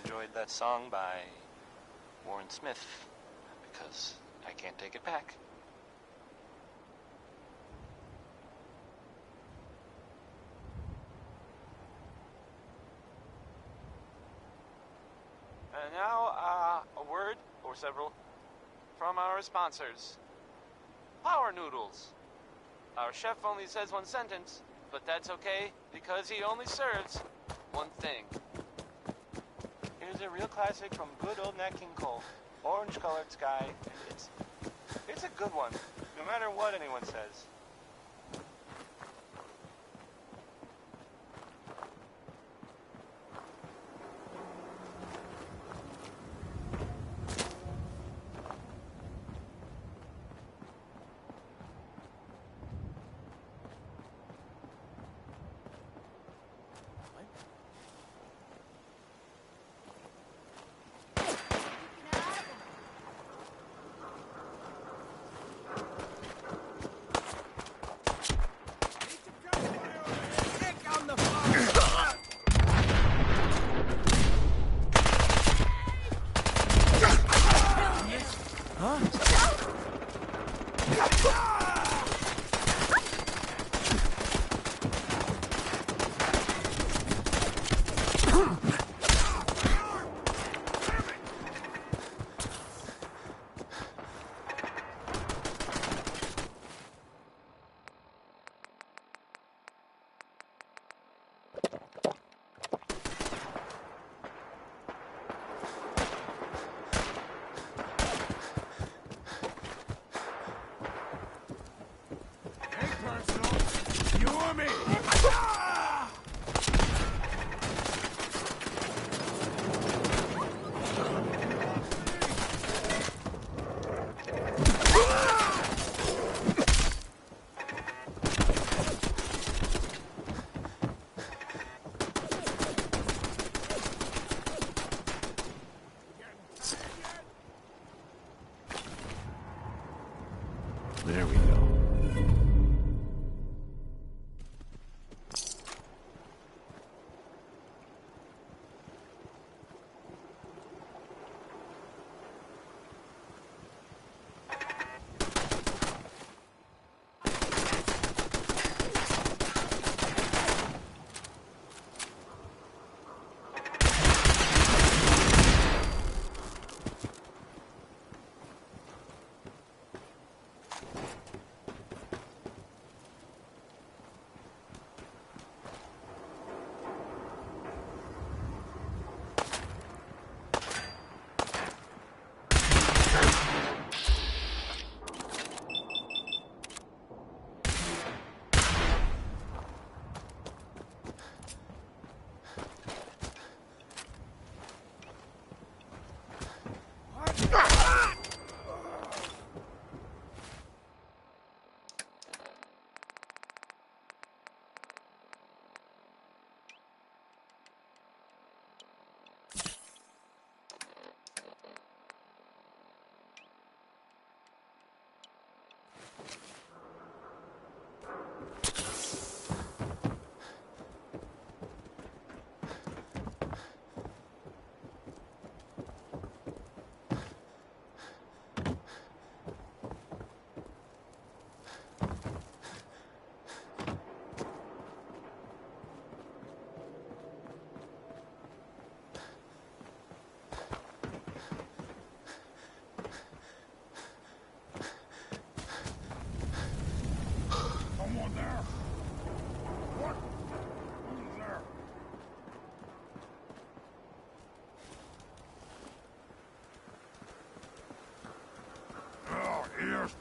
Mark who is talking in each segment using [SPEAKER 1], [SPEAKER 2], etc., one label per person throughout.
[SPEAKER 1] Enjoyed that song by Warren Smith, because I can't take it back.
[SPEAKER 2] And now, a word, or several, from our sponsors. Power Noodles. Our chef only says one sentence, but that's okay, because he only serves one thing. Here's a real classic from good old Nat King Cole. Orange-colored sky, and it's a good one, no matter what anyone says.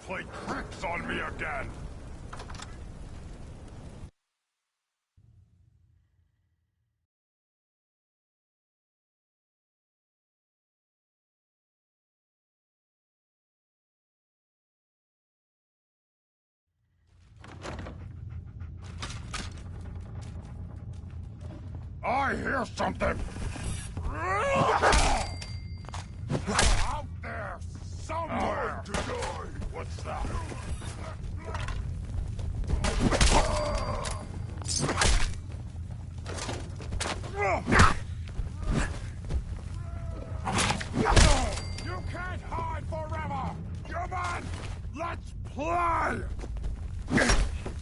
[SPEAKER 3] play tricks on me again! I hear something! Out there, somewhere! To die. What's that? You can't hide forever! Come on! Let's play!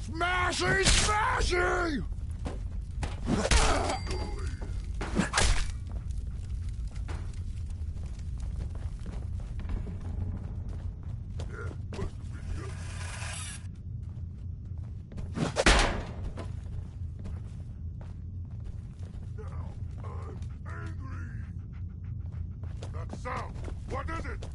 [SPEAKER 3] Smashy, smashy! Sound! What is it?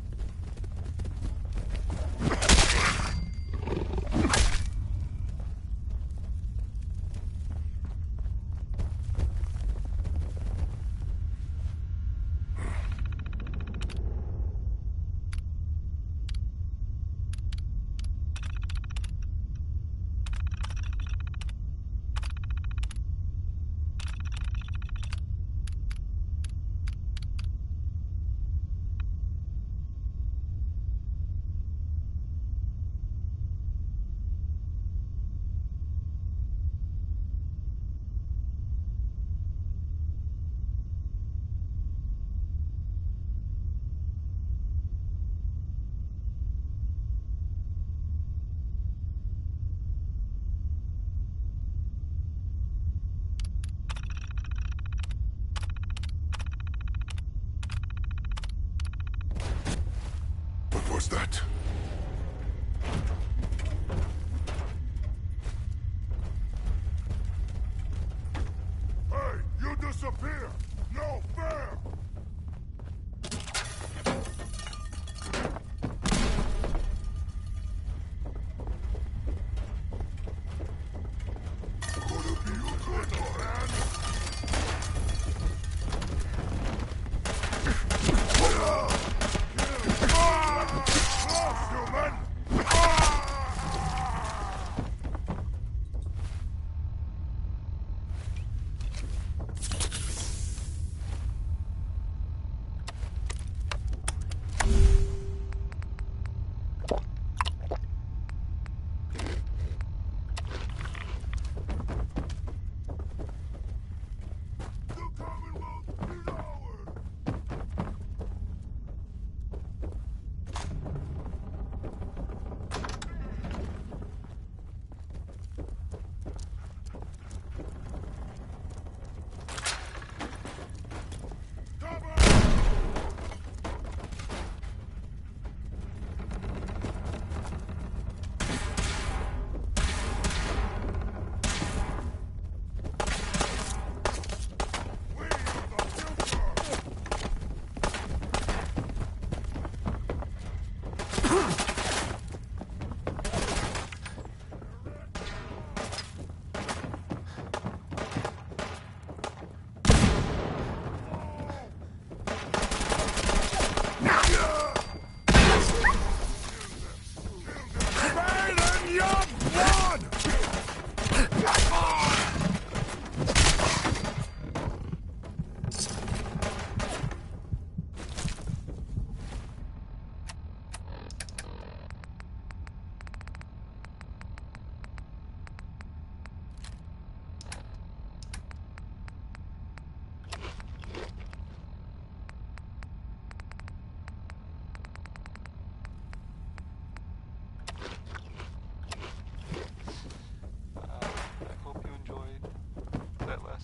[SPEAKER 3] What was that? Hey, you disappear! No fair!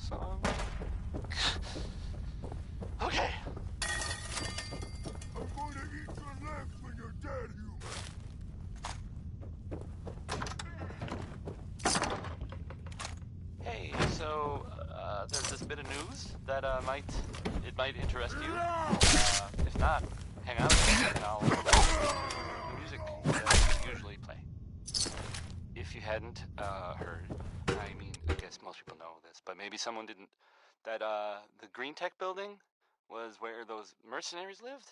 [SPEAKER 1] song. Okay.
[SPEAKER 3] I'm going to eat your legs when you're dead, human.
[SPEAKER 1] Hey, so there's this bit of news that might interest you. If not, hang out and I'll music. usually play. If you hadn't heard, I mean, I guess most people know this, but maybe someone didn't, that the Green Tech building was where those mercenaries lived?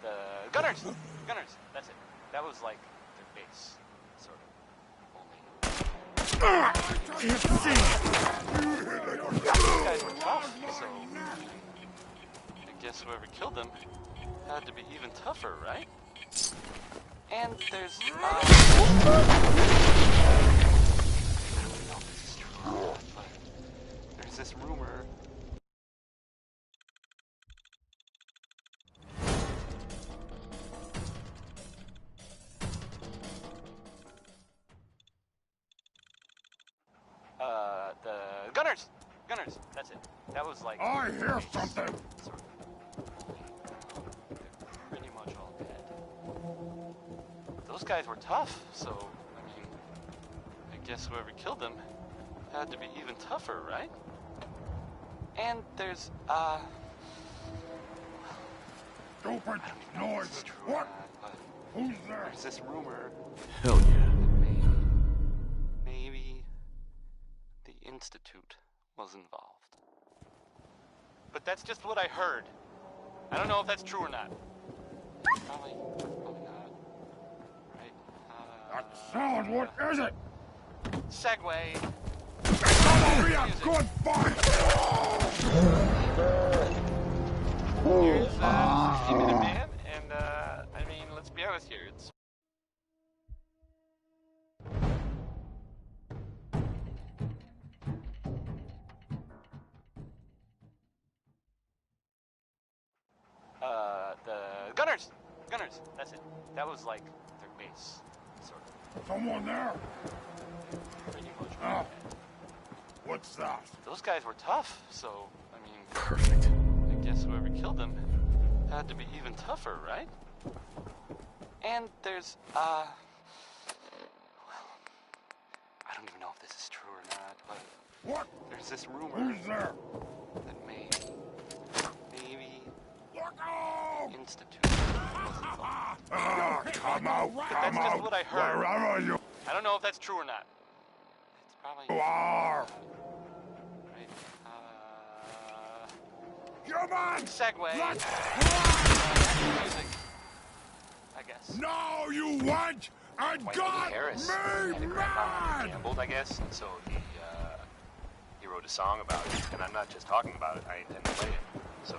[SPEAKER 1] The Gunners, that's it. That was like their base, sort of. Only. These guys were tough, so I guess whoever killed them had to be even tougher, right? And there's, I don't know if this is true or not, but there's this rumor. The Gunners, that's it. That was like...
[SPEAKER 3] I hear something!
[SPEAKER 1] Sort of. They're pretty much all dead. Those guys were tough, so, I mean, I guess whoever killed them had to be even tougher, right? And there's,
[SPEAKER 3] Stupid noises! What? Who's there?
[SPEAKER 1] There's this rumor.
[SPEAKER 4] Hell yeah.
[SPEAKER 1] Maybe the Institute was involved. But that's just what I heard. I don't know if that's true or not. Probably not. Right?
[SPEAKER 3] That sound, what is it?
[SPEAKER 1] Segway.
[SPEAKER 3] That'll be a good fight!
[SPEAKER 1] Here's 60-Minute Man, and I mean, let's be honest here. It's the Gunners, that's it. That was like their base, sort of.
[SPEAKER 3] Someone there?
[SPEAKER 1] Pretty much.
[SPEAKER 3] What's that?
[SPEAKER 1] Those guys were tough, so, I mean,
[SPEAKER 4] Perfect.
[SPEAKER 1] I guess whoever killed them had to be even tougher, right? And there's, well, I don't even know if this is true or not, but
[SPEAKER 3] What?
[SPEAKER 1] there's this rumor
[SPEAKER 3] Who's there?
[SPEAKER 1] that maybe
[SPEAKER 3] Look out!
[SPEAKER 1] Institute was involved.
[SPEAKER 3] Ah, come out!
[SPEAKER 1] That's
[SPEAKER 3] Come
[SPEAKER 1] just
[SPEAKER 3] out!
[SPEAKER 1] what I heard.
[SPEAKER 3] Wherever you
[SPEAKER 1] I don't know if that's true or not. It's probably
[SPEAKER 3] are!
[SPEAKER 1] right.
[SPEAKER 3] Come on!
[SPEAKER 1] Segway.
[SPEAKER 3] Let's
[SPEAKER 1] Music, I guess.
[SPEAKER 3] No, you went and
[SPEAKER 1] White
[SPEAKER 3] got
[SPEAKER 1] Lady Harris
[SPEAKER 3] me
[SPEAKER 1] had a grandmother
[SPEAKER 3] mad!
[SPEAKER 1] gambled, I guess, and so he wrote a song about it. And I'm not just talking about it; I intend to play it. So.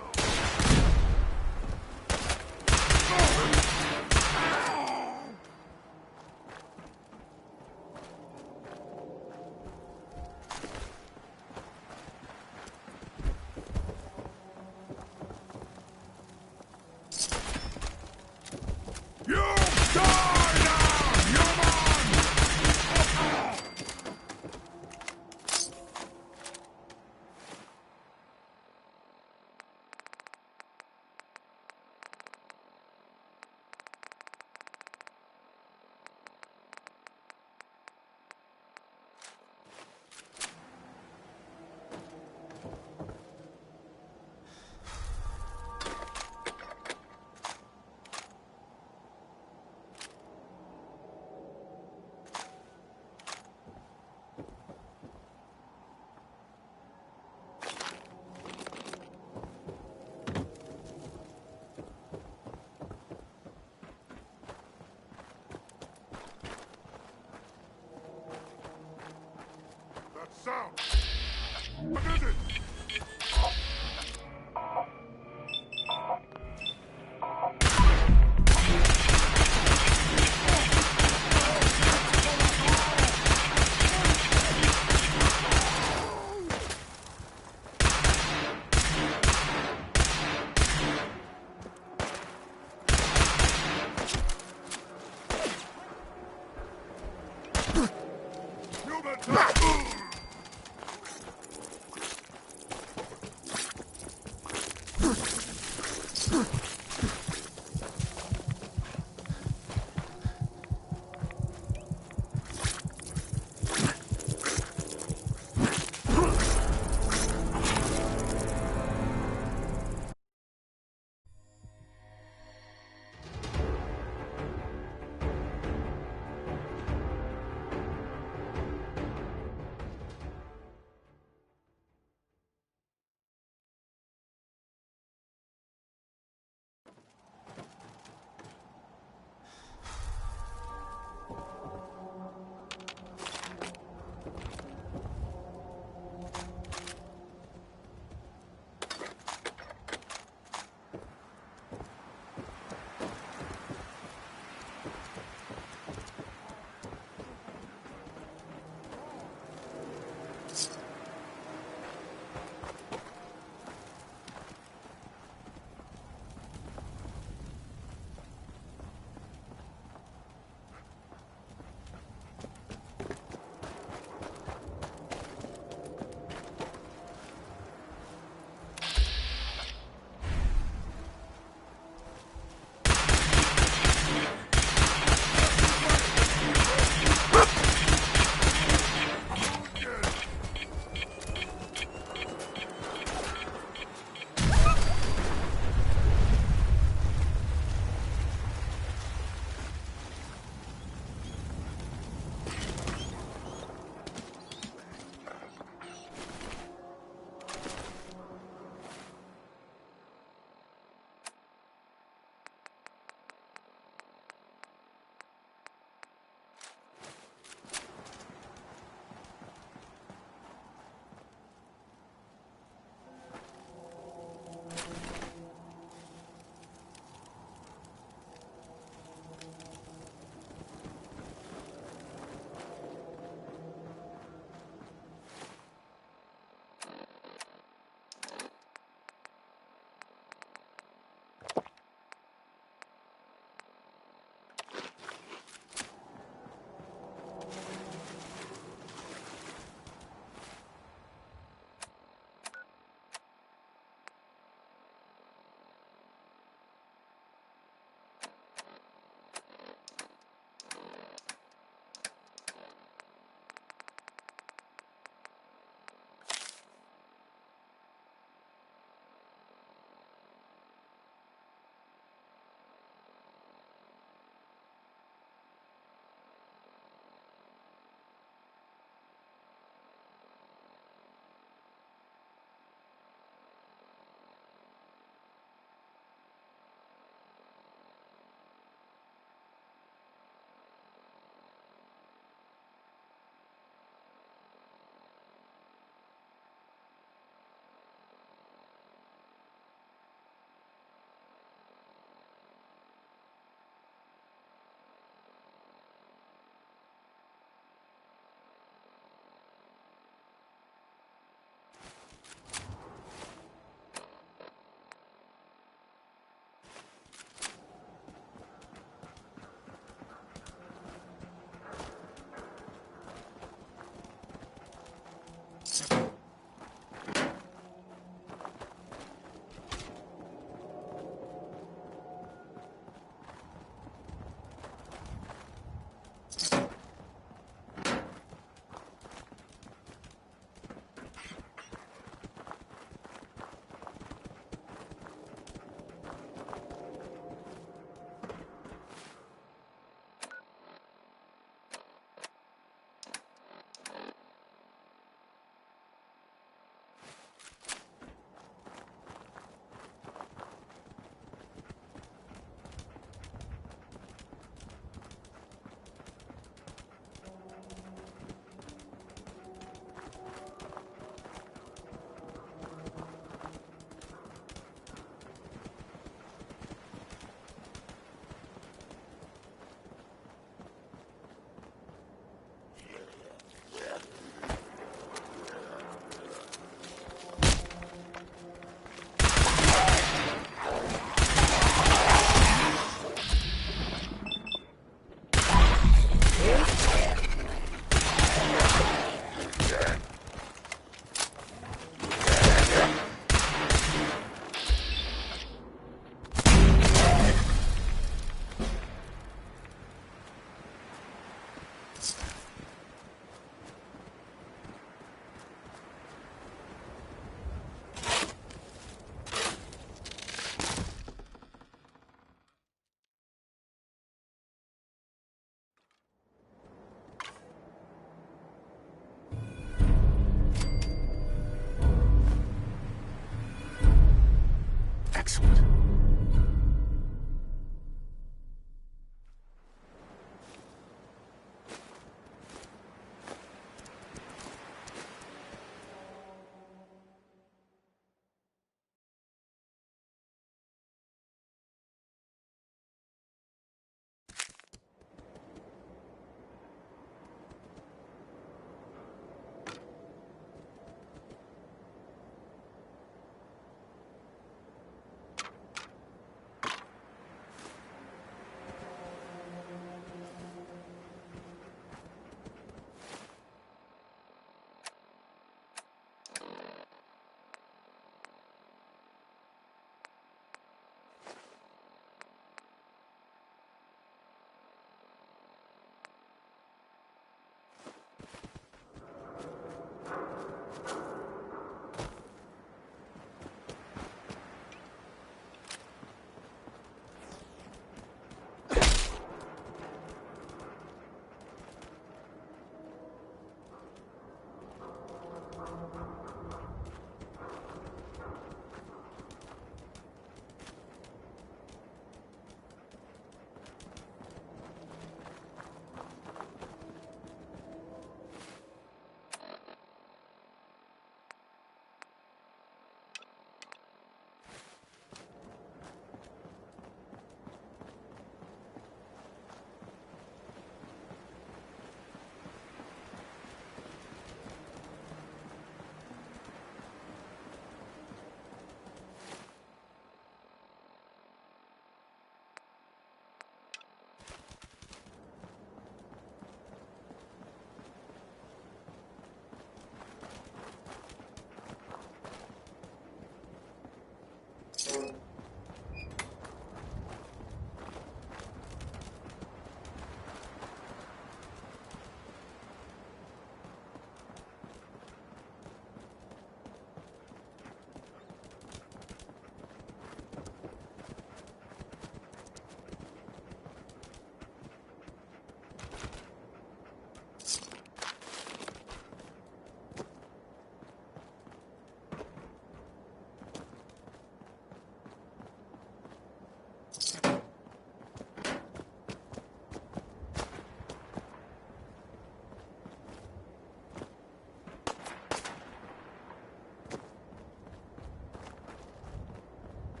[SPEAKER 3] You die now, human!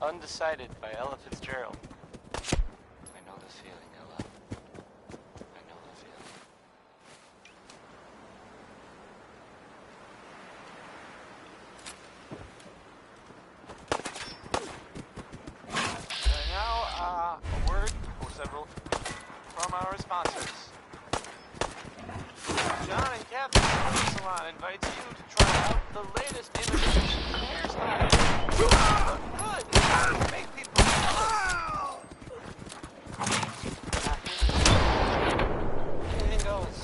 [SPEAKER 1] Undecided by Ella Fitzgerald. I know this feeling, Ella. I know the feeling.
[SPEAKER 2] Now, a word or several from our sponsors. John and Kathy's Hair Salon invites you to try out the latest innovation hairstyle. Look good! Make people
[SPEAKER 1] Anything goes.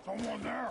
[SPEAKER 3] Someone there?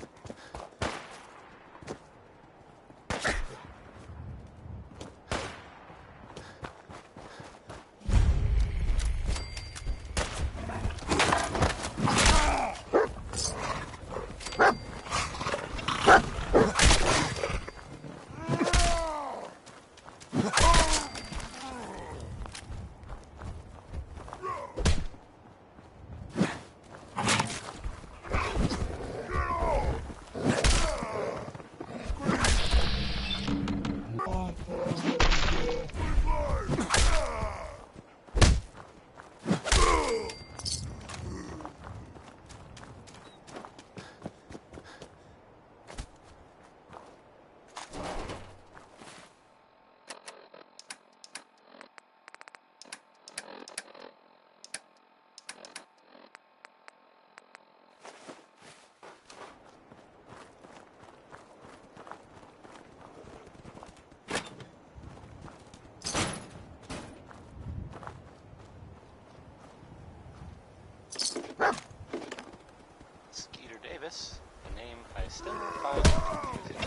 [SPEAKER 1] Skeeter Davis, a name I still find confusing.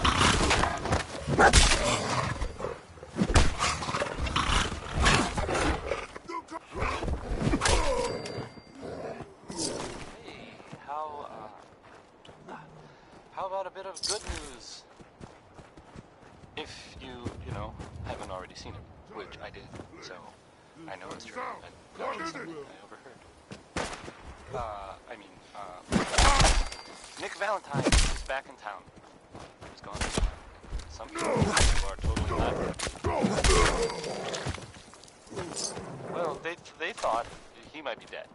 [SPEAKER 1] Hey, how about a bit of good news? If you know, haven't already seen it, which I did, so I know it's true, and not just something I overheard. Nick Valentine is back in town. He's gone. Some people are totally not. Well, they thought he might be dead.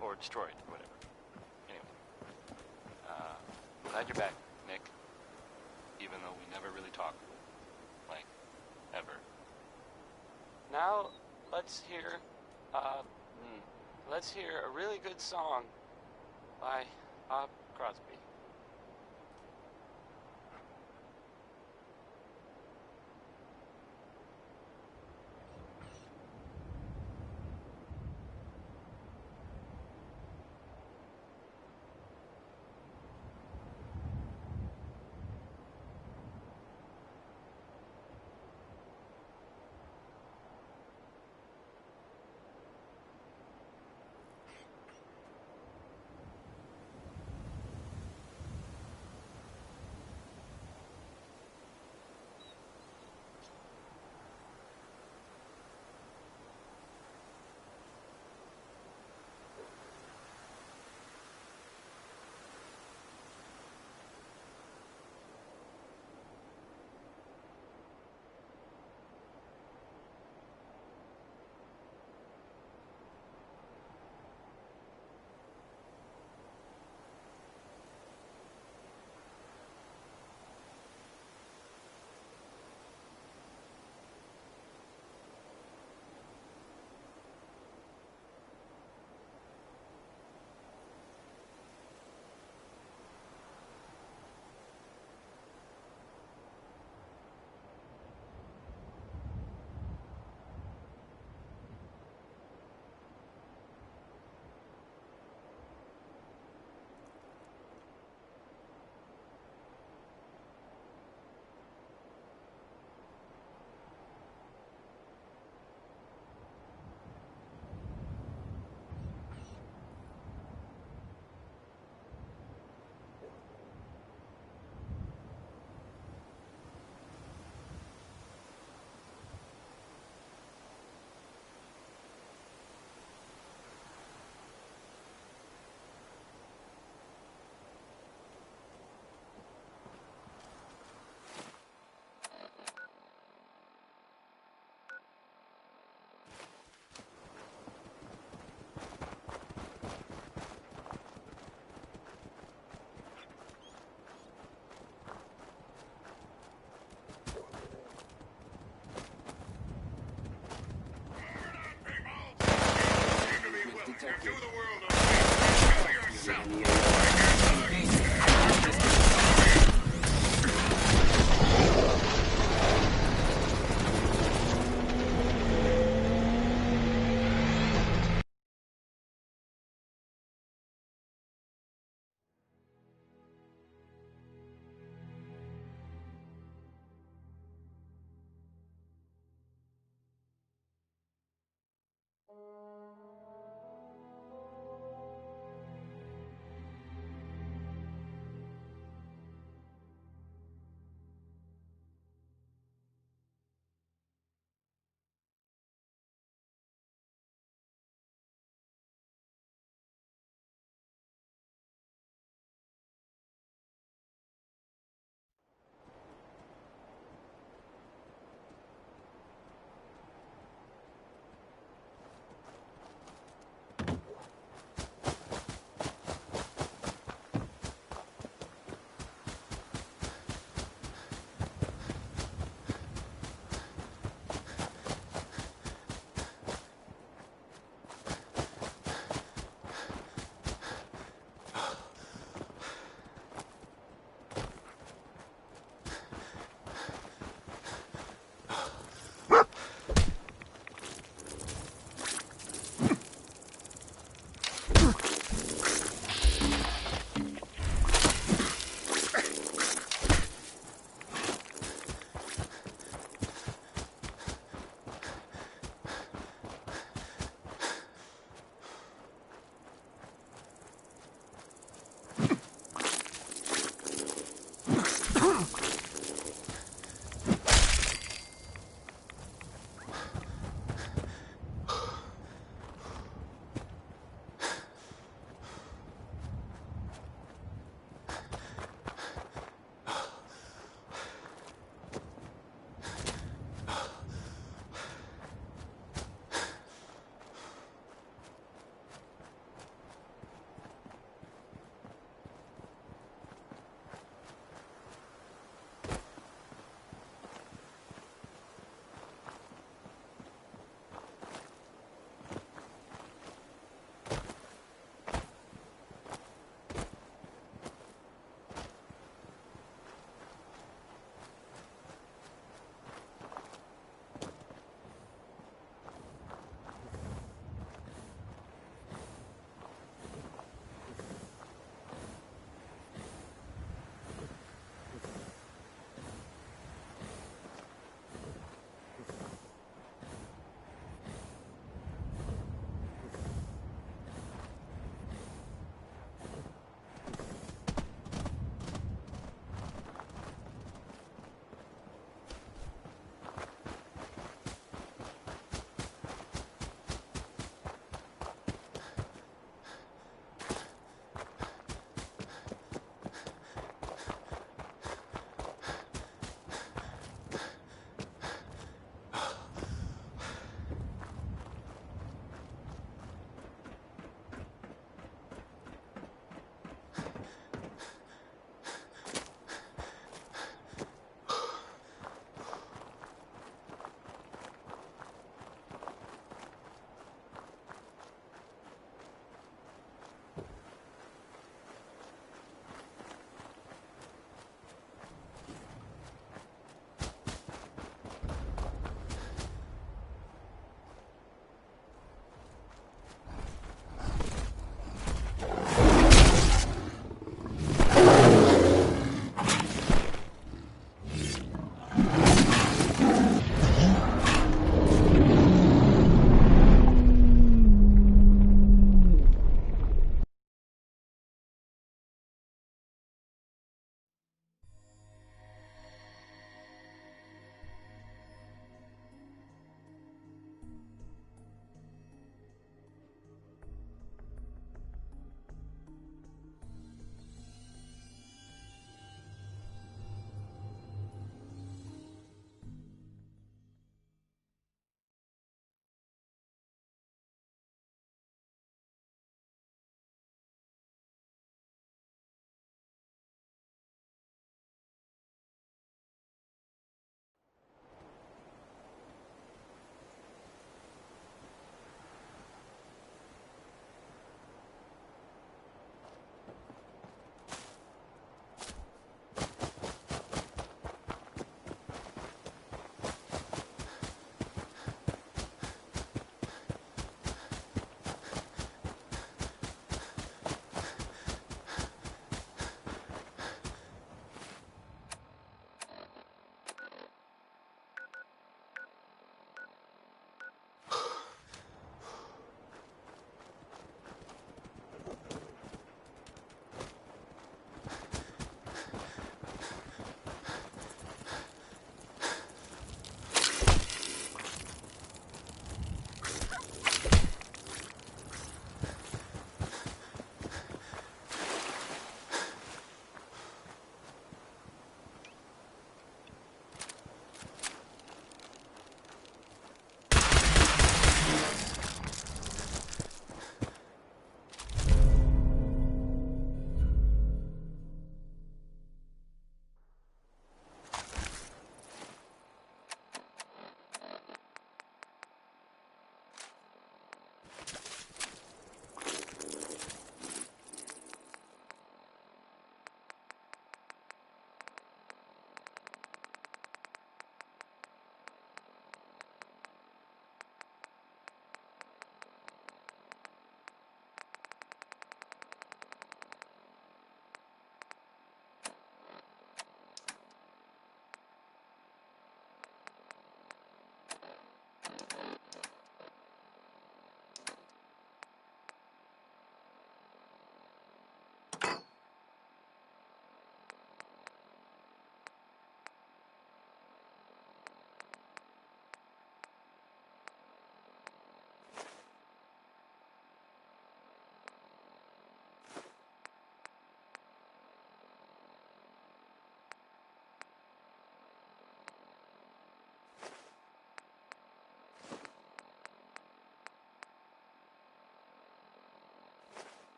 [SPEAKER 1] Or destroyed, or whatever. Anyway. Glad you're back, Nick. Even though we never really talk. Like, ever.
[SPEAKER 2] Now, let's hear a really good song by Bob Crosby.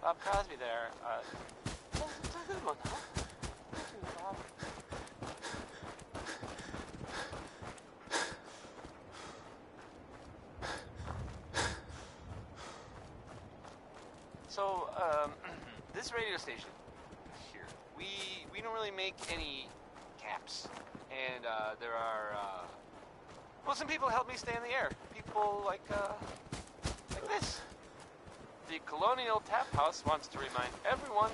[SPEAKER 2] Bob Cosby there. It's a good one, huh? Thank you, Bob. So, this radio station here, we don't really make any caps, and there are well, some people help me stay in the air. People like this. The Colonial Tap House wants to remind everyone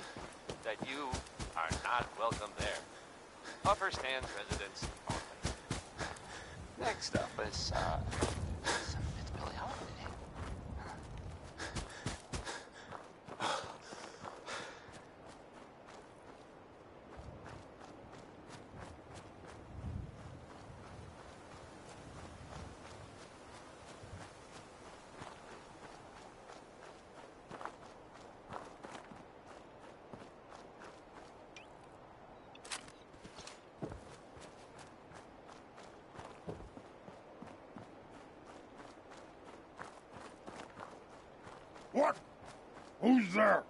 [SPEAKER 2] that you are not welcome there. Upper Stands residents only. Next up is it's Billie Holiday.
[SPEAKER 3] What? Who's there?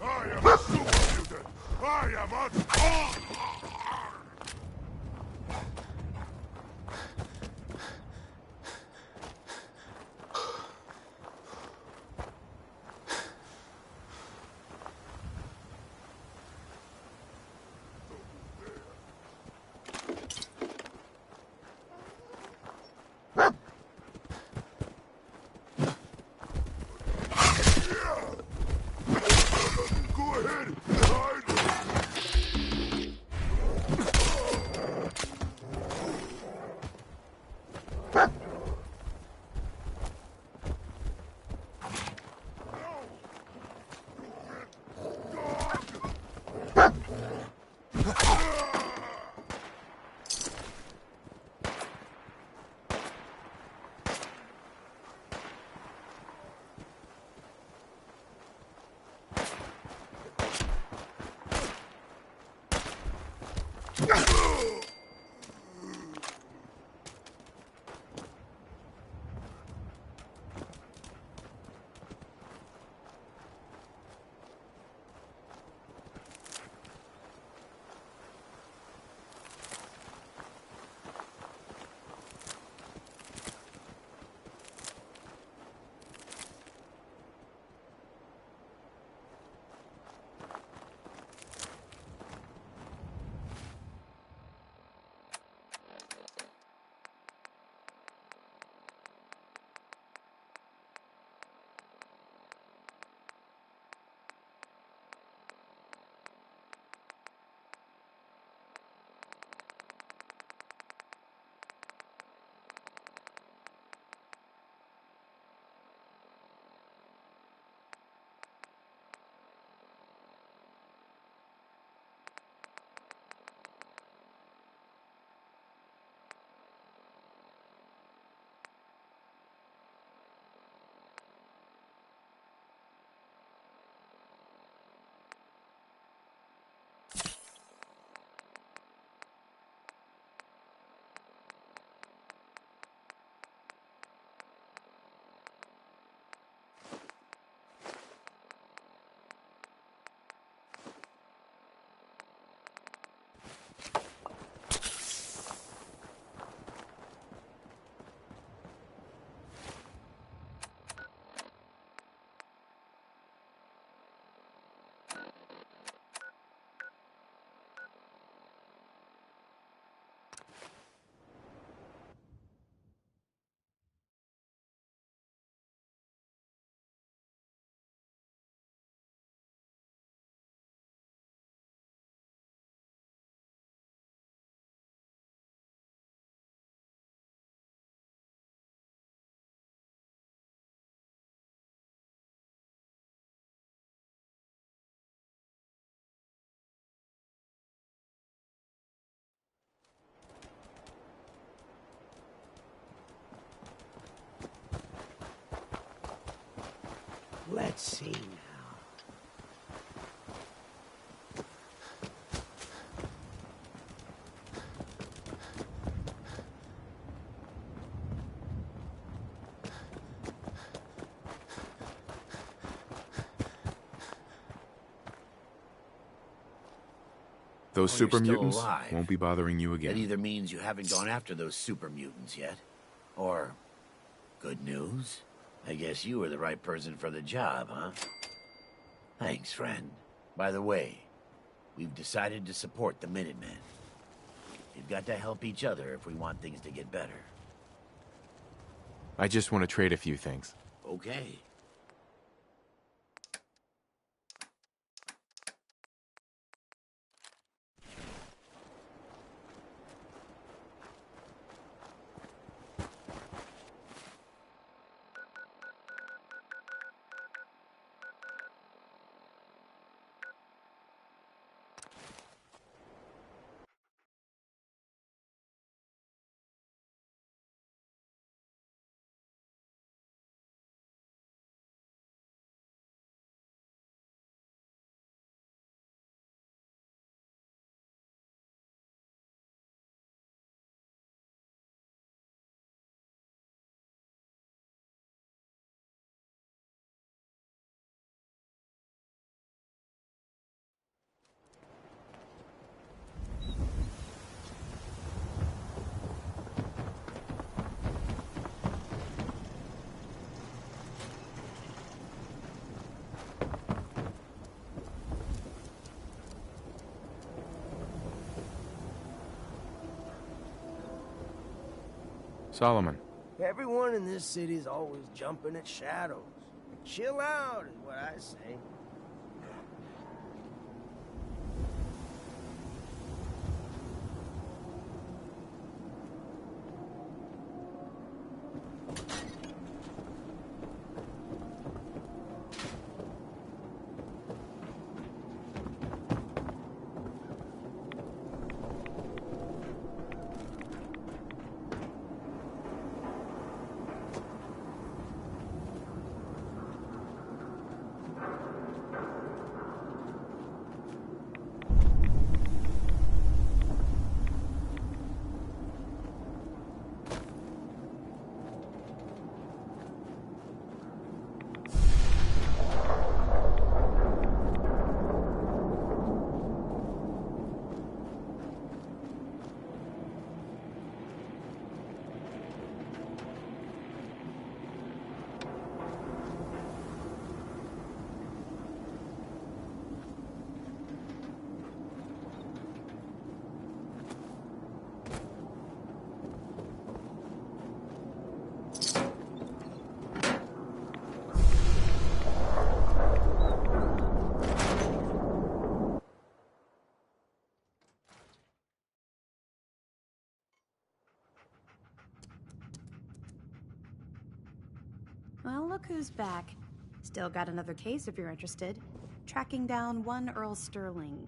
[SPEAKER 3] Oh, you
[SPEAKER 4] Let's see now.
[SPEAKER 5] Those
[SPEAKER 4] Oh,
[SPEAKER 5] super
[SPEAKER 4] you're still
[SPEAKER 5] mutants
[SPEAKER 4] alive.
[SPEAKER 5] won't be bothering you
[SPEAKER 4] That
[SPEAKER 5] again.
[SPEAKER 4] either means you haven't gone after those super mutants yet, or good news. I guess you were the right person for the job, huh? Thanks, friend. By the way, we've decided to support the Minutemen. We've got to help each other if we want things to get better.
[SPEAKER 5] I just want to trade a few things.
[SPEAKER 4] Okay.
[SPEAKER 5] Solomon,
[SPEAKER 6] Everyone in this city's always jumping at shadows. Chill out is what I say.
[SPEAKER 7] Well, look who's back. Still got another case if you're interested. Tracking down one Earl Sterling.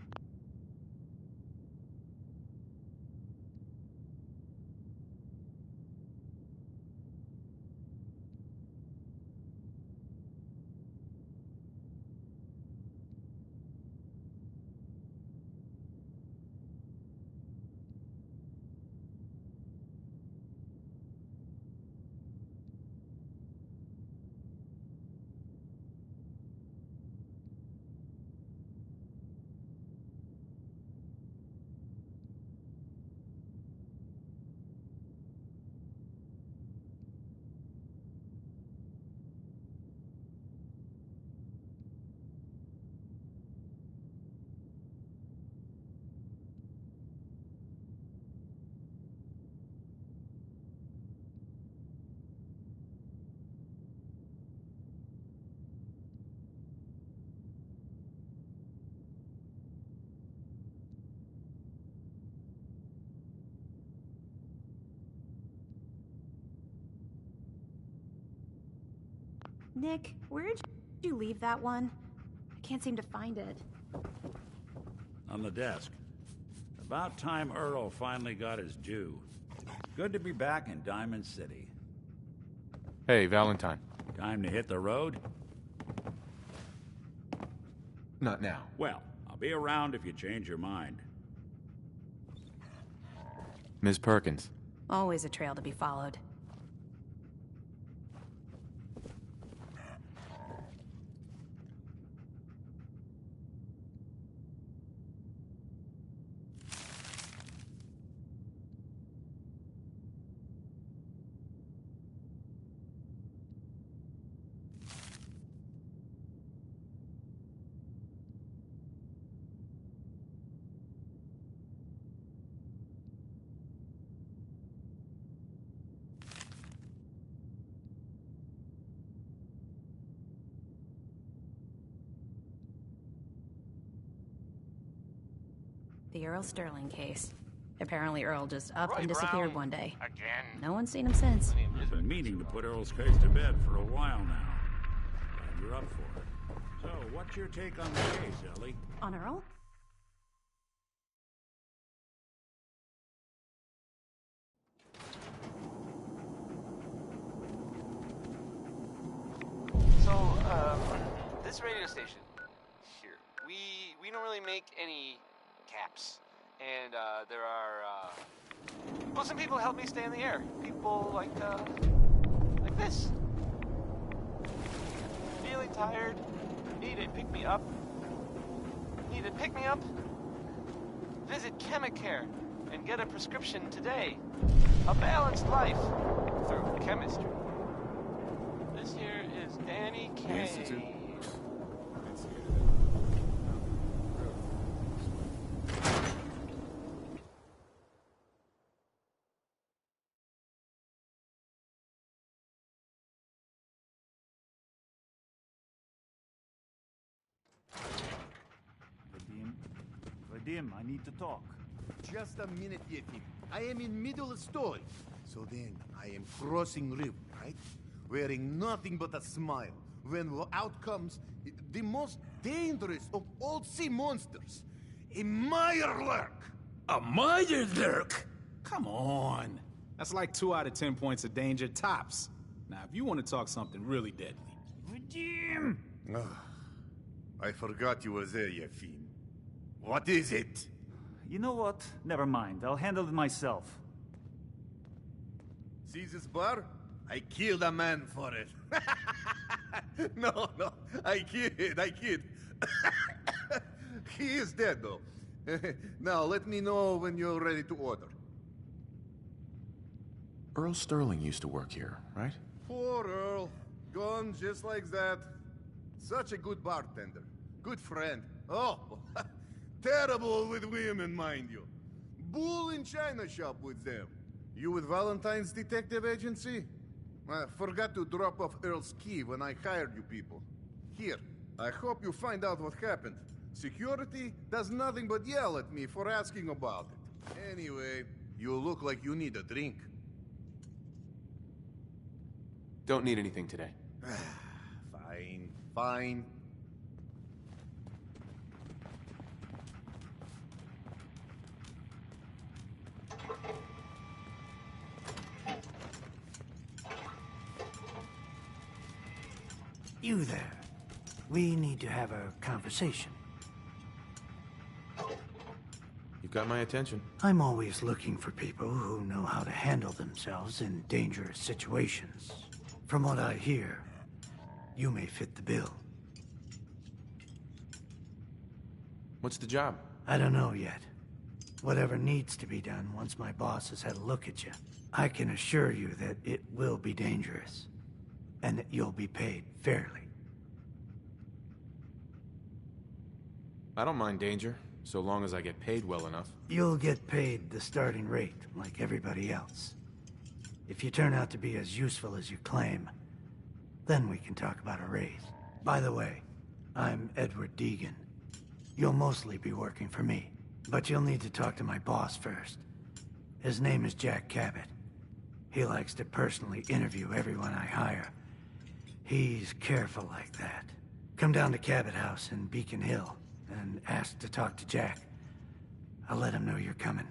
[SPEAKER 7] Nick, where'd you leave that one? I can't seem to find it.
[SPEAKER 8] On the desk. About time Earl finally got his due. Good to be back in Diamond City.
[SPEAKER 5] hey, Valentine.
[SPEAKER 8] Time to hit the road?
[SPEAKER 5] Not now.
[SPEAKER 8] Well, I'll be around if you change your mind.
[SPEAKER 5] Ms. Perkins.
[SPEAKER 7] Always a trail to be followed. The Earl Sterling case. Apparently Earl just up
[SPEAKER 2] Roy
[SPEAKER 7] and disappeared
[SPEAKER 2] Brown.
[SPEAKER 7] one day.
[SPEAKER 2] Again.
[SPEAKER 7] No one's seen him since.
[SPEAKER 8] I've been meaning to put Earl's case to bed for a while now. Glad you're up for it. So, what's your take on the case, Ellie?
[SPEAKER 7] On Earl?
[SPEAKER 2] So, this radio station here, we don't really make any caps. And, there are, well, some people help me stay in the air. People like this. Feeling tired, need a pick-me-up. Need a pick-me-up? Visit Chemicare and get a prescription today. A balanced life through chemistry. This here is Danny K.
[SPEAKER 9] Vadim, I need to talk.
[SPEAKER 3] Just a minute, Yiffy. I am in middle of story. So then, I am crossing river, right? Wearing nothing but a smile. When out comes the most dangerous of all sea monsters, a Mirelurk.
[SPEAKER 10] A Mirelurk? Come on. That's like 2 out of 10 points of danger tops. Now, if you want to talk something really deadly.
[SPEAKER 9] Vadim!
[SPEAKER 3] I forgot you were there, Yiffy. What is it?
[SPEAKER 9] You know what? Never mind. I'll handle it myself.
[SPEAKER 3] See this bar? I killed a man for it. No, I kid. He is dead, though. Now, let me know when you're ready to order.
[SPEAKER 5] Earl Sterling used to work here, right?
[SPEAKER 3] Poor Earl. Gone just like that. Such a good bartender. Good friend. Oh, terrible with women, mind you. Bull in china shop with them. You with Valentine's Detective Agency? I forgot to drop off Earl's key when I hired you people. Here, I hope you find out what happened. Security does nothing but yell at me for asking about it. Anyway, you look like you need a drink.
[SPEAKER 5] Don't need anything today.
[SPEAKER 3] Fine.
[SPEAKER 6] You there. We need to have a conversation.
[SPEAKER 5] You've got my attention.
[SPEAKER 6] I'm always looking for people who know how to handle themselves in dangerous situations. From what I hear, you may fit the bill.
[SPEAKER 5] What's the job?
[SPEAKER 6] I don't know yet. Whatever needs to be done once my boss has had a look at you. I can assure you that it will be dangerous, and that you'll be paid fairly.
[SPEAKER 5] I don't mind danger, so long as I get paid well enough.
[SPEAKER 6] You'll get paid the starting rate, like everybody else. If you turn out to be as useful as you claim, then we can talk about a raise. By the way, I'm Edward Deegan. You'll mostly be working for me, but you'll need to talk to my boss first. His name is Jack Cabot. He likes to personally interview everyone I hire. He's careful like that. Come down to Cabot House in Beacon Hill and ask to talk to Jack. I'll let him know you're coming.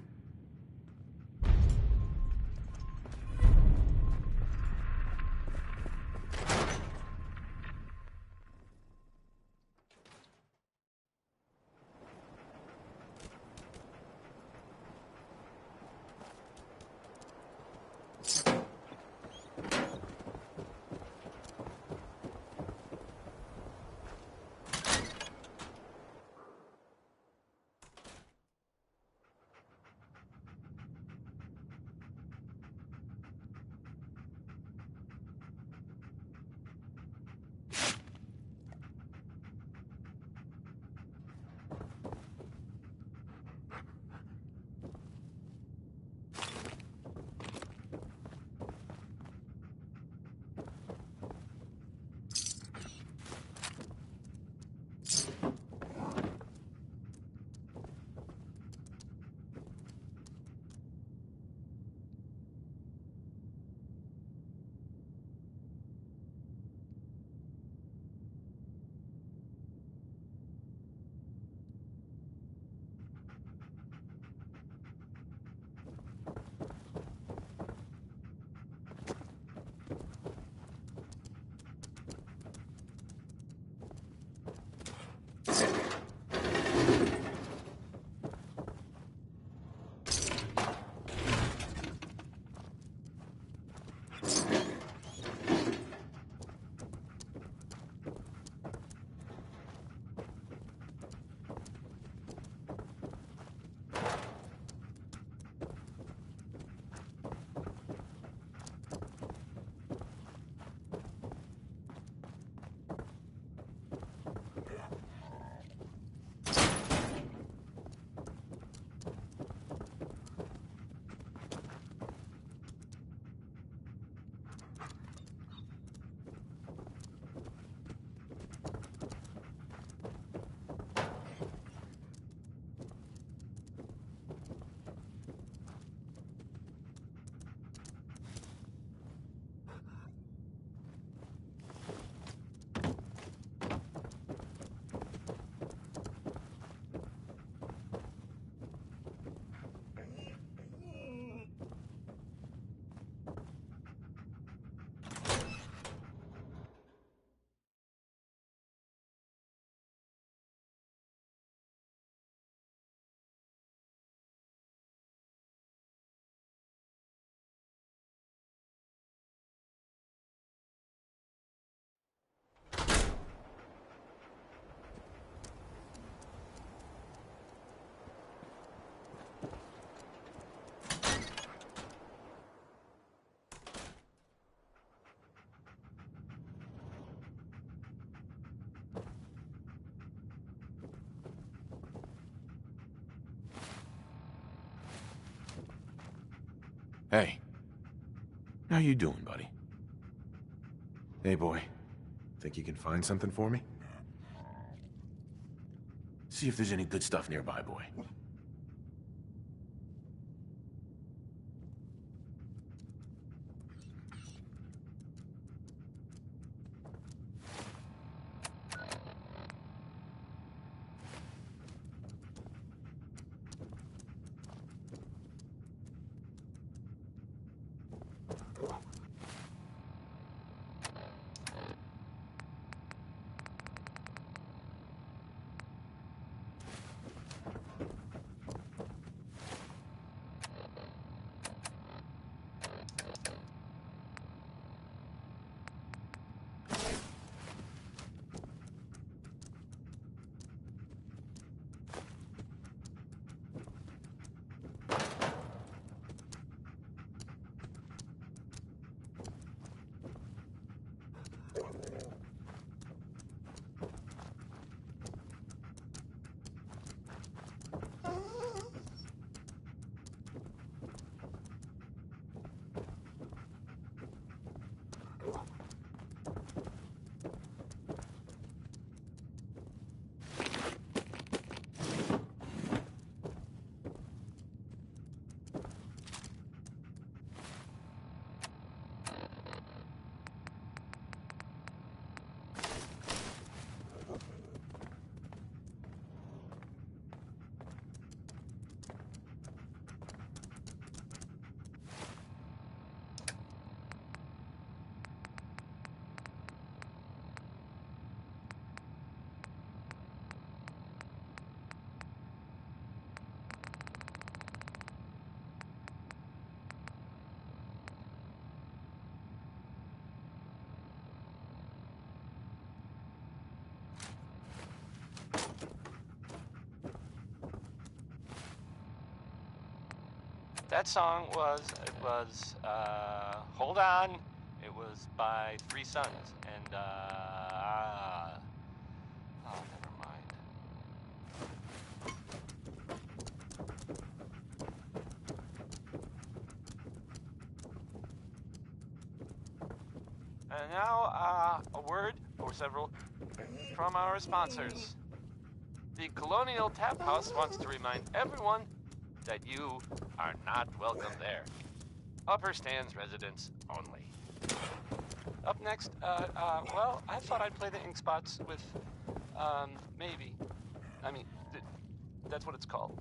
[SPEAKER 5] Hey. How you doing, buddy? Hey, boy. Think you can find something for me? See if there's any good stuff nearby, boy.
[SPEAKER 1] That song was, Hold On. It was by Three Sons, and, oh, never mind.
[SPEAKER 2] And now, a word, or several, from our sponsors. The Colonial Tap House wants to remind everyone that you are not welcome there. Upper Stands residents only.
[SPEAKER 1] Up next, well, I thought I'd play the ink spots with, maybe. I mean, that's what it's called.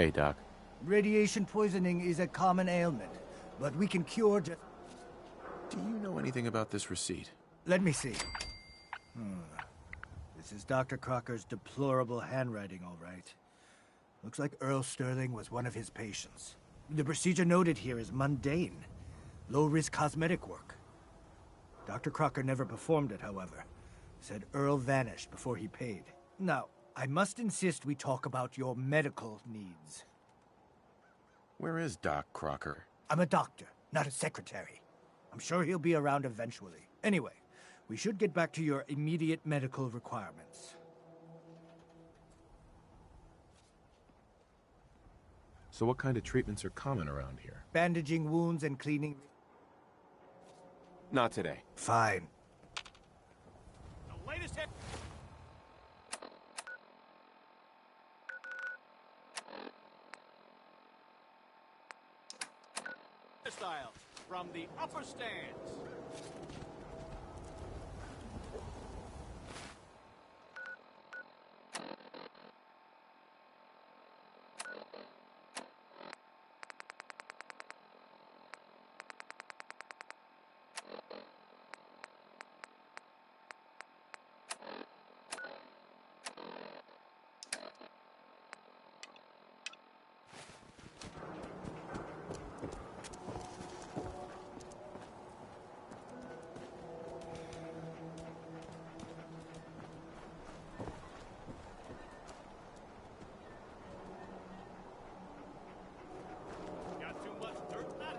[SPEAKER 5] Hey, Doc.
[SPEAKER 6] Radiation poisoning is a common ailment, but we can cure just...
[SPEAKER 5] Do you know anything about this receipt?
[SPEAKER 6] Let me see. This is Dr. Crocker's deplorable handwriting, all right. Looks like Earl Sterling was one of his patients. The procedure noted here is mundane. Low-risk cosmetic work. Dr. Crocker never performed it, however. Said Earl vanished before he paid. Now, I must insist we talk about your medical needs.
[SPEAKER 5] Where is Doc Crocker?
[SPEAKER 6] I'm a doctor, not a secretary. I'm sure he'll be around eventually. Anyway, we should get back to your immediate medical requirements.
[SPEAKER 5] So what kind of treatments are common around here?
[SPEAKER 6] Bandaging wounds and cleaning...
[SPEAKER 5] Not today.
[SPEAKER 6] Fine.
[SPEAKER 8] The latest hit. Style from the upper stands.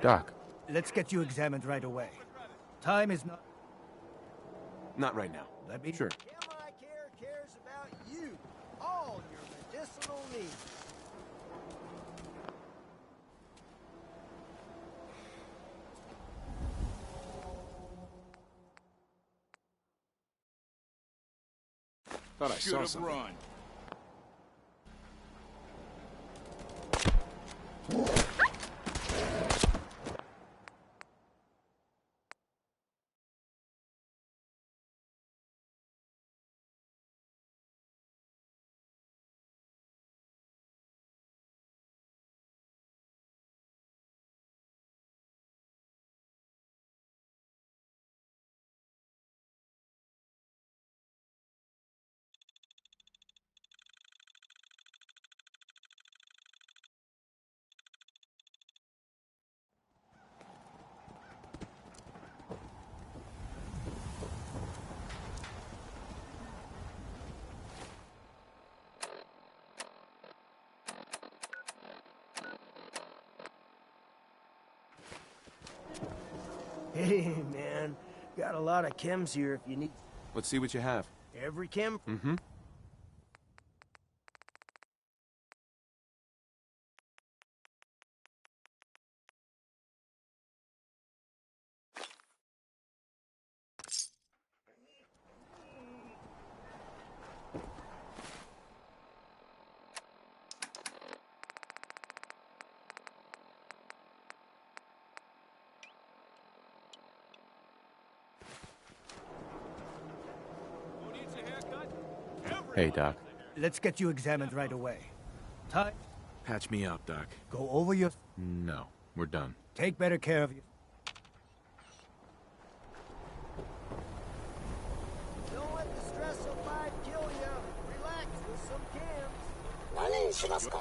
[SPEAKER 5] Doc.
[SPEAKER 6] Let's get you examined right away. Time is not...
[SPEAKER 5] Not right now.
[SPEAKER 6] Let me...
[SPEAKER 5] Sure.
[SPEAKER 11] My Care cares about you, all your medicinal needs.
[SPEAKER 5] Thought I saw something.
[SPEAKER 8] Run.
[SPEAKER 11] Hey, man. Got a lot of chems here if you need...
[SPEAKER 5] Let's see what you have.
[SPEAKER 11] Every chem...
[SPEAKER 5] Mm-hmm. Hey, Doc.
[SPEAKER 6] Let's get you examined right away. Time...
[SPEAKER 5] Patch me up, Doc.
[SPEAKER 6] Go over your...
[SPEAKER 5] No, we're done.
[SPEAKER 6] Take better care of you.
[SPEAKER 11] Don't let the stress of life kill you. Relax with some chems.
[SPEAKER 12] 何にしますか?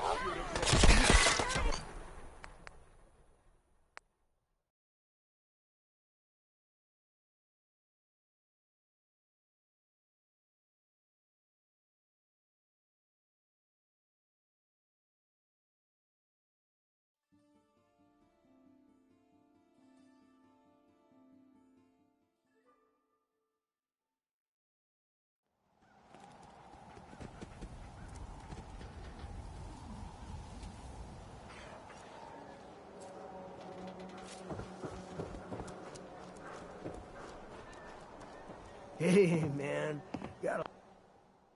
[SPEAKER 11] Hey, man. Got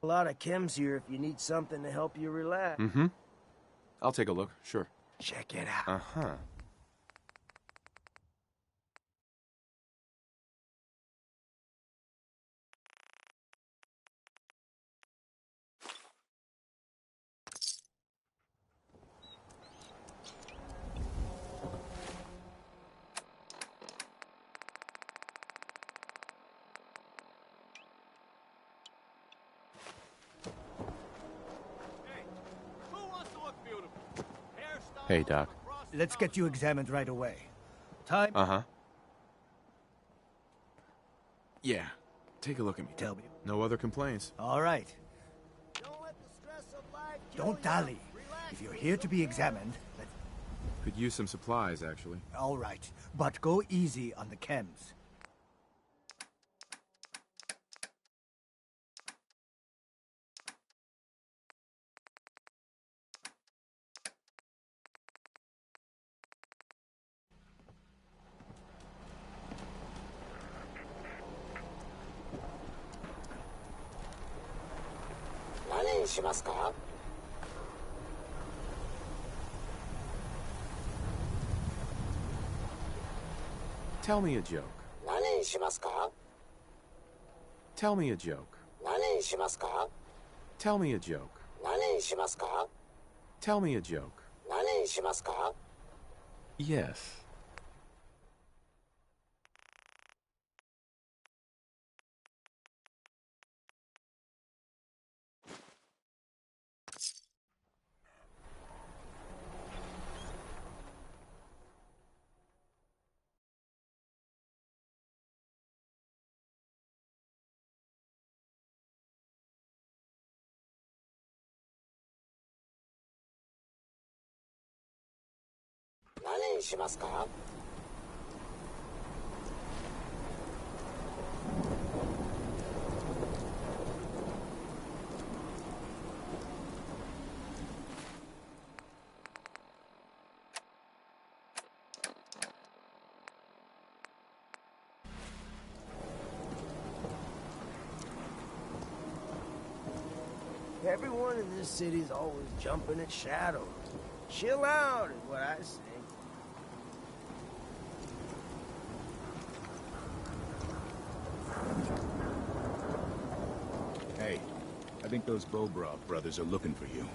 [SPEAKER 11] a lot of chems here if you need something to help you relax.
[SPEAKER 5] Mm-hmm. I'll take a look, sure.
[SPEAKER 11] Check it out.
[SPEAKER 5] Uh-huh. Hey, Doc.
[SPEAKER 6] Let's get you examined right away. Time?
[SPEAKER 5] Uh-huh. Yeah. Take a look at me.
[SPEAKER 6] Tell me.
[SPEAKER 5] No other complaints.
[SPEAKER 6] All right. Don't dally. If you're here to be examined,
[SPEAKER 5] Could use some supplies, actually.
[SPEAKER 6] all right. But go easy on the chems.
[SPEAKER 5] Tell me a joke. Tell me a joke. Tell me a joke. Tell me a joke. Yes.
[SPEAKER 11] Everyone in this city's always jumping at shadows. Chill out is what I say.
[SPEAKER 12] Hey, I think those Bobrov brothers are looking for you.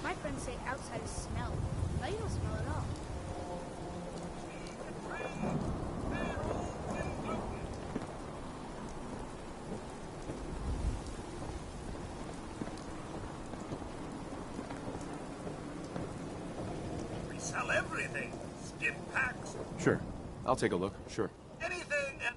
[SPEAKER 13] My friends say outside is smell. But you don't smell at all.
[SPEAKER 14] We sell everything. Skip packs.
[SPEAKER 5] Sure. I'll take a look. Sure.
[SPEAKER 14] Anything and...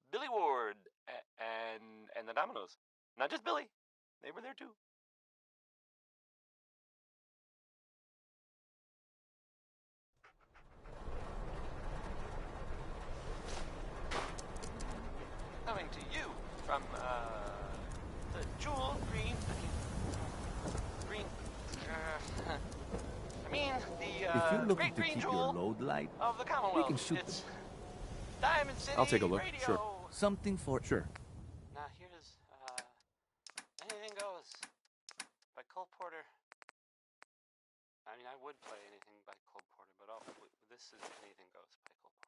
[SPEAKER 2] Billy Ward and the Dominoes. Not just Billy. They were there too. Coming to you from the Jewel Green
[SPEAKER 5] If you're looking
[SPEAKER 2] Great
[SPEAKER 5] to
[SPEAKER 2] Green
[SPEAKER 5] keep your
[SPEAKER 2] Jewel
[SPEAKER 5] load light,
[SPEAKER 2] of the
[SPEAKER 5] we
[SPEAKER 2] Commonwealth.
[SPEAKER 5] can shoot
[SPEAKER 2] It's Diamond City
[SPEAKER 5] I'll take a look.
[SPEAKER 2] Radio.
[SPEAKER 5] Sure. Something for... Sure.
[SPEAKER 2] Now here's Anything Goes by Cole Porter. I mean, I would play Anything by Cole Porter, but this is Anything Goes by Cole Porter.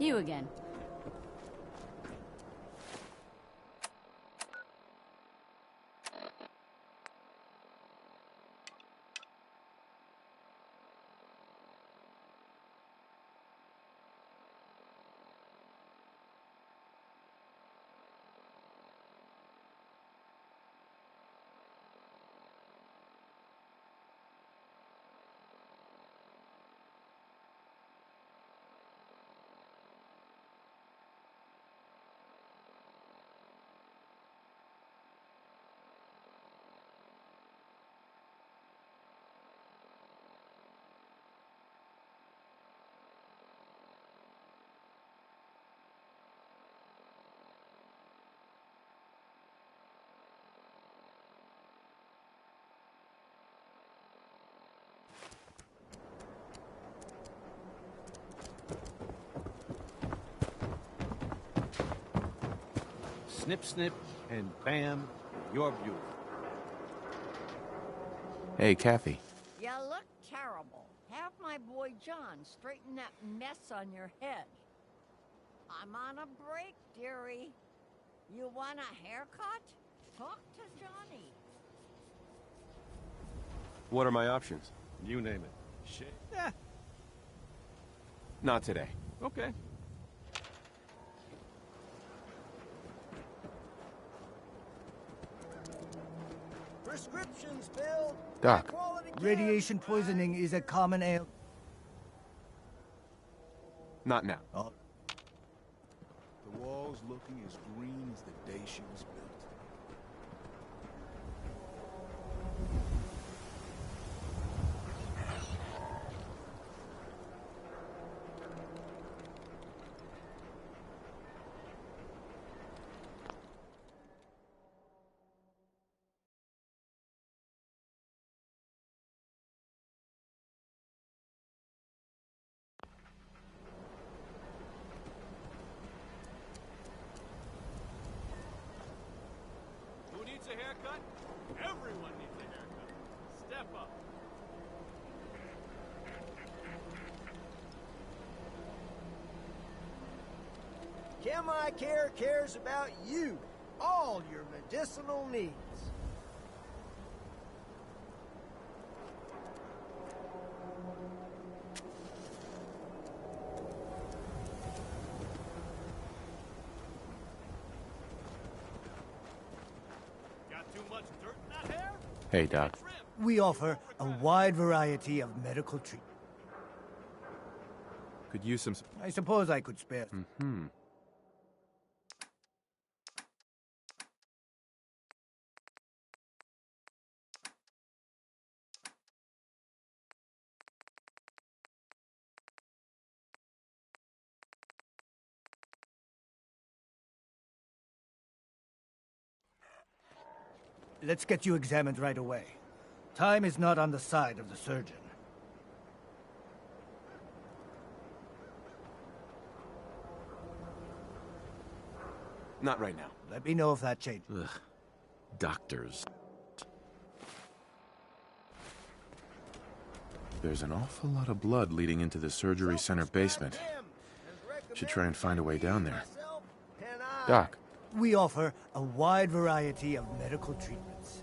[SPEAKER 15] You again.
[SPEAKER 16] Snip, snip, and bam, you're beautiful.
[SPEAKER 5] Hey, Kathy.
[SPEAKER 17] You look terrible. Have my boy John straighten that mess on your head. I'm on a break, dearie. You want a haircut? Talk to Johnny.
[SPEAKER 5] What are my options?
[SPEAKER 16] You name it. Shit.
[SPEAKER 5] Yeah. Not today.
[SPEAKER 16] Okay.
[SPEAKER 11] Prescriptions filled.
[SPEAKER 5] Doc.
[SPEAKER 6] Radiation poisoning is a common ail.
[SPEAKER 5] Not now.
[SPEAKER 6] Oh.
[SPEAKER 12] The wall's looking as green as the day she was built.
[SPEAKER 2] Who needs a haircut? Everyone needs a haircut. Step up.
[SPEAKER 11] Chemi Care cares about you, all your medicinal needs.
[SPEAKER 2] Got too much dirt in that hair?
[SPEAKER 5] Hey, Doc.
[SPEAKER 6] We offer a wide variety of medical treatment.
[SPEAKER 5] Could use some...
[SPEAKER 6] I suppose I could spare.
[SPEAKER 5] Mm-hmm.
[SPEAKER 6] Let's get you examined right away. Time is not on the side of the surgeon.
[SPEAKER 5] Not right now.
[SPEAKER 6] Let me know if that changes.
[SPEAKER 5] Ugh. Doctors. There's an awful lot of blood leading into the surgery center basement. Should try and find a way down there. Doc.
[SPEAKER 6] We offer a wide variety of medical treatments.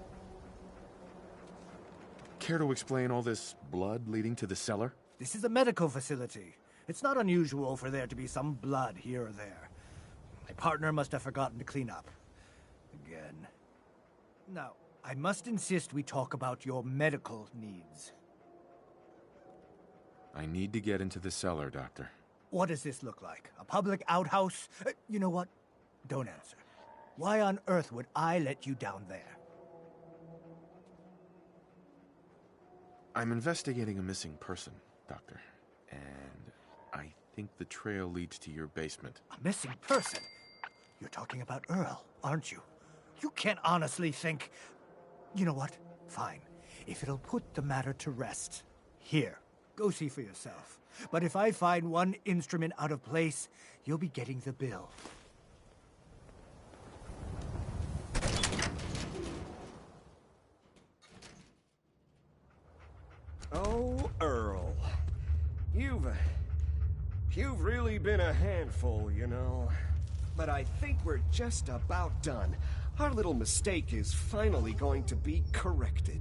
[SPEAKER 5] Care to explain all this blood leading to the cellar?
[SPEAKER 6] This is a medical facility. It's not unusual for there to be some blood here or there. My partner must have forgotten to clean up. Again. Now, I must insist we talk about your medical needs.
[SPEAKER 5] I need to get into the cellar, Doctor.
[SPEAKER 6] What does this look like? A public outhouse? You know what? Don't answer. Why on earth would I let you down there?
[SPEAKER 5] I'm investigating a missing person, Doctor. And I think the trail leads to your basement.
[SPEAKER 6] A missing person? You're talking about Earl, aren't you? You can't honestly think... You know what? Fine. If it'll put the matter to rest. Here, go see for yourself. But if I find one instrument out of place, you'll be getting the bill.
[SPEAKER 18] Oh, Earl. You've really been a handful, you know. But I think we're just about done. Our little mistake is finally going to be corrected.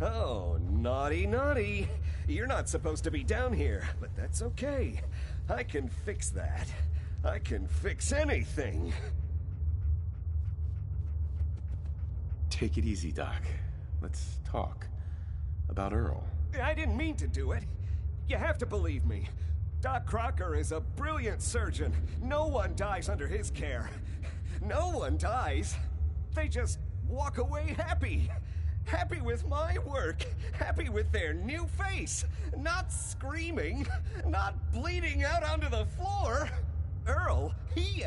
[SPEAKER 18] Oh, naughty, naughty. You're not supposed to be down here, but that's okay. I can fix that. I can fix anything.
[SPEAKER 5] Take it easy, Doc. Let's talk about Earl.
[SPEAKER 18] I didn't mean to do it. You have to believe me. Doc Crocker is a brilliant surgeon. No one dies under his care. No one dies. They just walk away happy. Happy with my work. Happy with their new face. Not screaming. Not bleeding out onto the floor. Earl, he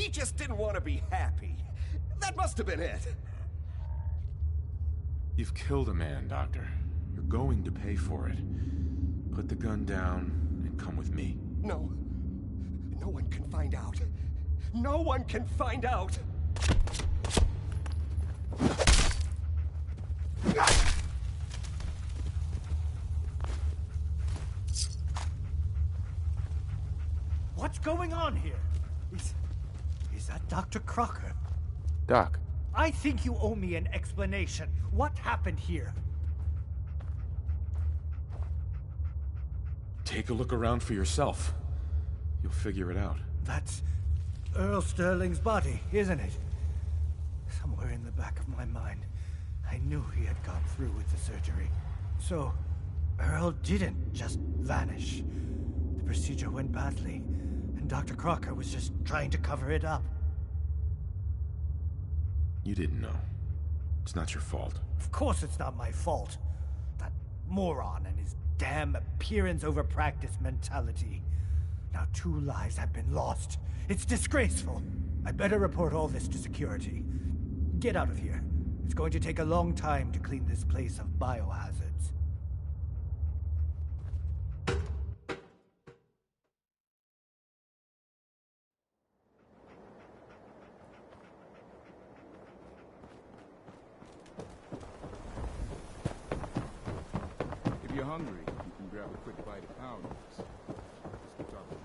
[SPEAKER 18] just didn't want to be happy. That must have been it.
[SPEAKER 5] You've killed a man, Doctor. You're going to pay for it. Put the gun down and come with me.
[SPEAKER 18] No. No one can find out. No one can find out.
[SPEAKER 6] What's going on here? Is that Dr. Crocker?
[SPEAKER 5] Doc.
[SPEAKER 6] I think you owe me an explanation. What happened here?
[SPEAKER 5] Take a look around for yourself. You'll figure it out.
[SPEAKER 6] That's Earl Sterling's body, isn't it? Somewhere in the back of my mind, I knew he had gone through with the surgery. So, Earl didn't just vanish. The procedure went badly, and Dr. Crocker was just trying to cover it up.
[SPEAKER 5] You didn't know. It's not your fault.
[SPEAKER 6] Of course it's not my fault. That moron and his damn appearance over practice mentality. Now 2 lives have been lost. It's disgraceful. I better report all this to security. Get out of here. It's going to take a long time to clean this place of biohazards.
[SPEAKER 12] If you're hungry, you can grab a quick bite of parodies. Let's keep talking.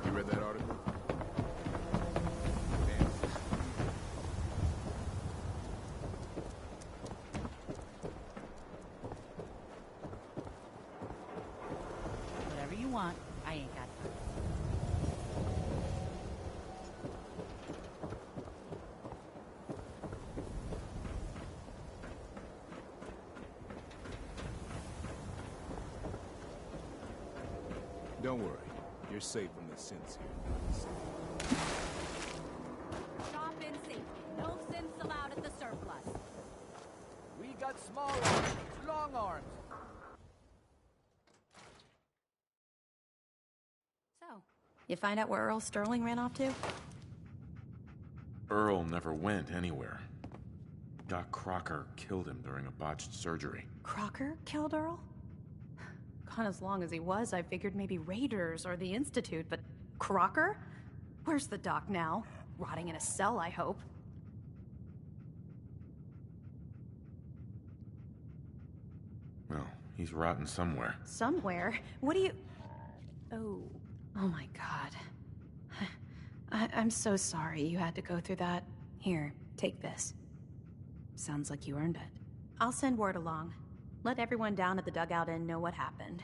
[SPEAKER 12] You read that article?
[SPEAKER 15] Whatever you want, I ain't got time.
[SPEAKER 12] Don't worry. You're safe from the sins here.
[SPEAKER 15] Shop in safety. No sins allowed at the surplus.
[SPEAKER 19] We got small arms, long arms.
[SPEAKER 7] So, you find out where Earl Sterling ran off to?
[SPEAKER 5] Earl never went anywhere. Doc Crocker killed him during a botched surgery.
[SPEAKER 7] Crocker killed Earl? Gone as long as he was, I figured maybe Raiders or the Institute, but Crocker? Where's the doc now? Rotting in a cell, I hope.
[SPEAKER 5] Well, He's rotten somewhere.
[SPEAKER 7] Somewhere? What do you... Oh my god. I'm so sorry you had to go through that. Here, take this. Sounds like you earned it. I'll send word along. Let everyone down at the dugout inn know what happened.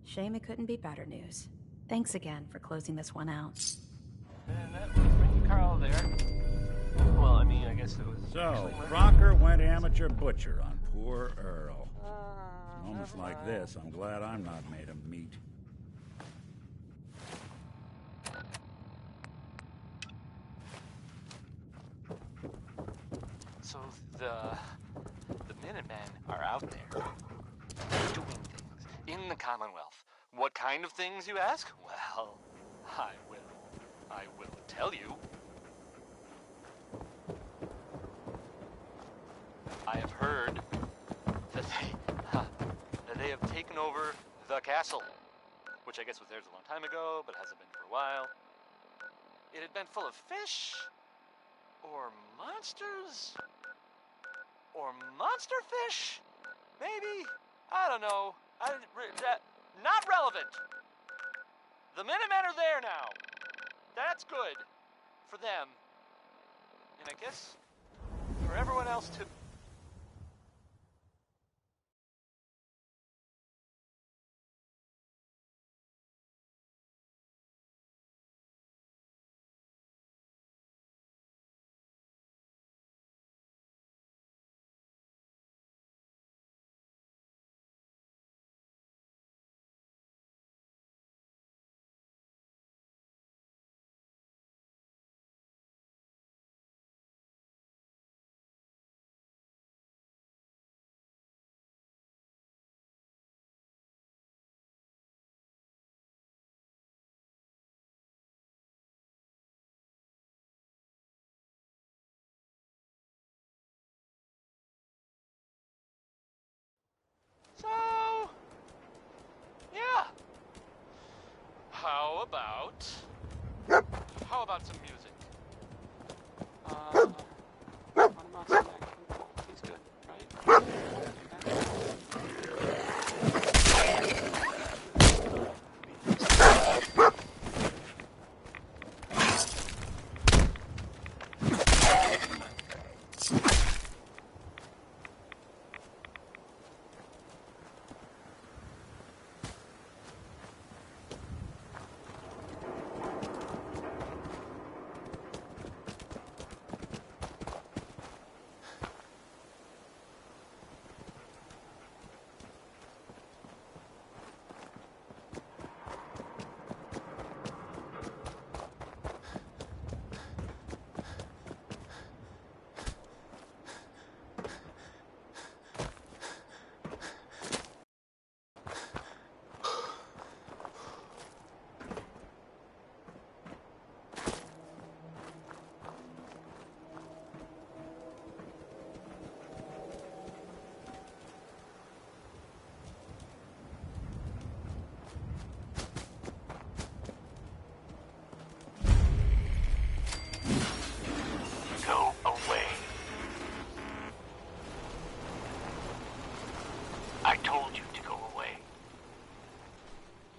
[SPEAKER 7] Shame it couldn't be better news. Thanks again for closing this one out.
[SPEAKER 2] And that was Ricky Carl there. Well, I mean, I guess it was...
[SPEAKER 8] So, Crocker went amateur butcher on poor Earl. Moments like this, I'm glad I'm not made of meat.
[SPEAKER 2] So the Minutemen are out there doing things in the Commonwealth. What kind of things, you ask? Well, I will tell you. I have heard that they have taken over the castle, which I guess was theirs a long time ago, but hasn't been for a while. It had been full of fish, or monsters, or monster fish, maybe? I don't know. Not relevant. The Minutemen are there now. That's good for them. And I guess for everyone else too. So, yeah. How about some music? What about some action? He's good, right?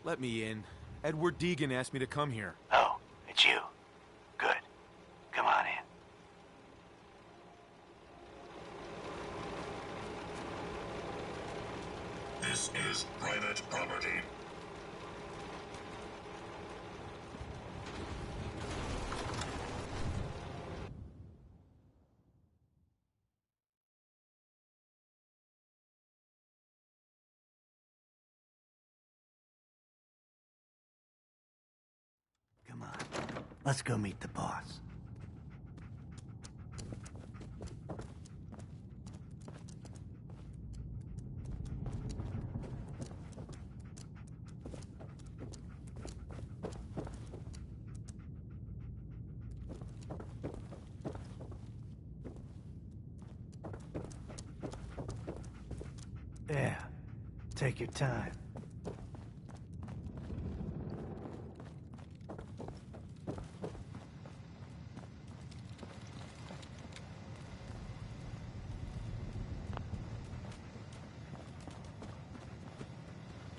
[SPEAKER 5] Let me in. Edward Deegan asked me to come here.
[SPEAKER 4] Oh, it's you. Good. Come on in.
[SPEAKER 20] This is private property.
[SPEAKER 6] Come on. Let's go meet the boss. Yeah. Take your time.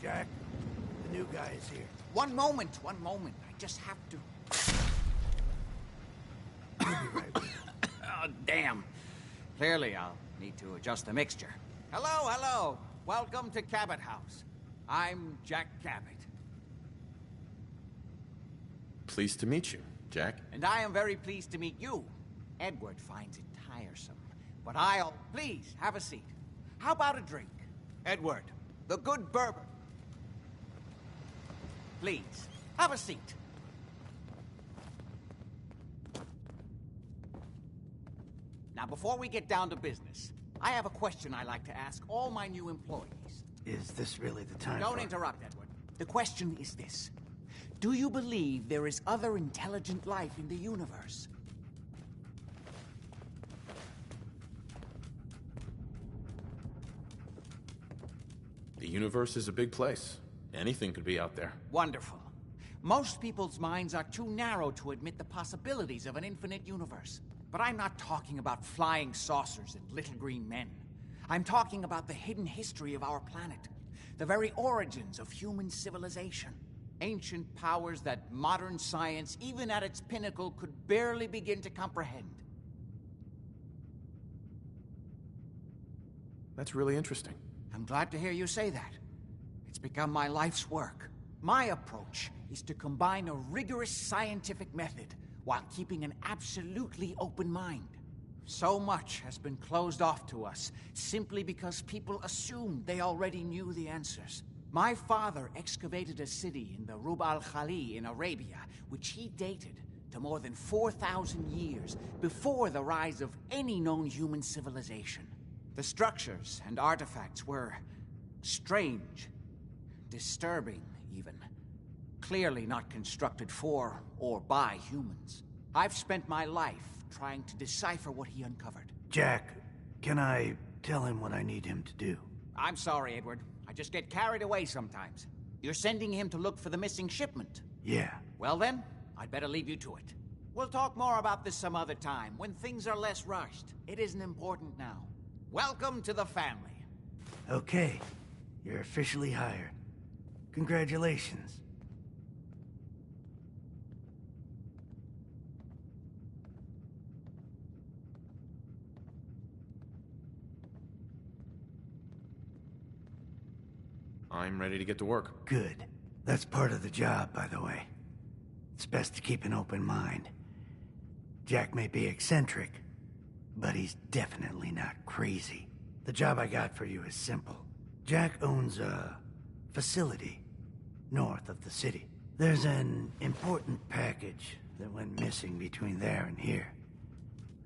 [SPEAKER 6] Jack, the new guy is here.
[SPEAKER 21] One moment. I just have to... Oh, damn. Clearly, I'll need to adjust the mixture. Hello. Welcome to Cabot House. I'm Jack Cabot.
[SPEAKER 5] Pleased to meet you, Jack.
[SPEAKER 21] And I am very pleased to meet you. Edward finds it tiresome, but Please, have a seat. How about a drink? Edward, the good bourbon. Please, have a seat. Now, before we get down to business, I have a question I like to ask all my new employees.
[SPEAKER 6] Is this really the time
[SPEAKER 21] Don't interrupt, Edward. The question is this. Do you believe there is other intelligent life in the universe?
[SPEAKER 5] The universe is a big place. Anything could be out there.
[SPEAKER 21] Wonderful. Most people's minds are too narrow to admit the possibilities of an infinite universe. But I'm not talking about flying saucers and little green men. I'm talking about the hidden history of our planet. The very origins of human civilization. Ancient powers that modern science, even at its pinnacle, could barely begin to comprehend.
[SPEAKER 5] That's really interesting.
[SPEAKER 21] I'm glad to hear you say that. It's become my life's work. My approach is to combine a rigorous scientific method while keeping an absolutely open mind. So much has been closed off to us simply because people assumed they already knew the answers. My father excavated a city in the Rub al-Khali in Arabia, which he dated to more than 4,000 years before the rise of any known human civilization. The structures and artifacts were strange, disturbing even. Clearly not constructed for or by humans. I've spent my life trying to decipher what he uncovered.
[SPEAKER 6] Jack, can I tell him what I need him to do?
[SPEAKER 21] I'm sorry, Edward. I just get carried away sometimes. You're sending him to look for the missing shipment?
[SPEAKER 6] Yeah.
[SPEAKER 21] Well then, I'd better leave you to it. We'll talk more about this some other time, when things are less rushed. It isn't important now. Welcome to the family.
[SPEAKER 6] Okay. You're officially hired. Congratulations.
[SPEAKER 5] I'm ready to get to work.
[SPEAKER 6] Good. That's part of the job, by the way. It's best to keep an open mind. Jack may be eccentric, but he's definitely not crazy. The job I got for you is simple. Jack owns a facility north of the city. There's an important package that went missing between there and here.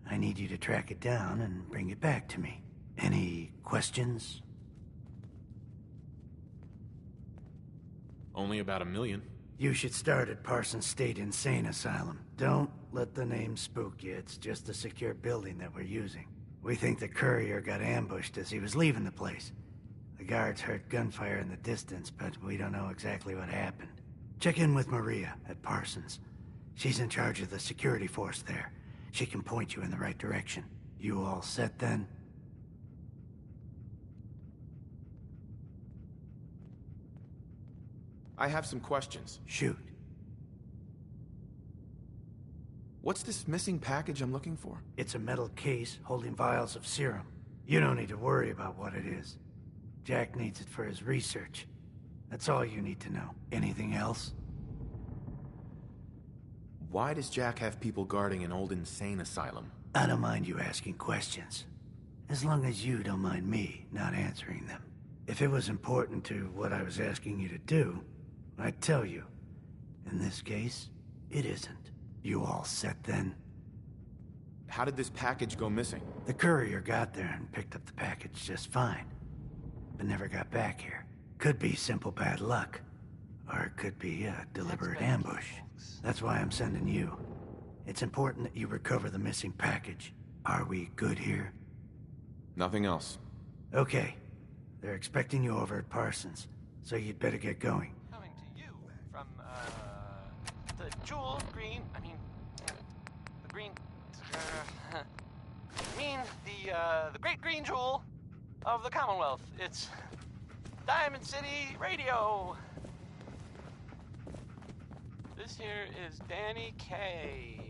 [SPEAKER 6] I need you to track it down and bring it back to me. Any questions?
[SPEAKER 5] Only about 1 million.
[SPEAKER 6] You should start at Parsons State Insane Asylum. Don't let the name spook you. It's just a secure building that we're using. We think the courier got ambushed as he was leaving the place. The guards heard gunfire in the distance, but we don't know exactly what happened. Check in with Maria at Parsons. She's in charge of the security force there. She can point you in the right direction. You all set then?
[SPEAKER 5] I have some questions.
[SPEAKER 6] Shoot.
[SPEAKER 5] What's this missing package I'm looking for?
[SPEAKER 6] It's a metal case holding vials of serum. You don't need to worry about what it is. Jack needs it for his research. That's all you need to know. Anything else?
[SPEAKER 5] Why does Jack have people guarding an old insane asylum?
[SPEAKER 6] I don't mind you asking questions. As long as you don't mind me not answering them. If it was important to what I was asking you to do, I'd tell you. In this case, it isn't. You all set then?
[SPEAKER 5] How did this package go missing?
[SPEAKER 6] The courier got there and picked up the package just fine, but never got back here. Could be simple bad luck, or it could be a deliberate ambush. That's why I'm sending you. It's important that you recover the missing package. Are we good here?
[SPEAKER 5] Nothing else.
[SPEAKER 6] Okay. They're expecting you over at Parsons, so you'd better get going.
[SPEAKER 2] Coming to you from, the great green jewel of the Commonwealth. It's Diamond City Radio. This here is Danny K.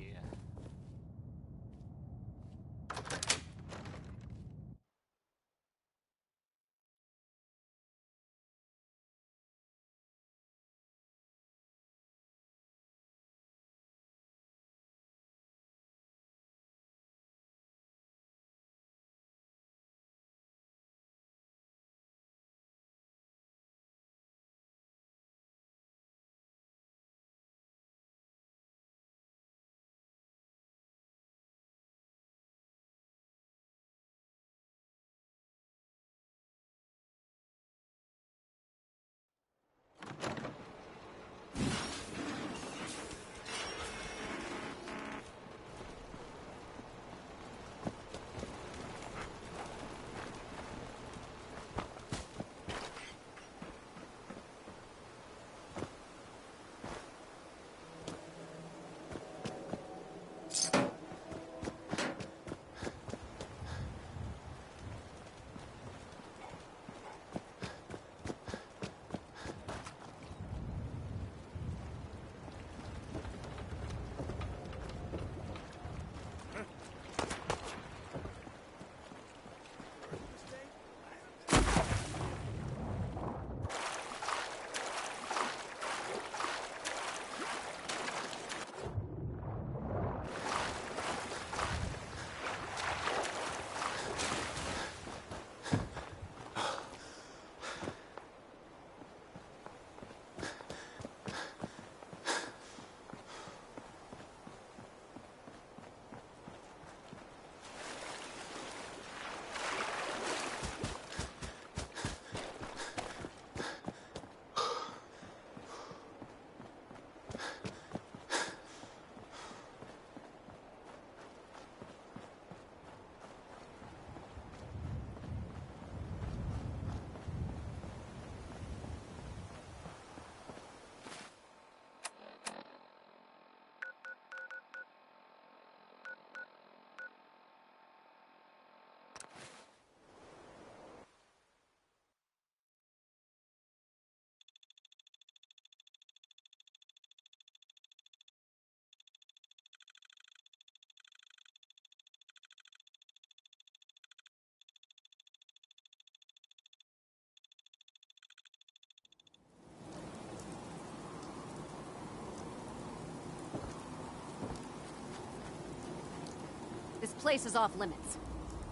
[SPEAKER 15] This place is off limits.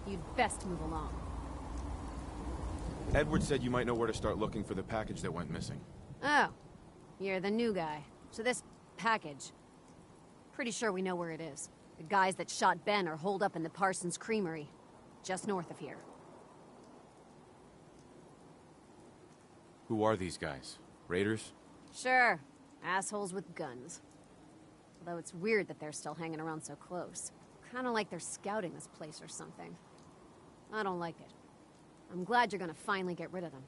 [SPEAKER 15] You'd best move along.
[SPEAKER 5] Edward said you might know where to start looking for the package that went missing.
[SPEAKER 15] Oh, you're the new guy. So this package, pretty sure we know where it is. The guys that shot Ben are holed up in the Parsons Creamery, just north of here.
[SPEAKER 5] Who are these guys? Raiders?
[SPEAKER 15] Sure, assholes with guns. Although it's weird that they're still hanging around so close. Kinda like they're scouting this place or something. I don't like it. I'm glad you're gonna finally get rid of them.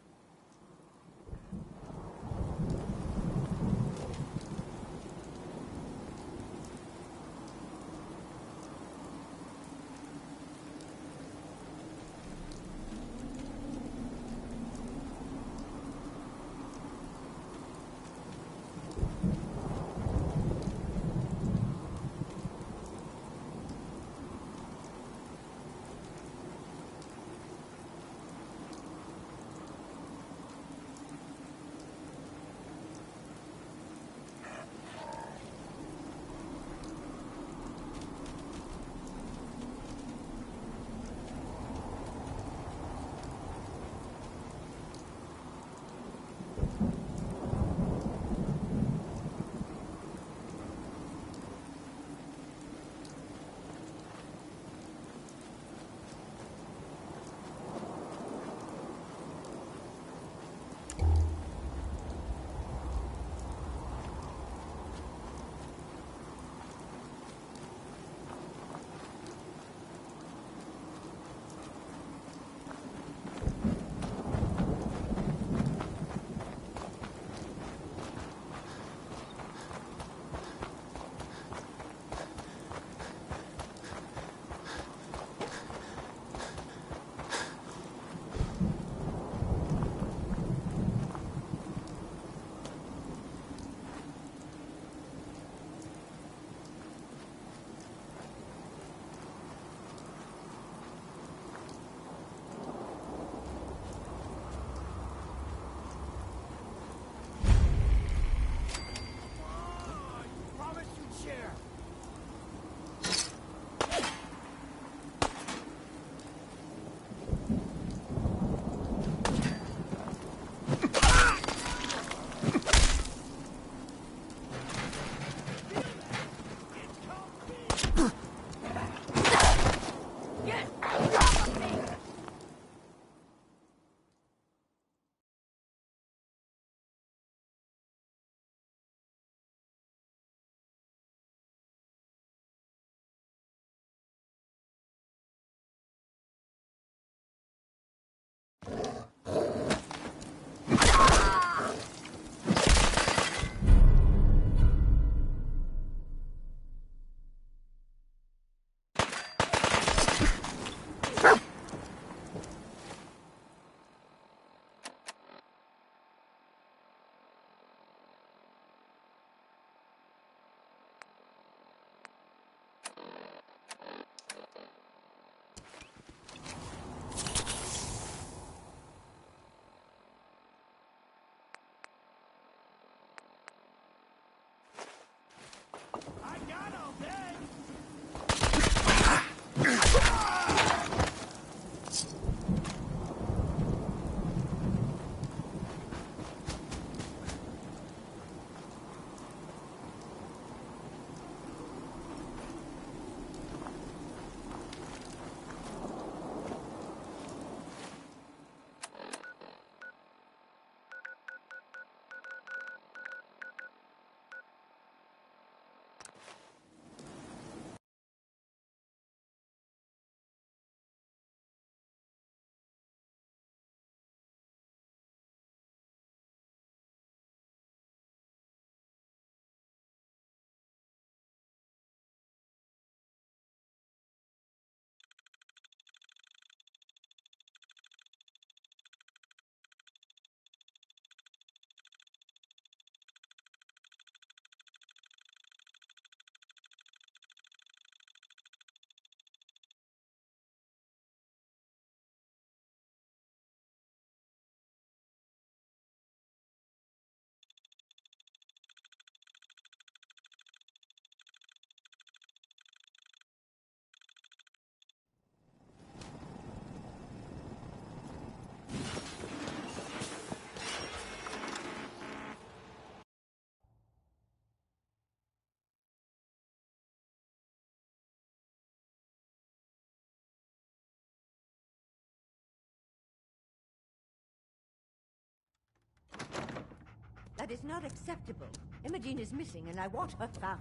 [SPEAKER 17] That is not acceptable. Imogene is missing, and I want her found.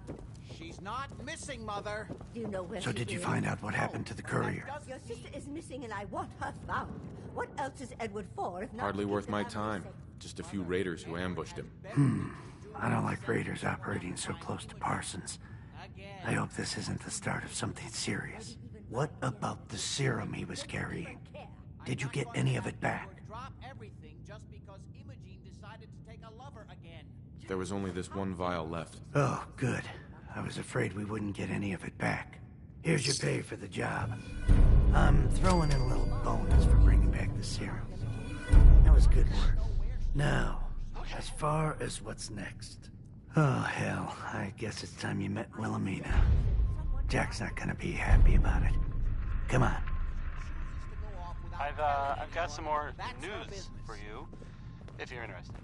[SPEAKER 21] She's not missing, Mother.
[SPEAKER 17] Do you know where
[SPEAKER 6] So
[SPEAKER 17] she
[SPEAKER 6] did you
[SPEAKER 17] is?
[SPEAKER 6] find out what happened to the courier?
[SPEAKER 17] Your sister is missing, and I want her found. What else is Edward for if not
[SPEAKER 5] Hardly
[SPEAKER 17] to
[SPEAKER 5] worth
[SPEAKER 17] keep
[SPEAKER 5] my
[SPEAKER 17] the family
[SPEAKER 5] time.
[SPEAKER 17] safe?
[SPEAKER 5] Just a few raiders who ambushed him.
[SPEAKER 6] I don't like raiders operating so close to Parsons. I hope this isn't the start of something serious. What about the serum he was carrying? Did you get any of it back?
[SPEAKER 21] Drop everything just because Imogene decided to take a lover again.
[SPEAKER 5] There was only this one vial left.
[SPEAKER 6] Oh, good. I was afraid we wouldn't get any of it back. Here's your pay for the job. I'm throwing in a little bonus for bringing back the serum. That was good work. Now, as far as what's next. Oh, hell. I guess it's time you met Wilhelmina. Jack's not gonna be happy about it. Come on.
[SPEAKER 1] I've got some more news for you, if you're interested.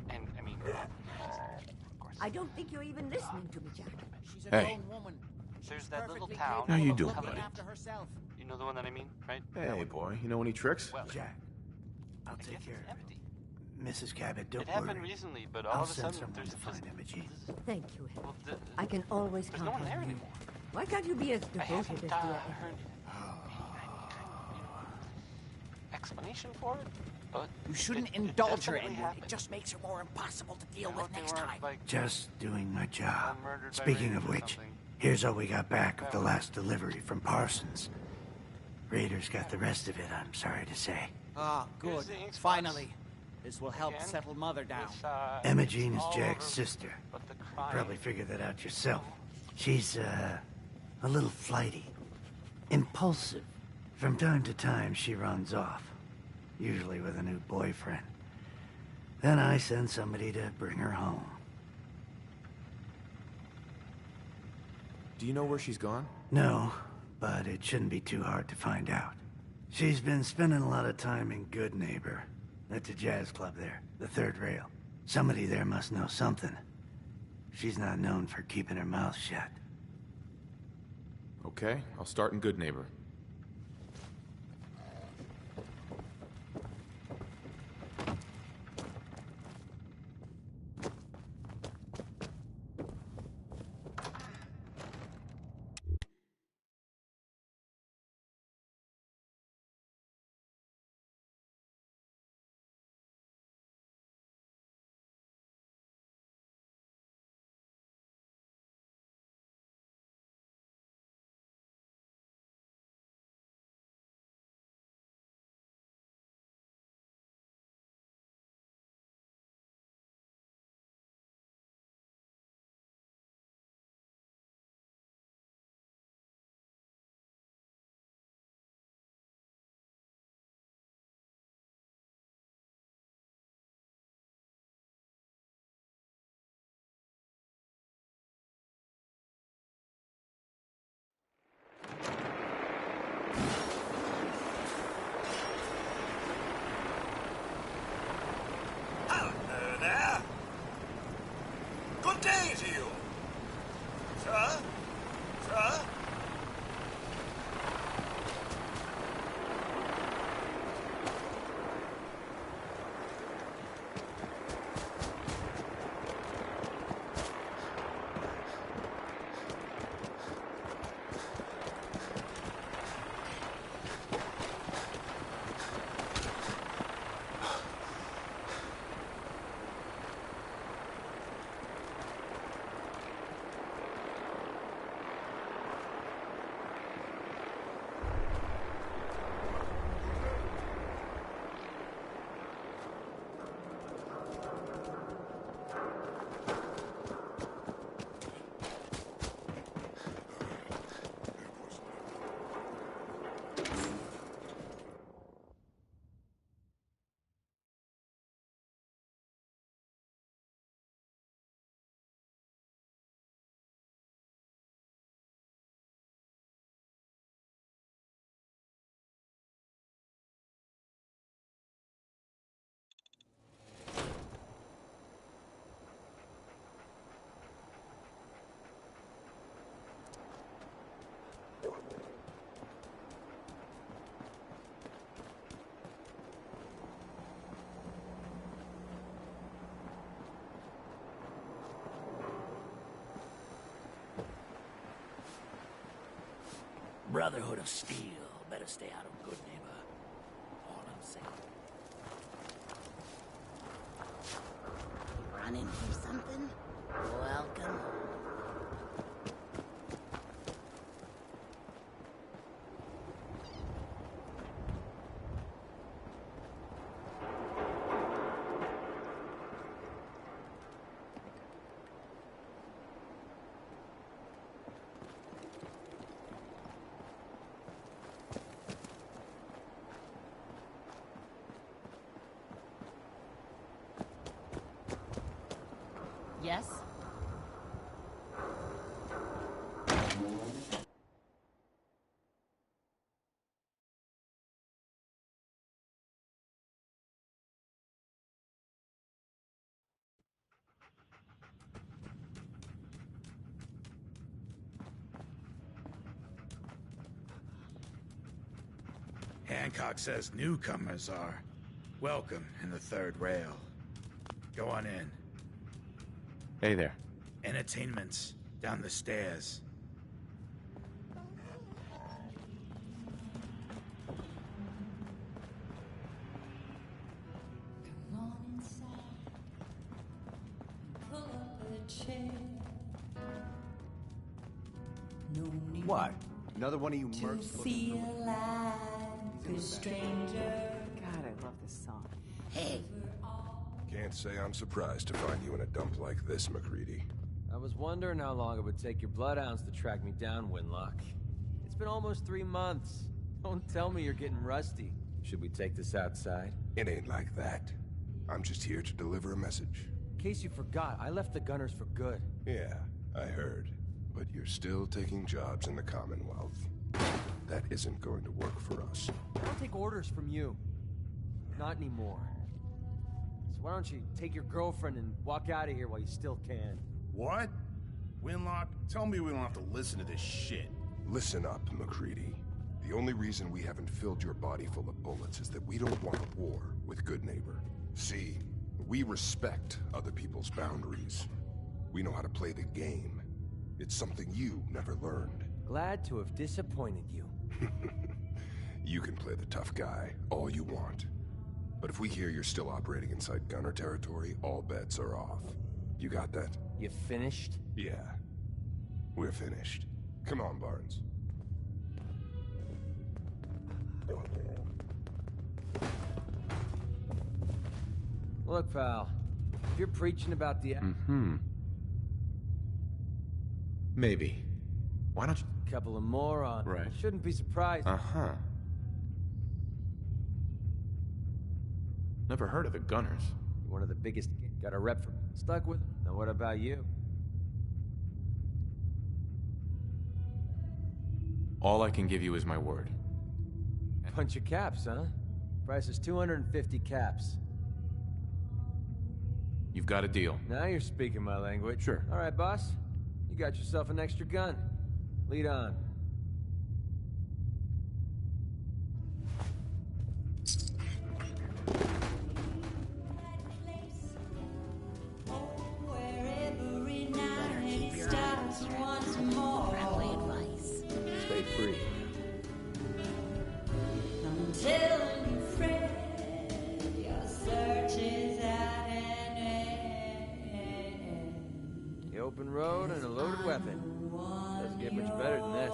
[SPEAKER 1] And, I mean, of course.
[SPEAKER 17] I don't think you're even listening to me, Jack.
[SPEAKER 21] She's a
[SPEAKER 5] Hey.
[SPEAKER 21] grown woman.
[SPEAKER 1] There's that little
[SPEAKER 21] Perfectly
[SPEAKER 1] town.
[SPEAKER 5] How you
[SPEAKER 21] capable of
[SPEAKER 5] doing,
[SPEAKER 21] looking
[SPEAKER 5] buddy?
[SPEAKER 21] after herself.
[SPEAKER 1] You know the one that I mean, right?
[SPEAKER 5] Hey, boy, you know any tricks?
[SPEAKER 1] Well,
[SPEAKER 6] Jack, I'll
[SPEAKER 1] I
[SPEAKER 6] take
[SPEAKER 1] guess
[SPEAKER 6] care
[SPEAKER 1] it's
[SPEAKER 6] of
[SPEAKER 1] empty.
[SPEAKER 6] it. Mrs. Cabot, don't
[SPEAKER 1] It happened
[SPEAKER 6] worry.
[SPEAKER 1] recently, but all
[SPEAKER 6] I'll
[SPEAKER 1] of a
[SPEAKER 6] send
[SPEAKER 1] sudden
[SPEAKER 6] someone
[SPEAKER 1] there's
[SPEAKER 6] to
[SPEAKER 1] just...
[SPEAKER 6] find Imogene.
[SPEAKER 17] Thank you, Ed.
[SPEAKER 1] Well,
[SPEAKER 17] I can always
[SPEAKER 1] there's
[SPEAKER 17] count
[SPEAKER 1] no one
[SPEAKER 17] on
[SPEAKER 1] there
[SPEAKER 17] you.
[SPEAKER 1] anymore.
[SPEAKER 17] Why can't you be as
[SPEAKER 1] I
[SPEAKER 17] devoted
[SPEAKER 1] haven't
[SPEAKER 17] as you are?
[SPEAKER 1] heard explanation for it, but
[SPEAKER 21] You shouldn't
[SPEAKER 1] it
[SPEAKER 21] indulge her,
[SPEAKER 1] definitely
[SPEAKER 21] Edward.
[SPEAKER 1] happened.
[SPEAKER 21] It just makes her more impossible to deal
[SPEAKER 1] I
[SPEAKER 21] with
[SPEAKER 1] hope they
[SPEAKER 21] next
[SPEAKER 1] weren't,
[SPEAKER 21] time.
[SPEAKER 1] like,
[SPEAKER 6] Just doing my job.
[SPEAKER 1] murdered by
[SPEAKER 6] Speaking
[SPEAKER 1] raiders
[SPEAKER 6] of
[SPEAKER 1] or
[SPEAKER 6] which,
[SPEAKER 1] something.
[SPEAKER 6] here's all we got back of the last delivery from Parsons. Raiders got the rest of it, I'm sorry to say.
[SPEAKER 21] Ah, good.
[SPEAKER 1] Here's the ink spots.
[SPEAKER 21] Finally. This will help
[SPEAKER 1] Again,
[SPEAKER 21] settle Mother down.
[SPEAKER 1] It's,
[SPEAKER 6] Imogene is
[SPEAKER 1] all
[SPEAKER 6] Jack's
[SPEAKER 1] over,
[SPEAKER 6] sister.
[SPEAKER 1] but the
[SPEAKER 6] You
[SPEAKER 1] crime...
[SPEAKER 6] probably figured that out yourself. She's, a little flighty. Impulsive. From time to time, she runs off. Usually with a new boyfriend. Then I send somebody to bring her home.
[SPEAKER 5] Do you know where she's gone?
[SPEAKER 6] No, but it shouldn't be too hard to find out. She's been spending a lot of time in Good Neighbor. That's a jazz club there, the third rail. Somebody there must know something. She's not known for keeping her mouth shut.
[SPEAKER 5] Okay, I'll start in Good Neighbor.
[SPEAKER 4] Brotherhood of Steel. Better stay out of good neighbor. All I'm saying.
[SPEAKER 10] Running for something? Welcome. Yes?
[SPEAKER 22] Hancock says newcomers are welcome in the third rail. Go on in.
[SPEAKER 5] Hey there.
[SPEAKER 22] Entertainment's down the stairs.
[SPEAKER 23] What? Another one of you mercs
[SPEAKER 24] Feel like a stranger.
[SPEAKER 25] God, I love this song.
[SPEAKER 10] Hey.
[SPEAKER 26] Can't say I'm surprised to find you in a dump like this, McCready.
[SPEAKER 2] I was wondering how long it would take your bloodhounds to track me down, Winlock. It's been almost 3 months. Don't tell me you're getting rusty. Should we take this outside?
[SPEAKER 26] It ain't like that. I'm just here to deliver a message.
[SPEAKER 2] In case you forgot, I left the Gunners for good.
[SPEAKER 26] Yeah, I heard. But you're still taking jobs in the Commonwealth. That isn't going to work for us.
[SPEAKER 2] I don't take orders from you. Not anymore. So why don't you take your girlfriend and walk out of here while you still can?
[SPEAKER 3] What? Winlock, tell me we don't have to listen to this shit.
[SPEAKER 26] Listen up, McCready. The only reason we haven't filled your body full of bullets is that we don't want a war with Good Neighbor. See, we respect other people's boundaries. We know how to play the game. It's something you never learned.
[SPEAKER 2] Glad to have disappointed you.
[SPEAKER 26] You can play the tough guy all you want. But if we hear you're still operating inside Gunner territory, all bets are off. You got that?
[SPEAKER 2] You finished?
[SPEAKER 26] Yeah. We're finished. Come on, Barnes.
[SPEAKER 2] Look, pal. If you're preaching about the...
[SPEAKER 5] Maybe. Why don't you...
[SPEAKER 2] Couple of morons.
[SPEAKER 5] Right.
[SPEAKER 2] I shouldn't be surprised.
[SPEAKER 5] Uh-huh. Never heard of the Gunners.
[SPEAKER 2] One of the biggest... Got a rep for... Stuck with them. Now what about you?
[SPEAKER 5] All I can give you is my word.
[SPEAKER 2] Bunch of caps, huh? Price is 250 caps.
[SPEAKER 5] You've got a deal.
[SPEAKER 2] Now you're speaking my language.
[SPEAKER 5] Sure.
[SPEAKER 2] All right, boss. You got yourself an extra gun. Lead on.
[SPEAKER 10] Friendly advice.
[SPEAKER 2] Stay free.
[SPEAKER 24] Until you friend, your search is at an end.
[SPEAKER 2] The open road and a loaded weapon. Doesn't get much better than this.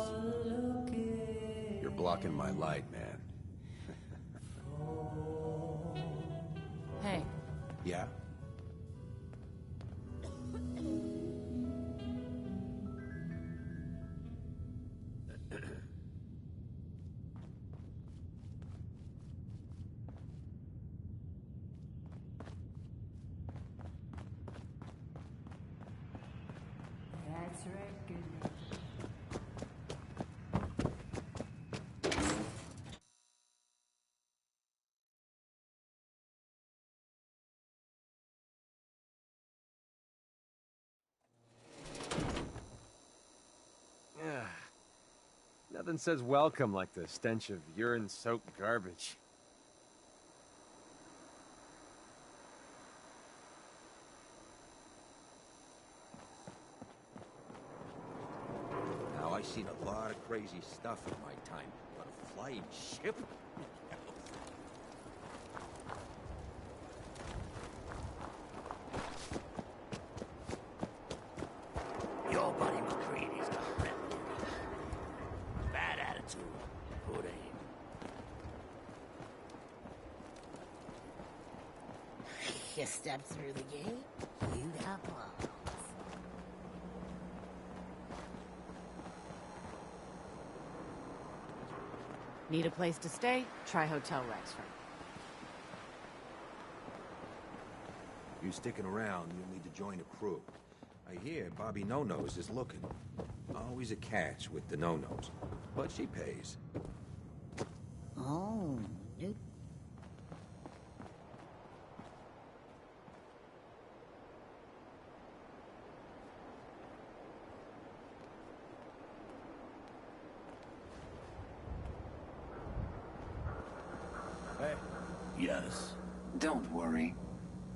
[SPEAKER 23] You're blocking my light, man.
[SPEAKER 25] Hey,
[SPEAKER 23] Yeah?
[SPEAKER 24] That's right, good.
[SPEAKER 2] Yeah. Nothing says welcome like the stench of urine-soaked garbage.
[SPEAKER 23] Now I
[SPEAKER 9] I seen a lot of crazy stuff in my time, but a flying ship?
[SPEAKER 4] Your buddy McCready's got a rep. Bad attitude. Good aim.
[SPEAKER 10] You step through the gate, you got balls.
[SPEAKER 11] Need a place to stay? Try Hotel Rexford.
[SPEAKER 9] You sticking around, you'll need to join a crew. I hear Bobby No-Nose is looking. Always a catch with the No-Nose, but she pays.
[SPEAKER 10] Oh, nope.
[SPEAKER 9] Hey.
[SPEAKER 4] Yes.
[SPEAKER 13] Don't worry.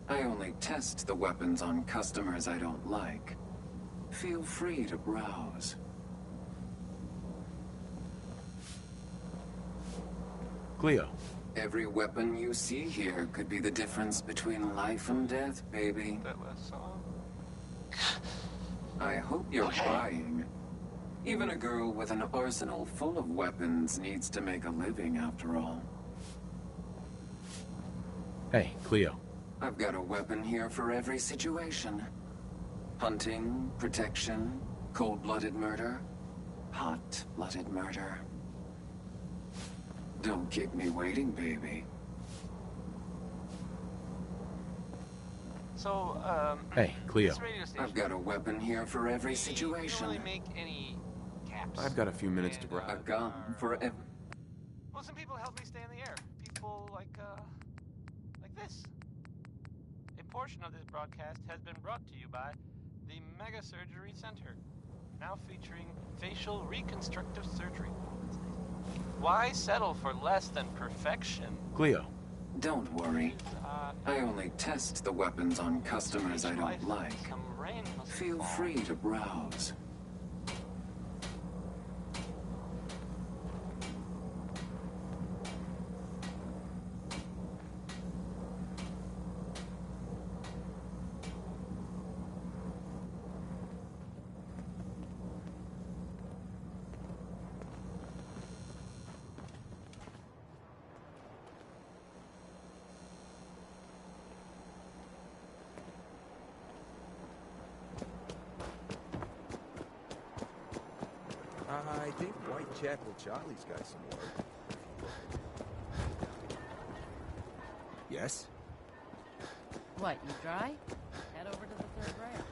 [SPEAKER 13] I only test the weapons on customers I don't like. Feel free to browse.
[SPEAKER 5] Cleo.
[SPEAKER 13] Every weapon you see here could be the difference between life and death, baby.
[SPEAKER 2] That last song.
[SPEAKER 13] I hope you're buying. Even a girl with an arsenal full of weapons needs to make a living, after all.
[SPEAKER 5] Hey, Cleo.
[SPEAKER 13] I've got a weapon here for every situation. Hunting, protection, cold-blooded murder, hot-blooded murder. Don't keep me waiting, baby.
[SPEAKER 2] So,
[SPEAKER 5] Hey, Cleo.
[SPEAKER 2] this radio station,
[SPEAKER 13] I've got a weapon here for every
[SPEAKER 2] you
[SPEAKER 13] situation.
[SPEAKER 2] don't really make any caps.
[SPEAKER 5] I've got a few minutes to browse.
[SPEAKER 13] I've got for every...
[SPEAKER 2] Well, some people help me stay in the air. People like this. A portion of this broadcast has been brought to you by the Mega Surgery Center, now featuring facial reconstructive surgery. Why settle for less than perfection?
[SPEAKER 5] Cleo.
[SPEAKER 13] Don't worry. I only test the weapons on customers I don't like. Feel free to browse.
[SPEAKER 9] I think Whitechapel Charlie's got some work. Yes?
[SPEAKER 11] What, you dry? Head over to the third rail.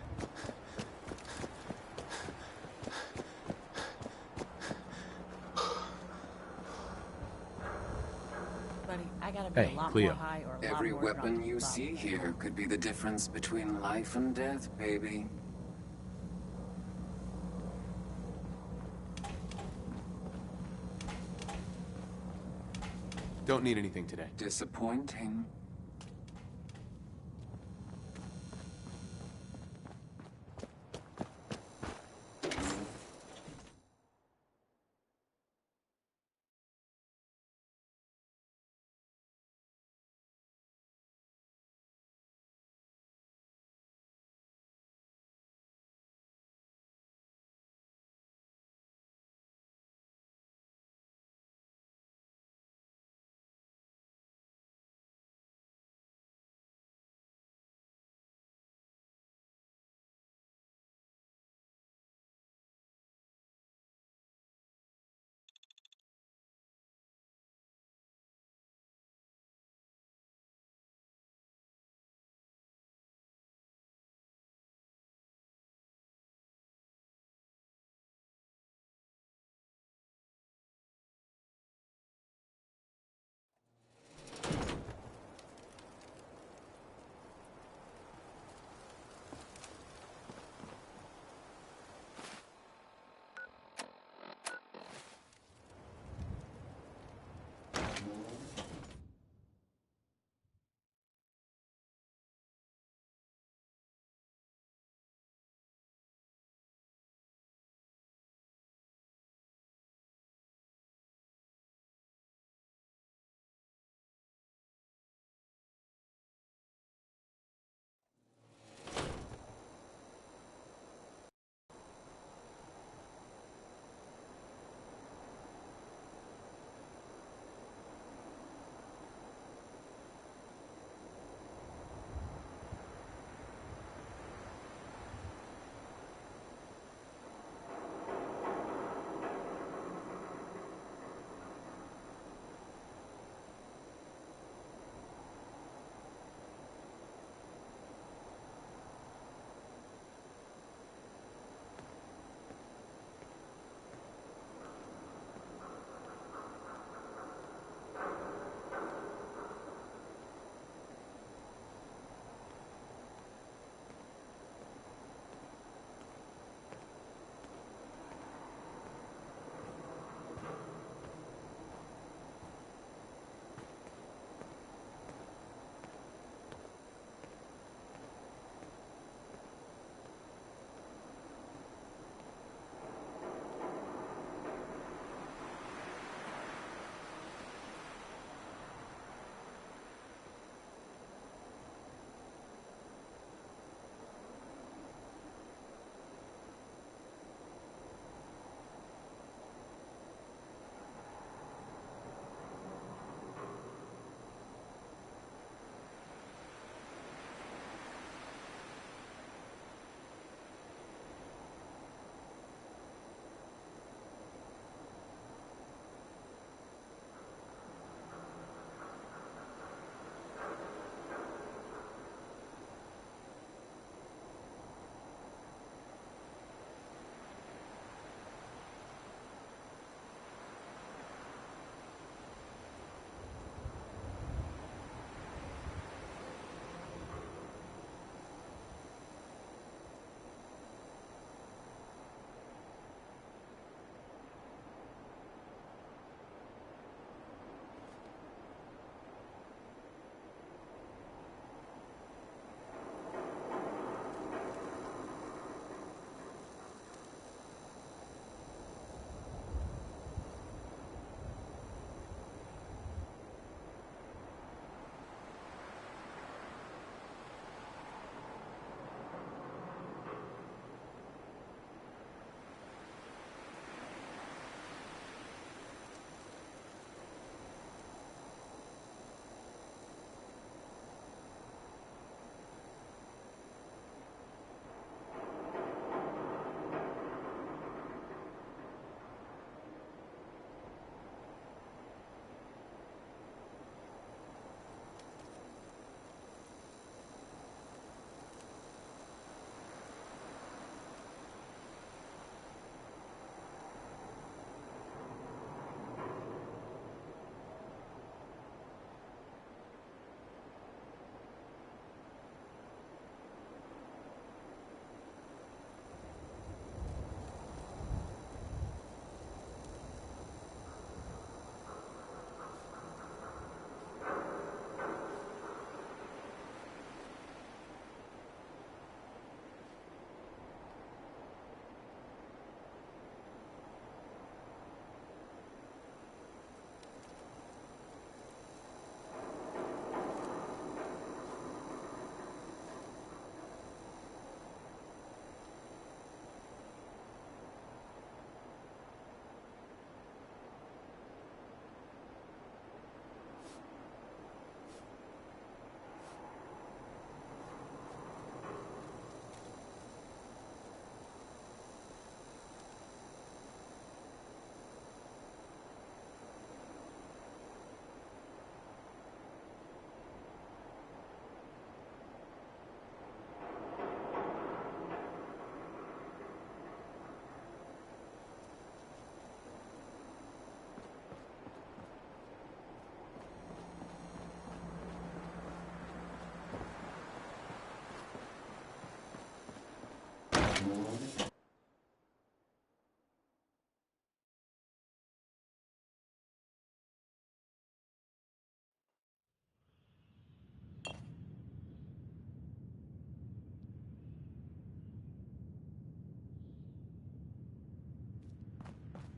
[SPEAKER 11] Buddy, I gotta be a lot
[SPEAKER 5] Cleo.
[SPEAKER 11] more high or a lot
[SPEAKER 13] Every
[SPEAKER 11] more
[SPEAKER 13] weapon
[SPEAKER 11] drunk
[SPEAKER 13] you
[SPEAKER 11] to
[SPEAKER 13] see
[SPEAKER 11] bother.
[SPEAKER 13] here could be the difference between life and death, baby.
[SPEAKER 5] Don't need anything today.
[SPEAKER 13] Disappointing.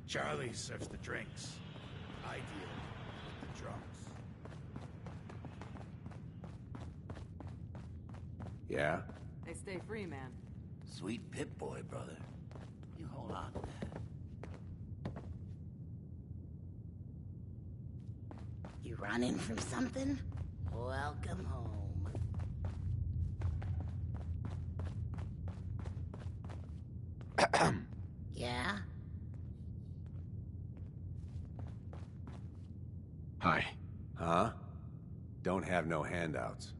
[SPEAKER 22] Charlie serves the drinks. I deal with the drunks.
[SPEAKER 23] Yeah?
[SPEAKER 12] They stay free, man.
[SPEAKER 4] Sweet Pip-Boy, brother. You hold on to that.
[SPEAKER 10] You running from something? Welcome home. Yeah?
[SPEAKER 23] Hi. Huh? Don't have no handouts.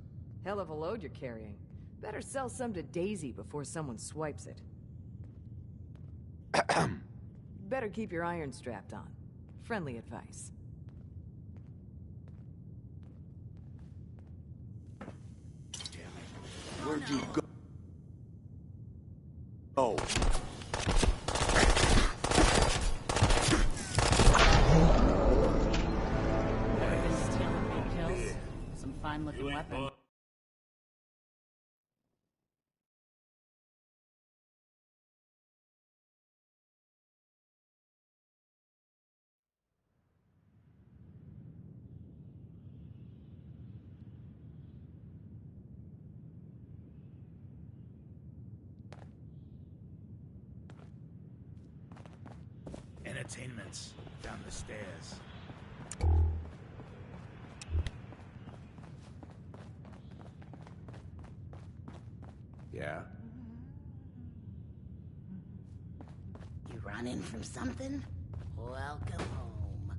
[SPEAKER 12] Hell of a load you're carrying. Better sell some to Daisy before someone swipes it. Better keep your iron strapped on. Friendly advice.
[SPEAKER 23] Where'd you go? Oh.
[SPEAKER 11] Ever been stealing big pills? Some fine-looking weapon.
[SPEAKER 22] Entertainment's down the stairs.
[SPEAKER 23] Yeah?
[SPEAKER 10] You running from something? Welcome home.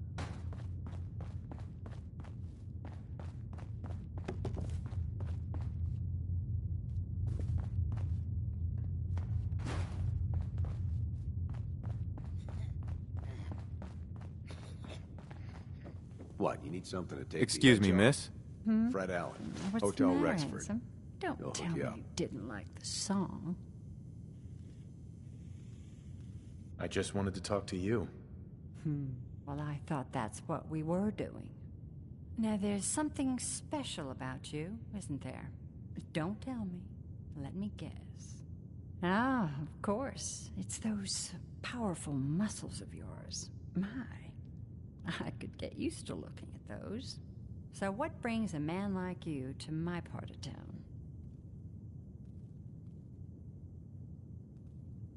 [SPEAKER 23] What, you need something to take
[SPEAKER 5] Excuse
[SPEAKER 23] the
[SPEAKER 5] me,
[SPEAKER 23] edge
[SPEAKER 5] miss?
[SPEAKER 23] off? Fred Allen,
[SPEAKER 11] What's
[SPEAKER 23] Hotel
[SPEAKER 11] the matter,
[SPEAKER 23] Rexford.
[SPEAKER 11] handsome? Don't
[SPEAKER 23] He'll
[SPEAKER 11] tell
[SPEAKER 23] hook
[SPEAKER 11] me
[SPEAKER 23] you up.
[SPEAKER 11] you didn't like the song.
[SPEAKER 5] I just wanted to talk to you.
[SPEAKER 14] Well, I thought that's what we were doing. Now, there's something special about you, isn't there? Don't tell me. Let me guess. Ah, of course. It's those powerful muscles of yours. My, I could get used to looking at those. So what brings a man like you to my part of town?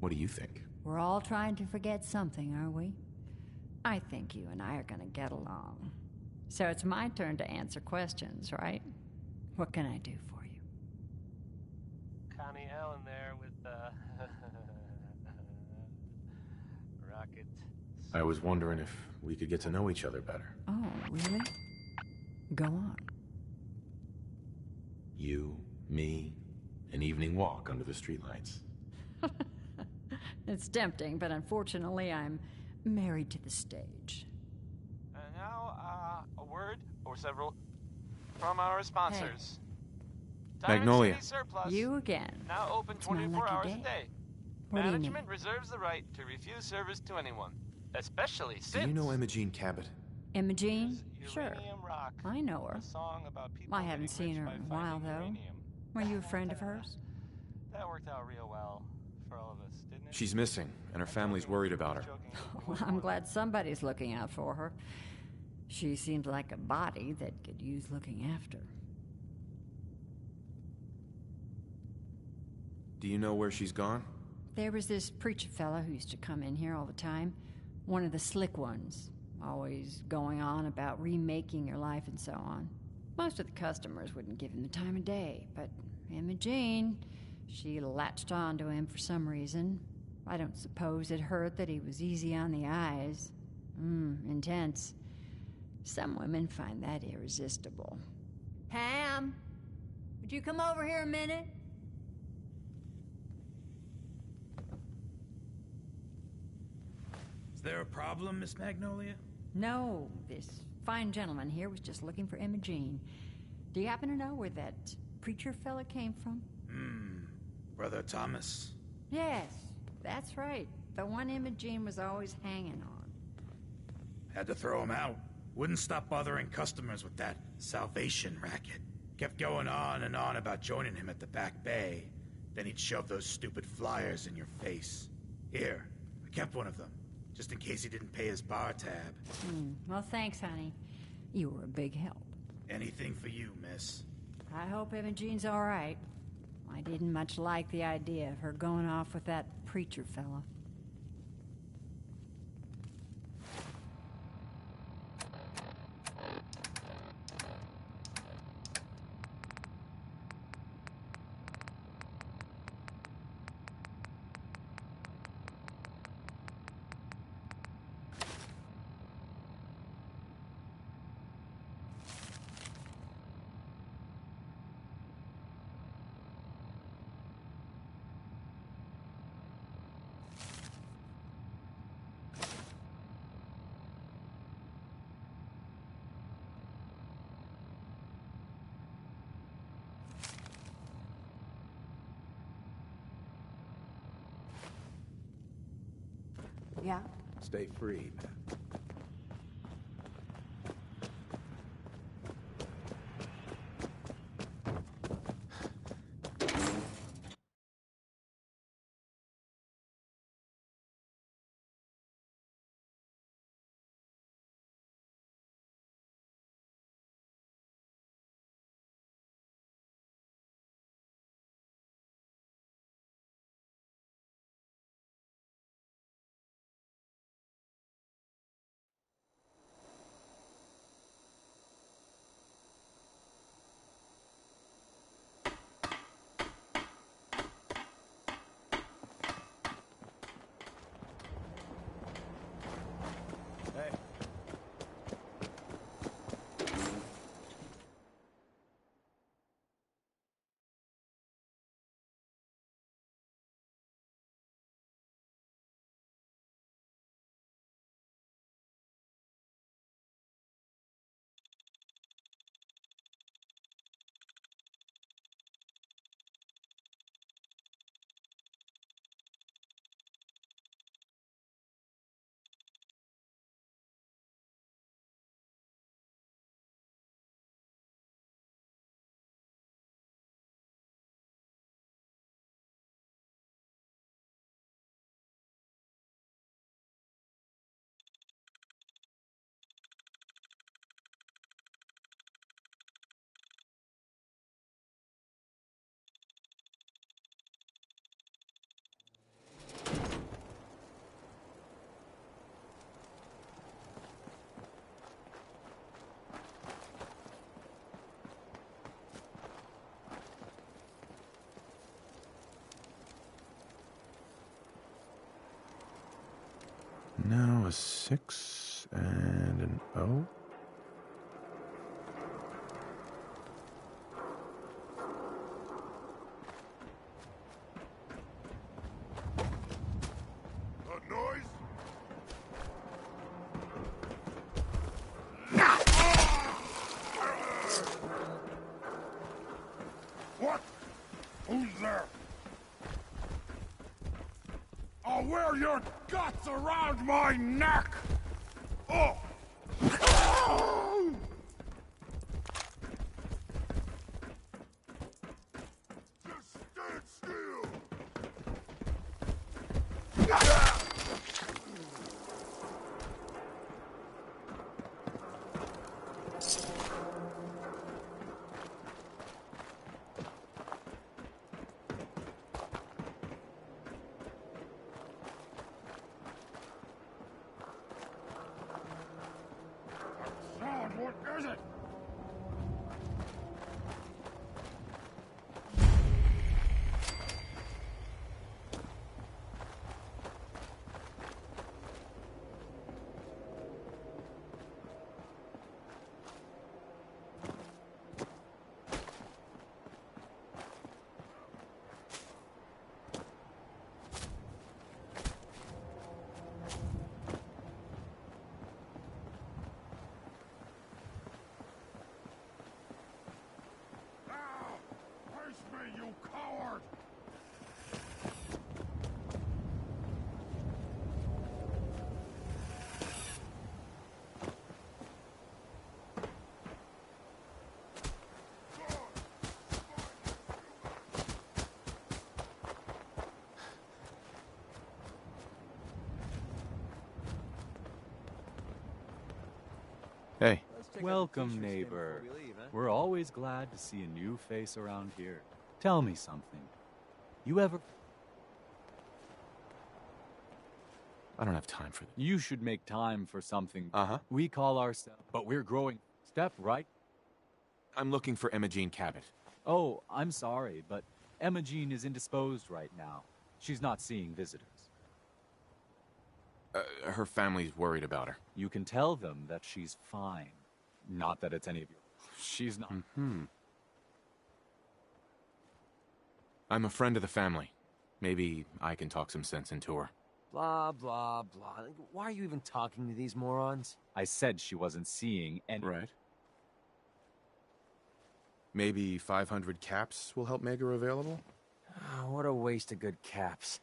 [SPEAKER 5] What do you think?
[SPEAKER 14] We're all trying to forget something, are we? I think you and I are gonna get along. So it's my turn to answer questions, right? What can I do for you?
[SPEAKER 2] Connie Allen there with Rocket.
[SPEAKER 5] I was wondering if we could get to know each other better.
[SPEAKER 14] Oh, really? Go on.
[SPEAKER 5] You, me, an evening walk under the streetlights.
[SPEAKER 14] It's tempting, but unfortunately I'm married to the stage.
[SPEAKER 2] And now, a word or several from our sponsors. Diamond
[SPEAKER 5] Magnolia.
[SPEAKER 2] City Surplus.
[SPEAKER 14] You again.
[SPEAKER 2] Now open
[SPEAKER 14] It's my
[SPEAKER 2] 24
[SPEAKER 14] lucky
[SPEAKER 2] hours
[SPEAKER 14] day.
[SPEAKER 2] a day.
[SPEAKER 14] What do you
[SPEAKER 2] Management reserves the right to refuse service to anyone, especially since
[SPEAKER 5] Do you know Imogene Cabot?
[SPEAKER 14] Imogene? Sure.
[SPEAKER 2] Uranium Rock,
[SPEAKER 14] I know her.
[SPEAKER 2] a song about people
[SPEAKER 14] I haven't
[SPEAKER 2] getting
[SPEAKER 14] seen her
[SPEAKER 2] rich
[SPEAKER 14] in a
[SPEAKER 2] by
[SPEAKER 14] while,
[SPEAKER 2] finding
[SPEAKER 14] though.
[SPEAKER 2] uranium.
[SPEAKER 14] Were you a friend of hers?
[SPEAKER 2] That worked out real well for all of us, didn't it?
[SPEAKER 5] She's missing, and her family's worried about her.
[SPEAKER 14] Well, I'm glad somebody's looking out for her. She seems like a body that could use looking after.
[SPEAKER 5] Do you know where she's gone?
[SPEAKER 14] There was this preacher fella who used to come in here all the time. One of the slick ones. Always going on about remaking your life and so on. Most of the customers wouldn't give him the time of day, but Imogene, she latched on to him for some reason. I don't suppose it hurt that he was easy on the eyes. Intense. Some women find that irresistible.
[SPEAKER 15] Pam, would you come over here a minute?
[SPEAKER 22] Is there a problem, Miss Magnolia?
[SPEAKER 14] No, this fine gentleman here was just looking for Imogene. Do you happen to know where that preacher fella came from?
[SPEAKER 22] Brother Thomas.
[SPEAKER 14] Yes, that's right. The one Imogene was always hanging on.
[SPEAKER 22] Had to throw him out. Wouldn't stop bothering customers with that salvation racket. Kept going on and on about joining him at the back bay. Then he'd shove those stupid flyers in your face. Here, I kept one of them. just in case he didn't pay his bar tab.
[SPEAKER 14] Well, thanks, honey. You were a big help.
[SPEAKER 22] Anything for you, miss.
[SPEAKER 14] I hope Imogene's all right. I didn't much like the idea of her going off with that preacher fella.
[SPEAKER 15] Yeah?
[SPEAKER 23] Stay free, man.
[SPEAKER 5] Now a 6 and an O.
[SPEAKER 3] A noise? What? Who's there? I'll wear your guts around my neck! Oh! Just stand still!
[SPEAKER 5] Hey.
[SPEAKER 7] Welcome, neighbor. We're always glad to see a new face around here. Tell me something. You ever...
[SPEAKER 5] I don't have time for this.
[SPEAKER 7] You should make time for something.
[SPEAKER 5] Uh-huh.
[SPEAKER 7] We call ourselves... But we're growing. Step right.
[SPEAKER 5] I'm looking for Emma Jean Cabot.
[SPEAKER 7] Oh, I'm sorry, but Emma Jean is indisposed right now. She's not seeing visitors.
[SPEAKER 5] Her family's worried about her.
[SPEAKER 7] You can tell them that she's fine. Not that it's any of your... She's not...
[SPEAKER 5] I'm a friend of the family. Maybe I can talk some sense into her.
[SPEAKER 8] Blah, blah, blah. Why are you even talking to these morons?
[SPEAKER 7] I said she wasn't seeing any...
[SPEAKER 5] Right. Maybe 500 caps will help make her available?
[SPEAKER 8] Oh, what a waste of good caps.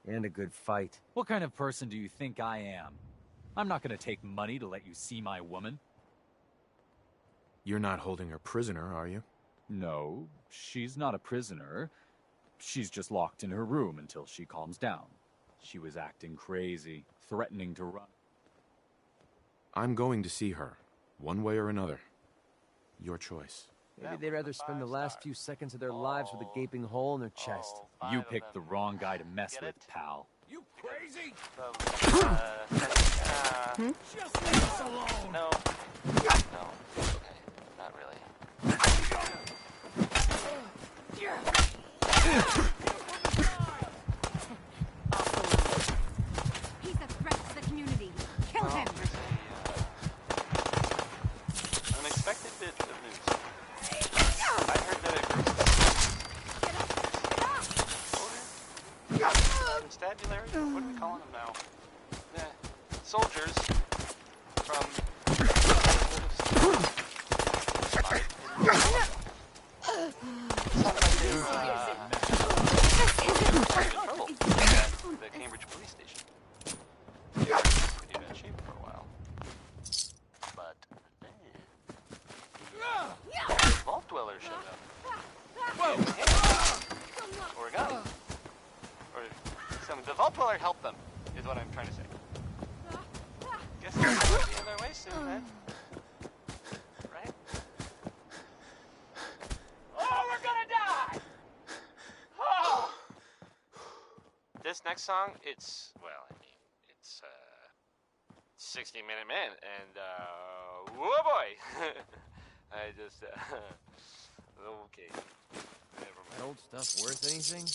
[SPEAKER 8] And a good fight.
[SPEAKER 7] What kind of person do you think I am? I'm not gonna take money to let you see my woman.
[SPEAKER 5] You're not holding her prisoner, are you?
[SPEAKER 7] No, she's not a prisoner. She's just locked in her room until she calms down. She was acting crazy, threatening to run.
[SPEAKER 5] I'm going to see her, one way or another. Your choice.
[SPEAKER 8] Maybe they'd rather spend the last few seconds of their lives with a gaping hole in their chest.
[SPEAKER 7] You picked the wrong guy to mess with, pal.
[SPEAKER 2] You crazy?
[SPEAKER 1] Just leave us alone. No. No. Okay. Not really.
[SPEAKER 15] He's a threat to the community. Kill him.
[SPEAKER 1] Unexpected bit of news. I heard that a constabulary? What are we calling them now? Soldiers from the Cambridge police station. They were in pretty bad shape for a while. But then the vault dweller showed up. Whoa! Or a gun. Or something. The vault dweller helped them, is what I'm trying to say. Guess they'll be on their way soon, then. Right?
[SPEAKER 2] Oh, we're gonna die! Oh! This next song, it's, well, I mean, it's, 60-Minute Man, and, whoa boy! I just, okay. Never mind.
[SPEAKER 8] That old stuff worth anything?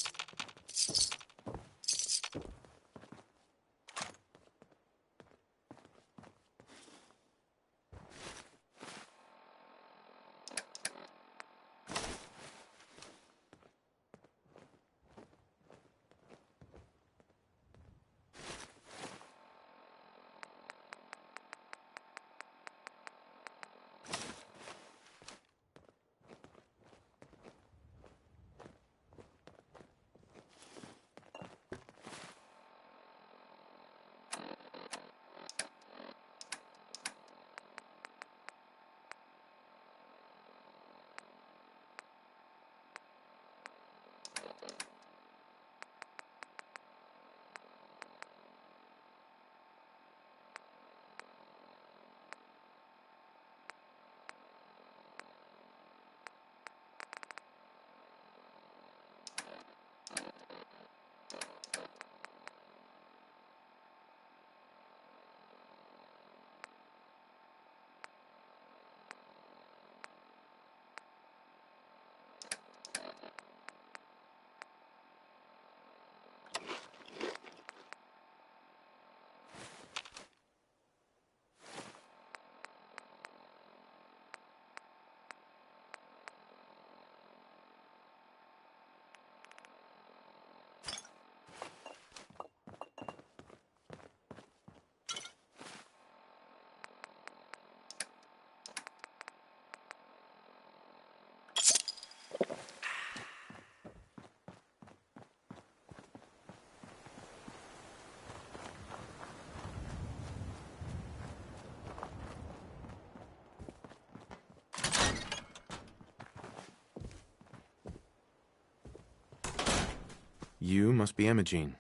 [SPEAKER 5] You must be Emma Jean.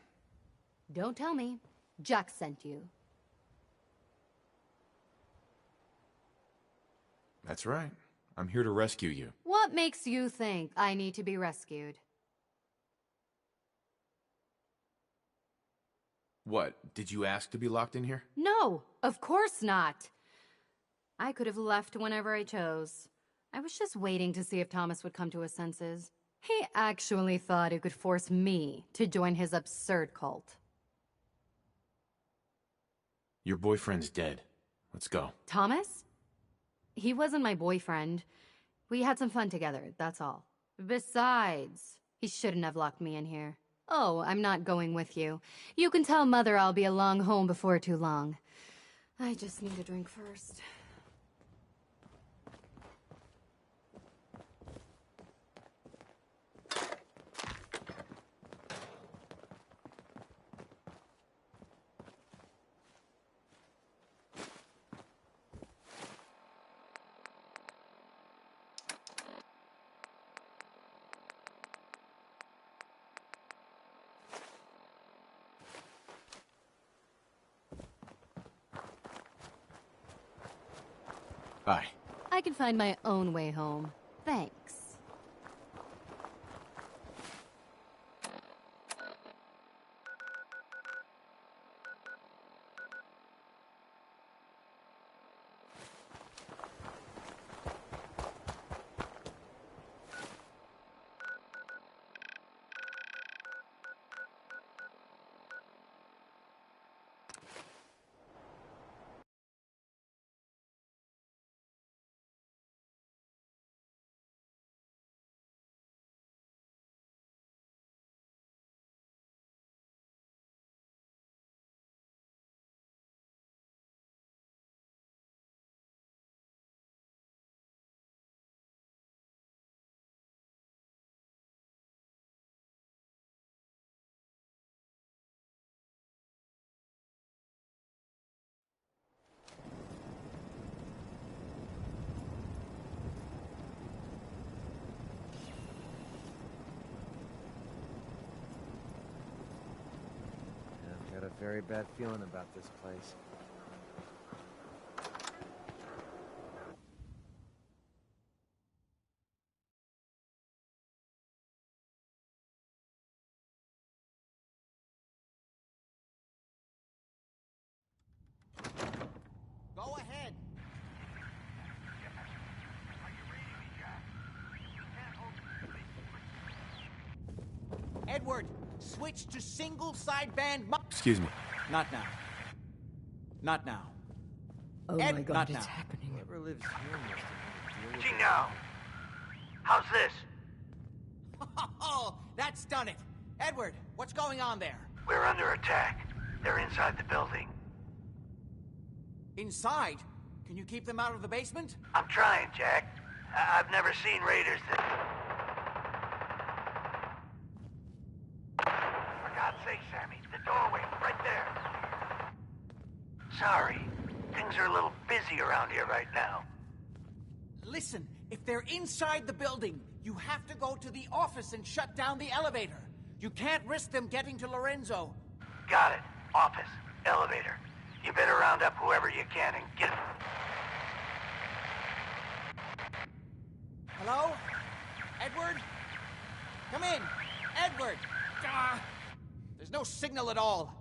[SPEAKER 15] Don't tell me. Jack sent you.
[SPEAKER 5] That's right. I'm here to rescue you.
[SPEAKER 15] What makes you think I need to be rescued?
[SPEAKER 5] What, did you ask to be locked in here?
[SPEAKER 15] No, of course not. I could have left whenever I chose. I was just waiting to see if Thomas would come to his senses. He actually thought he could force me to join his absurd cult.
[SPEAKER 5] Your boyfriend's dead. Let's go.
[SPEAKER 15] Thomas? He wasn't my boyfriend. We had some fun together, that's all. Besides, he shouldn't have locked me in here. Oh, I'm not going with you. You can tell Mother I'll be along home before too long. I just need a drink first.
[SPEAKER 5] Bye.
[SPEAKER 15] I can find my own way home. Thanks.
[SPEAKER 8] I've got a very bad feeling about this place.
[SPEAKER 21] Go ahead. Edward, switch to single sideband.
[SPEAKER 5] Excuse me.
[SPEAKER 21] Not now. Not now.
[SPEAKER 12] Oh
[SPEAKER 21] Ed,
[SPEAKER 12] my god,
[SPEAKER 21] not
[SPEAKER 12] it's
[SPEAKER 21] now.
[SPEAKER 12] happening.
[SPEAKER 8] Whoever lives here must have had to deal with it.
[SPEAKER 6] Gino! How's this?
[SPEAKER 21] Oh, that's done it. Edward, what's going on there?
[SPEAKER 6] We're under attack. They're inside the building.
[SPEAKER 21] Inside? Can you keep them out of the basement?
[SPEAKER 6] I'm trying, Jack. I've never seen raiders that... For God's sake, Sammy, the doorway, right there. Sorry. Things are a little busy around here right now.
[SPEAKER 21] Listen, if they're inside the building, you have to go to the office and shut down the elevator. You can't risk them getting to Lorenzo.
[SPEAKER 6] Got it. Office. Elevator. You better round up whoever you can and get...
[SPEAKER 21] Hello? Edward? Come in. Edward! Ah, there's no signal at all.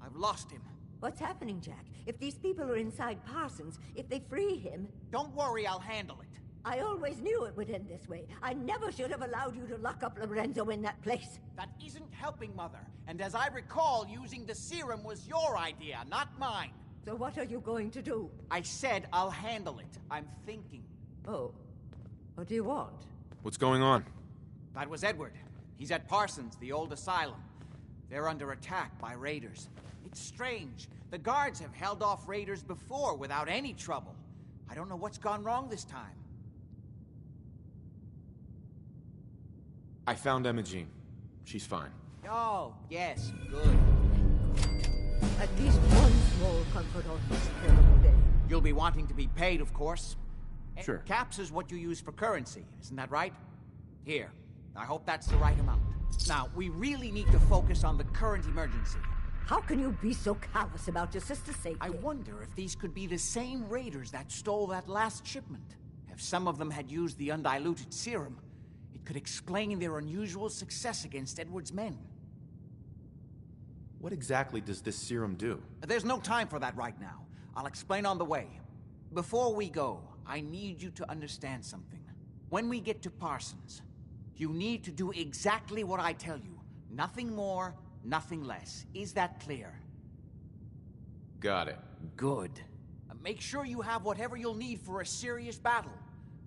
[SPEAKER 21] I've lost him.
[SPEAKER 16] What's happening, Jack? If these people are inside Parsons, if they free him...
[SPEAKER 21] Don't worry, I'll handle it.
[SPEAKER 16] I always knew it would end this way. I never should have allowed you to lock up Lorenzo in that place.
[SPEAKER 21] That isn't helping, Mother. And as I recall, using the serum was your idea, not mine.
[SPEAKER 16] So what are you going to do?
[SPEAKER 21] I said I'll handle it. I'm thinking.
[SPEAKER 16] Oh. What do you want?
[SPEAKER 5] What's going on?
[SPEAKER 21] That was Edward. He's at Parsons, the old asylum. They're under attack by raiders. It's strange. The guards have held off raiders before without any trouble. I don't know what's gone wrong this time.
[SPEAKER 5] I found Emma Jean. She's fine.
[SPEAKER 21] Oh, yes, good.
[SPEAKER 16] At least one small comfort on this terrible day.
[SPEAKER 21] You'll be wanting to be paid, of course.
[SPEAKER 5] Sure.
[SPEAKER 21] Caps is what you use for currency, isn't that right? Here. I hope that's the right amount. Now, we really need to focus on the current emergency.
[SPEAKER 16] How can you be so callous about your sister's safety?
[SPEAKER 21] I wonder if these could be the same raiders that stole that last shipment. Have If some of them had used the undiluted serum, it could explain their unusual success against Edward's men.
[SPEAKER 5] What exactly does this serum do?
[SPEAKER 21] There's no time for that right now. I'll explain on the way. Before we go, I need you to understand something. When we get to Parsons, you need to do exactly what I tell you. Nothing more, nothing less. Is that clear?
[SPEAKER 5] Got it.
[SPEAKER 21] Good. Make sure you have whatever you'll need for a serious battle.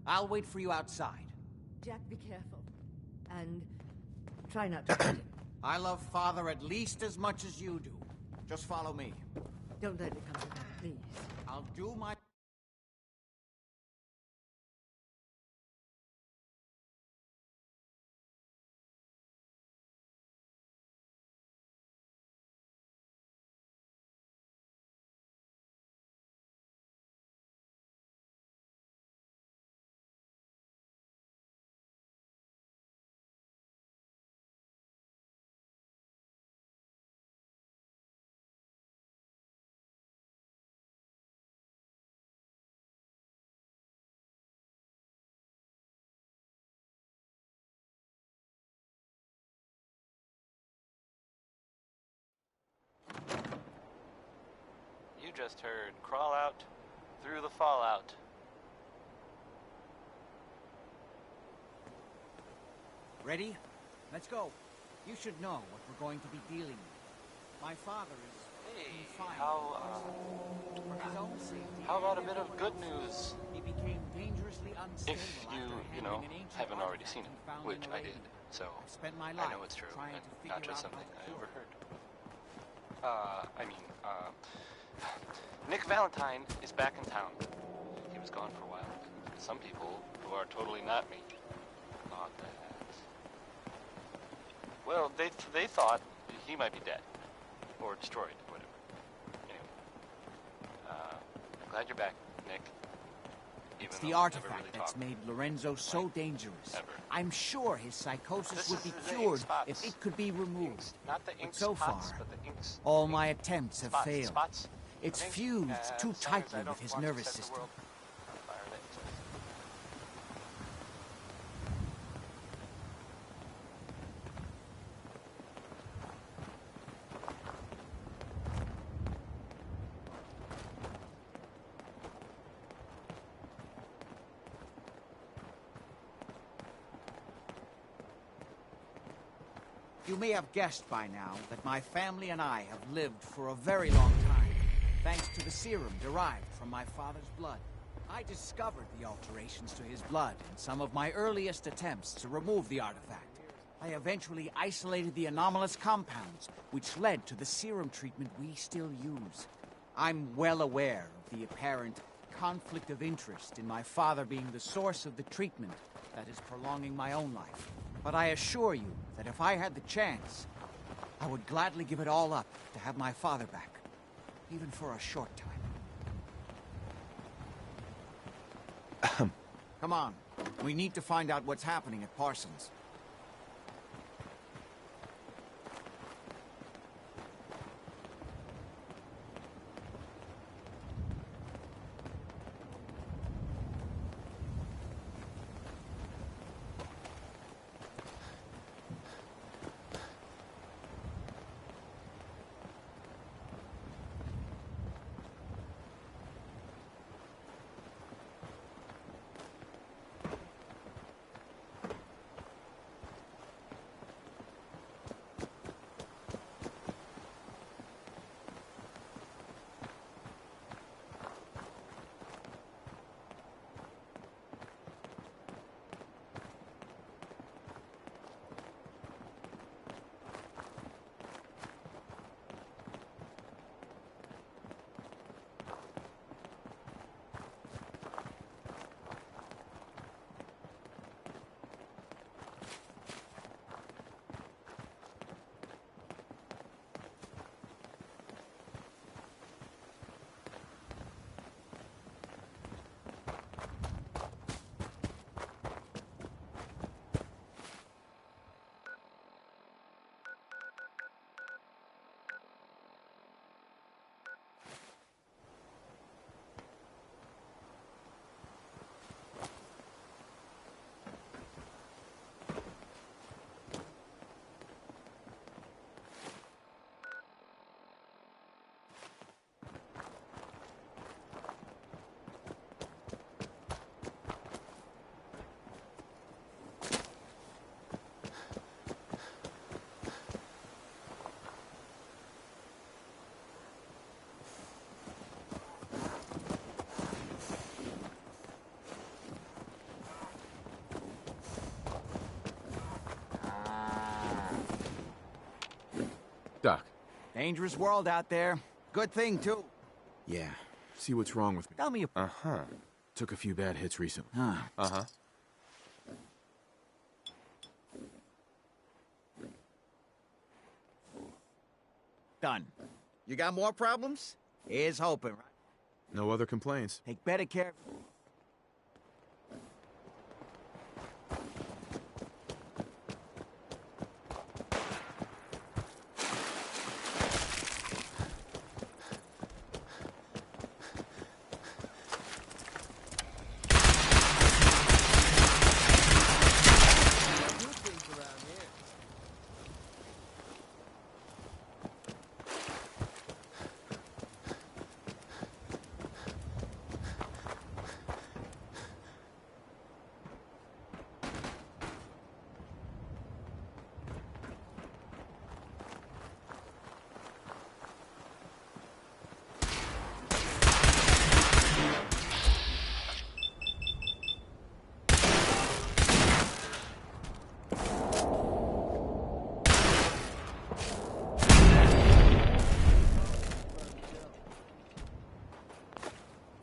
[SPEAKER 21] I'll wait for you outside.
[SPEAKER 16] Jack, be careful. And try not to hurt him.
[SPEAKER 21] I love Father at least as much as you do. Just follow me.
[SPEAKER 16] Don't let it come to that, please.
[SPEAKER 21] I'll do my...
[SPEAKER 2] You just heard Crawl Out Through the Fallout.
[SPEAKER 21] Ready? Let's go. You should know what we're going to be dealing with. My father is... confined for his own safety.
[SPEAKER 2] How about a bit of good news?
[SPEAKER 21] He became dangerously unstable
[SPEAKER 2] If
[SPEAKER 21] after
[SPEAKER 2] you know,
[SPEAKER 21] handling an ancient
[SPEAKER 2] haven't already
[SPEAKER 21] artifact
[SPEAKER 2] seen it,
[SPEAKER 21] he found
[SPEAKER 2] which
[SPEAKER 21] in a
[SPEAKER 2] I did,
[SPEAKER 21] raven.
[SPEAKER 2] so
[SPEAKER 21] I've spent my
[SPEAKER 2] I
[SPEAKER 21] life
[SPEAKER 2] know it's true,
[SPEAKER 21] trying
[SPEAKER 2] and
[SPEAKER 21] to
[SPEAKER 2] not
[SPEAKER 21] figure
[SPEAKER 2] just
[SPEAKER 21] out
[SPEAKER 2] something
[SPEAKER 21] how to
[SPEAKER 2] I
[SPEAKER 21] cure it.
[SPEAKER 2] overheard. Nick Valentine is back in town. He was gone for a while. Some people, who are totally not me, thought that... Well, they thought he might be dead. Or destroyed, whatever. Anyway. I'm glad you're back, Nick.
[SPEAKER 21] It's the artifact that's made Lorenzo so dangerous. I'm sure his psychosis would be cured if it could be removed.
[SPEAKER 2] Not the ink
[SPEAKER 21] But so far,
[SPEAKER 2] spots, but the inks.
[SPEAKER 21] all my attempts have failed.
[SPEAKER 2] Spots.
[SPEAKER 21] It's
[SPEAKER 2] Okay.
[SPEAKER 21] fused too
[SPEAKER 2] as long as I
[SPEAKER 21] tightly
[SPEAKER 2] don't
[SPEAKER 21] with his
[SPEAKER 2] want to
[SPEAKER 21] nervous
[SPEAKER 2] set the
[SPEAKER 21] system.
[SPEAKER 2] world on fire, that's it.
[SPEAKER 21] You may have guessed by now that my family and I have lived for a very long time, thanks to the serum derived from my father's blood. I discovered the alterations to his blood in some of my earliest attempts to remove the artifact. I eventually isolated the anomalous compounds, which led to the serum treatment we still use. I'm well aware of the apparent conflict of interest in my father being the source of the treatment that is prolonging my own life. But I assure you that if I had the chance, I would gladly give it all up to have my father back, even for a short time. Come on. We need to find out what's happening at Parsons.
[SPEAKER 5] Doc.
[SPEAKER 21] Dangerous world out there. Good thing, too.
[SPEAKER 5] Yeah. See what's wrong with me.
[SPEAKER 21] Tell me.
[SPEAKER 5] Uh-huh. Took a few bad hits recently.
[SPEAKER 21] Huh.
[SPEAKER 5] Uh-huh.
[SPEAKER 21] Done. You got more problems? Here's hoping, right?
[SPEAKER 5] No other complaints.
[SPEAKER 21] Take better care.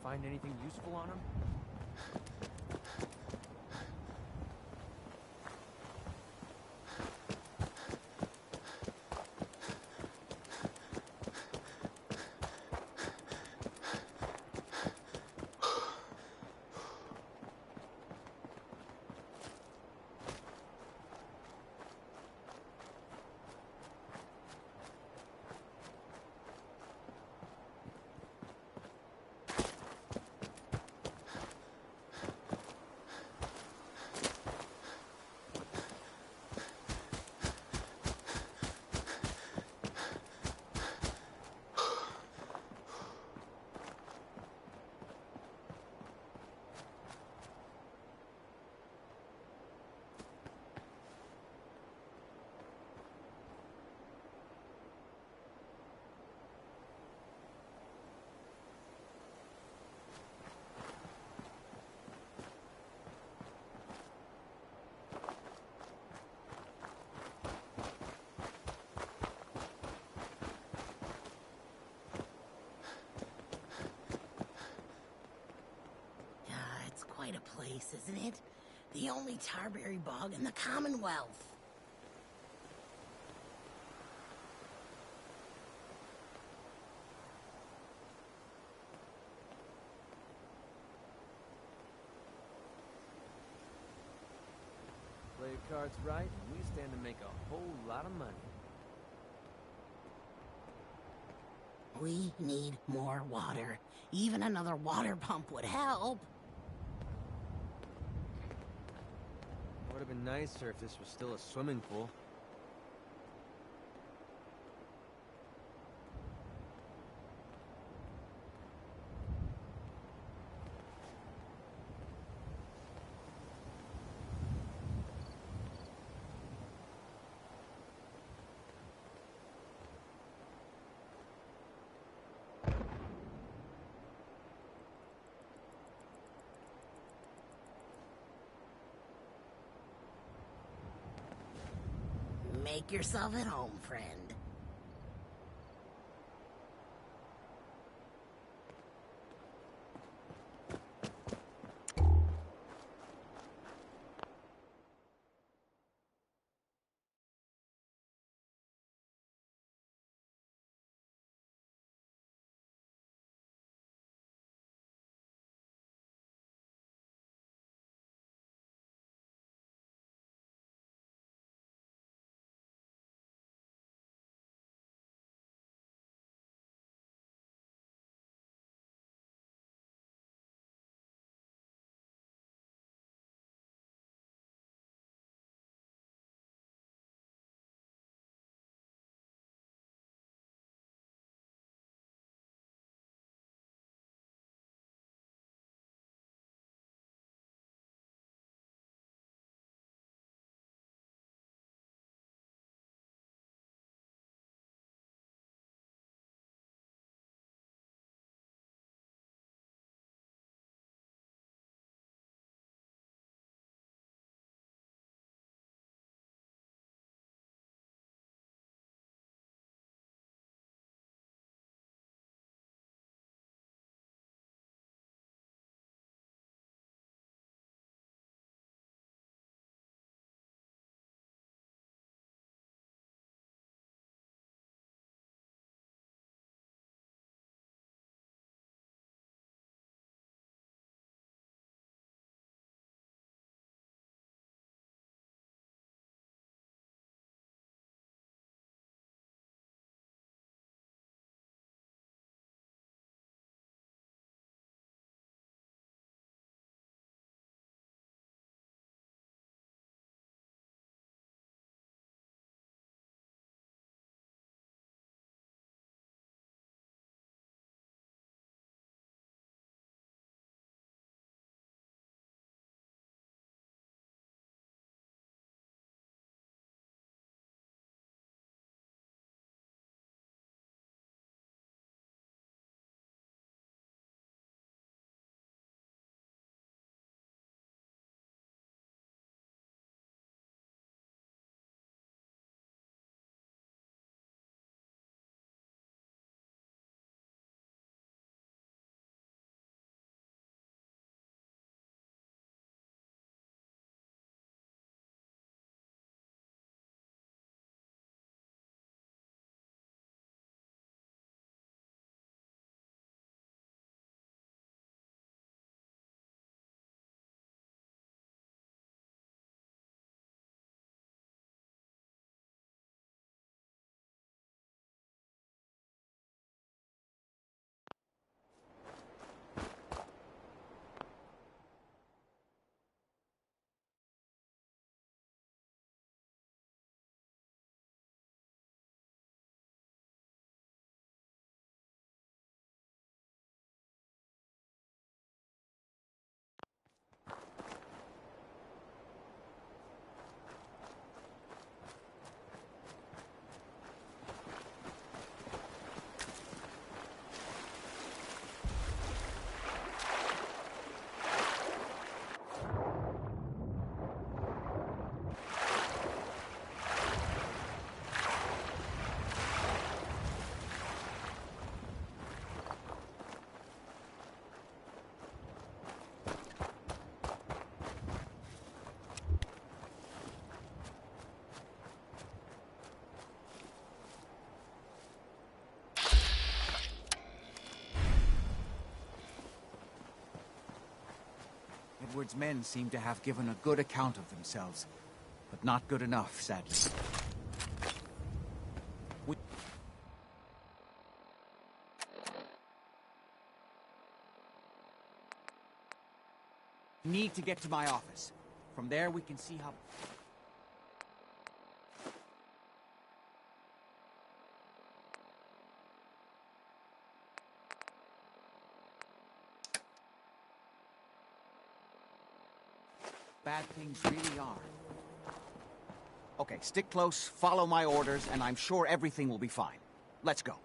[SPEAKER 8] Find anything useful on him?
[SPEAKER 10] It's quite a place, isn't it? The only tarberry bog in the Commonwealth.
[SPEAKER 8] Play your cards right, and we stand to make a whole lot of money.
[SPEAKER 10] We need more water. Even another water pump would help.
[SPEAKER 8] Would have been nicer if this was still a swimming pool.
[SPEAKER 10] Make yourself at home, friend.
[SPEAKER 21] Edward's men seem to have given a good account of themselves, but not good enough, sadly. We need to get to my office. From there, we can see how... bad things really are. Okay, stick close, follow my orders, and I'm sure everything will be fine. Let's go.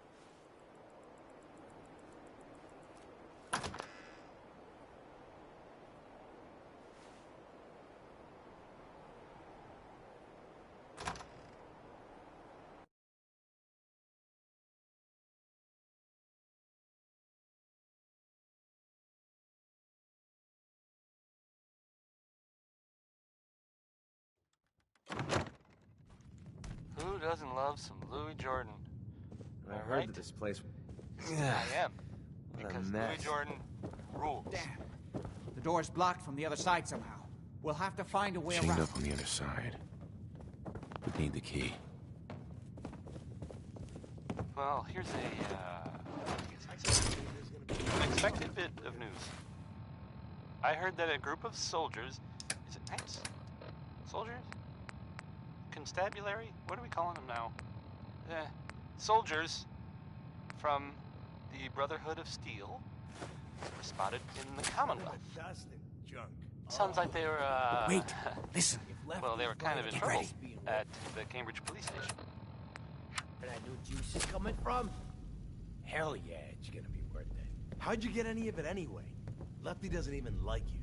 [SPEAKER 2] Who doesn't love some Louis Jordan?
[SPEAKER 8] I heard
[SPEAKER 2] Right?
[SPEAKER 8] that this place...
[SPEAKER 2] I am.
[SPEAKER 8] What a
[SPEAKER 2] Because
[SPEAKER 8] mess.
[SPEAKER 2] Louis Jordan rules.
[SPEAKER 21] Damn. The door's blocked from the other side somehow. We'll have to find a way
[SPEAKER 5] Chained
[SPEAKER 21] around.
[SPEAKER 5] up on the other side. Would need the key.
[SPEAKER 2] Well, here's an unexpected bit of news. I heard that a group of soldiers... Is it knights? Soldiers? Constabulary? What are we calling them now? Soldiers from the Brotherhood of Steel were spotted in the Commonwealth. Sounds like they were,
[SPEAKER 21] Wait, listen.
[SPEAKER 2] Well, they were kind of in trouble at the Cambridge police station.
[SPEAKER 4] Where that new juice is coming from? Hell yeah, it's gonna be worth it.
[SPEAKER 17] How'd you get any of it anyway? Lefty doesn't even like you.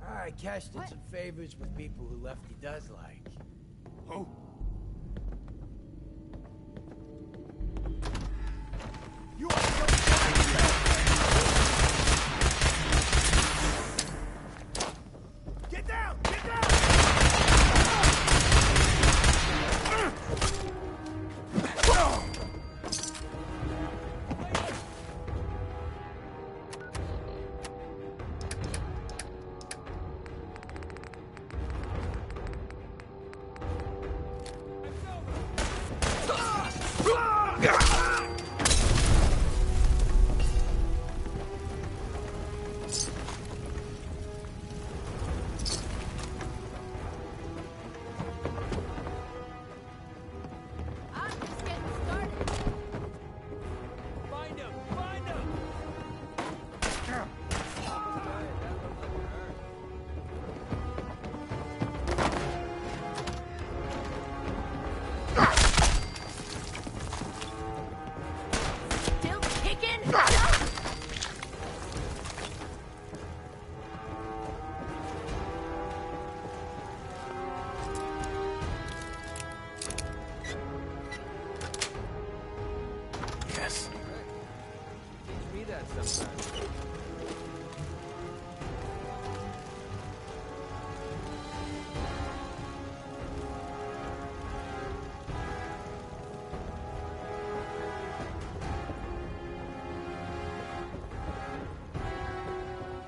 [SPEAKER 4] I cashed in some favors with people who Lefty does like.
[SPEAKER 17] Who? You Get down! Get down!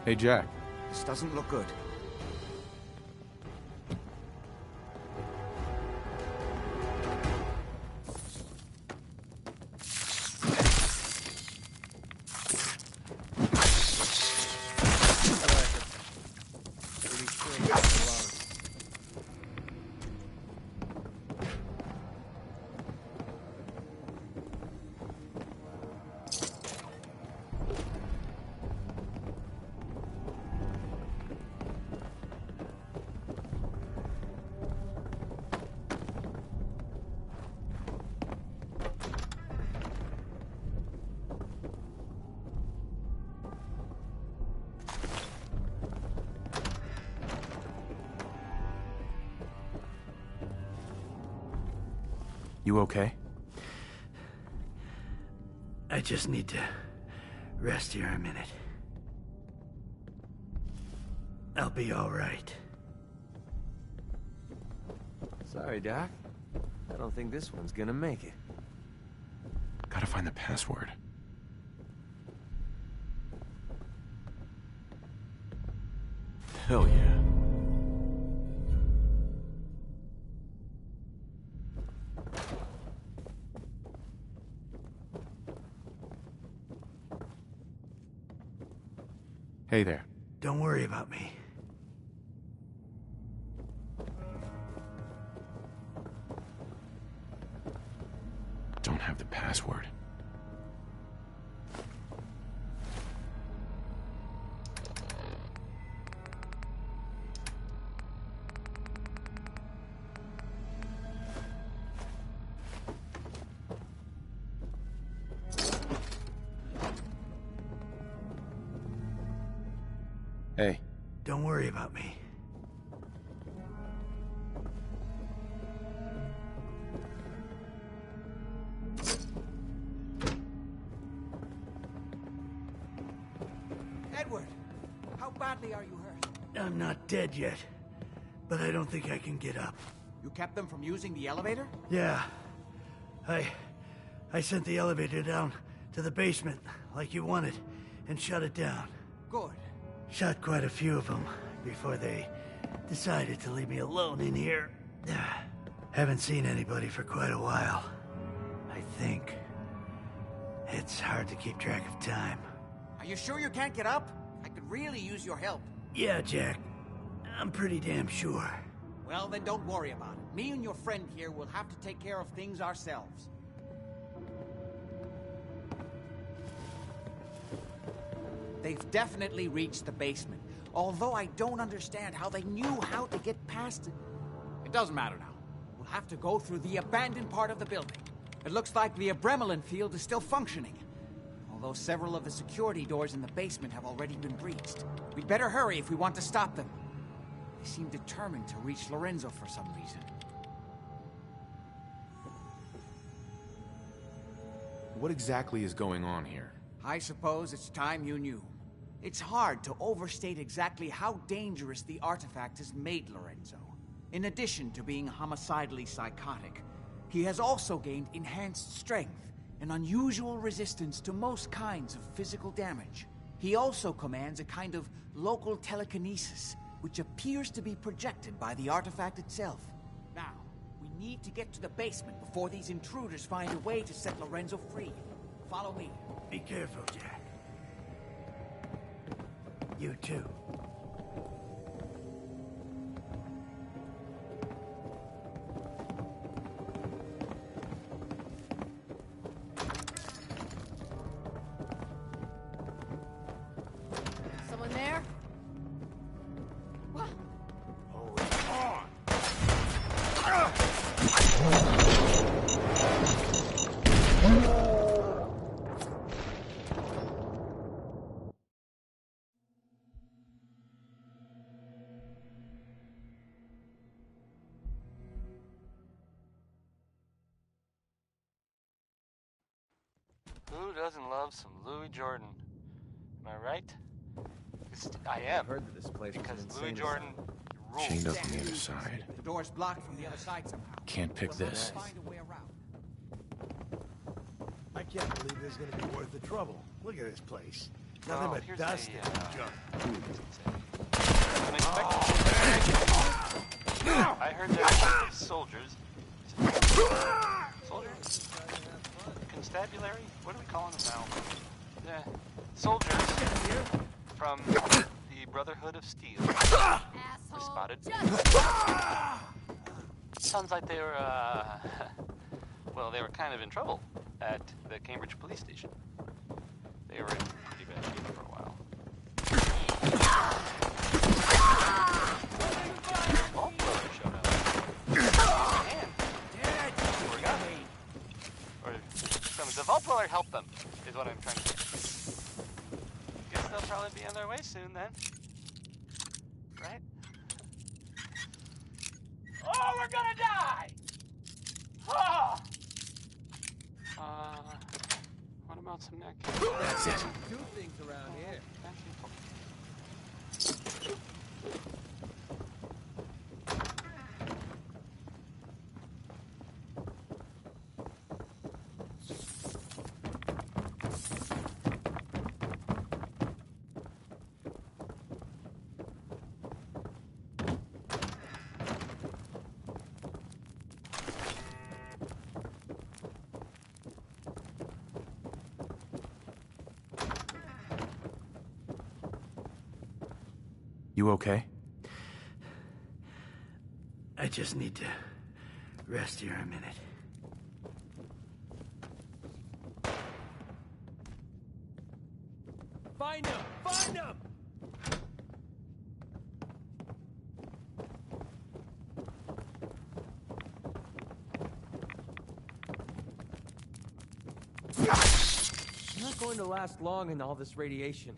[SPEAKER 5] Hey, Jack.
[SPEAKER 21] This doesn't look good.
[SPEAKER 5] You okay?
[SPEAKER 6] I just need to rest here a minute. I'll be all right.
[SPEAKER 8] Sorry, Doc. I don't think this one's gonna make it.
[SPEAKER 5] Gotta find the password. Hell yeah. Hey there.
[SPEAKER 6] Don't worry about me.
[SPEAKER 5] Don't have the password. Hey.
[SPEAKER 6] Don't worry about me.
[SPEAKER 21] Edward, how badly are you hurt?
[SPEAKER 6] I'm not dead yet, but I don't think I can get up.
[SPEAKER 21] You kept them from using the elevator?
[SPEAKER 6] Yeah. I sent the elevator down to the basement like you wanted and shut it down.
[SPEAKER 21] Good.
[SPEAKER 6] Shot quite a few of them before they decided to leave me alone in here. Haven't seen anybody for quite a while. I think. It's hard to keep track of time.
[SPEAKER 21] Are you sure you can't get up? I could really use your help.
[SPEAKER 6] Yeah, Jack. I'm pretty damn sure.
[SPEAKER 21] Well, then don't worry about it. Me and your friend here will have to take care of things ourselves. They've definitely reached the basement, although I don't understand how they knew how to get past it. It doesn't matter now. We'll have to go through the abandoned part of the building. It looks like the Adrenaline field is still functioning, although several of the security doors in the basement have already been breached. We'd better hurry if we want to stop them. They seem determined to reach Lorenzo for some reason.
[SPEAKER 5] What exactly is going on here?
[SPEAKER 21] I suppose it's time you knew. It's hard to overstate exactly how dangerous the artifact has made Lorenzo. In addition to being homicidally psychotic, he has also gained enhanced strength and unusual resistance to most kinds of physical damage. He also commands a kind of local telekinesis, which appears to be projected by the artifact itself. Now, we need to get to the basement before these intruders find a way to set Lorenzo free. Follow me.
[SPEAKER 6] Be careful, Jack. You too.
[SPEAKER 11] Someone there? What?
[SPEAKER 1] Who doesn't love some Louis Jordan? Am I right? I am.
[SPEAKER 8] I've heard that this place
[SPEAKER 1] because
[SPEAKER 8] was
[SPEAKER 1] Louis Jordan rules.
[SPEAKER 5] Chained up on the other side.
[SPEAKER 21] The door's blocked from the other side somehow.
[SPEAKER 5] Can't pick this.
[SPEAKER 21] Find a way around.
[SPEAKER 17] I can't believe this is going to be worth the trouble. Look at this place. Nothing
[SPEAKER 1] Oh,
[SPEAKER 17] but
[SPEAKER 1] here's
[SPEAKER 17] dust
[SPEAKER 1] a,
[SPEAKER 17] and junk.
[SPEAKER 1] I heard that soldiers. Soldiers? Constabulary? What are we calling them now? Soldiers from the Brotherhood of Steel were spotted. Sounds like they were, well, they were kind of in trouble at the Cambridge police station. They were in pretty bad shape for a while. Vault Dweller showed up. Or the Vault Dweller helped them, is what I'm trying to say. Guess they'll probably be on their way soon then. Right?
[SPEAKER 21] Oh, we're gonna die! Oh!
[SPEAKER 1] What about some neck?
[SPEAKER 17] That's it. Do things around here.
[SPEAKER 5] You okay?
[SPEAKER 6] I just need to rest here a minute.
[SPEAKER 8] Find him! Find him! I'm not going to last long in all this radiation.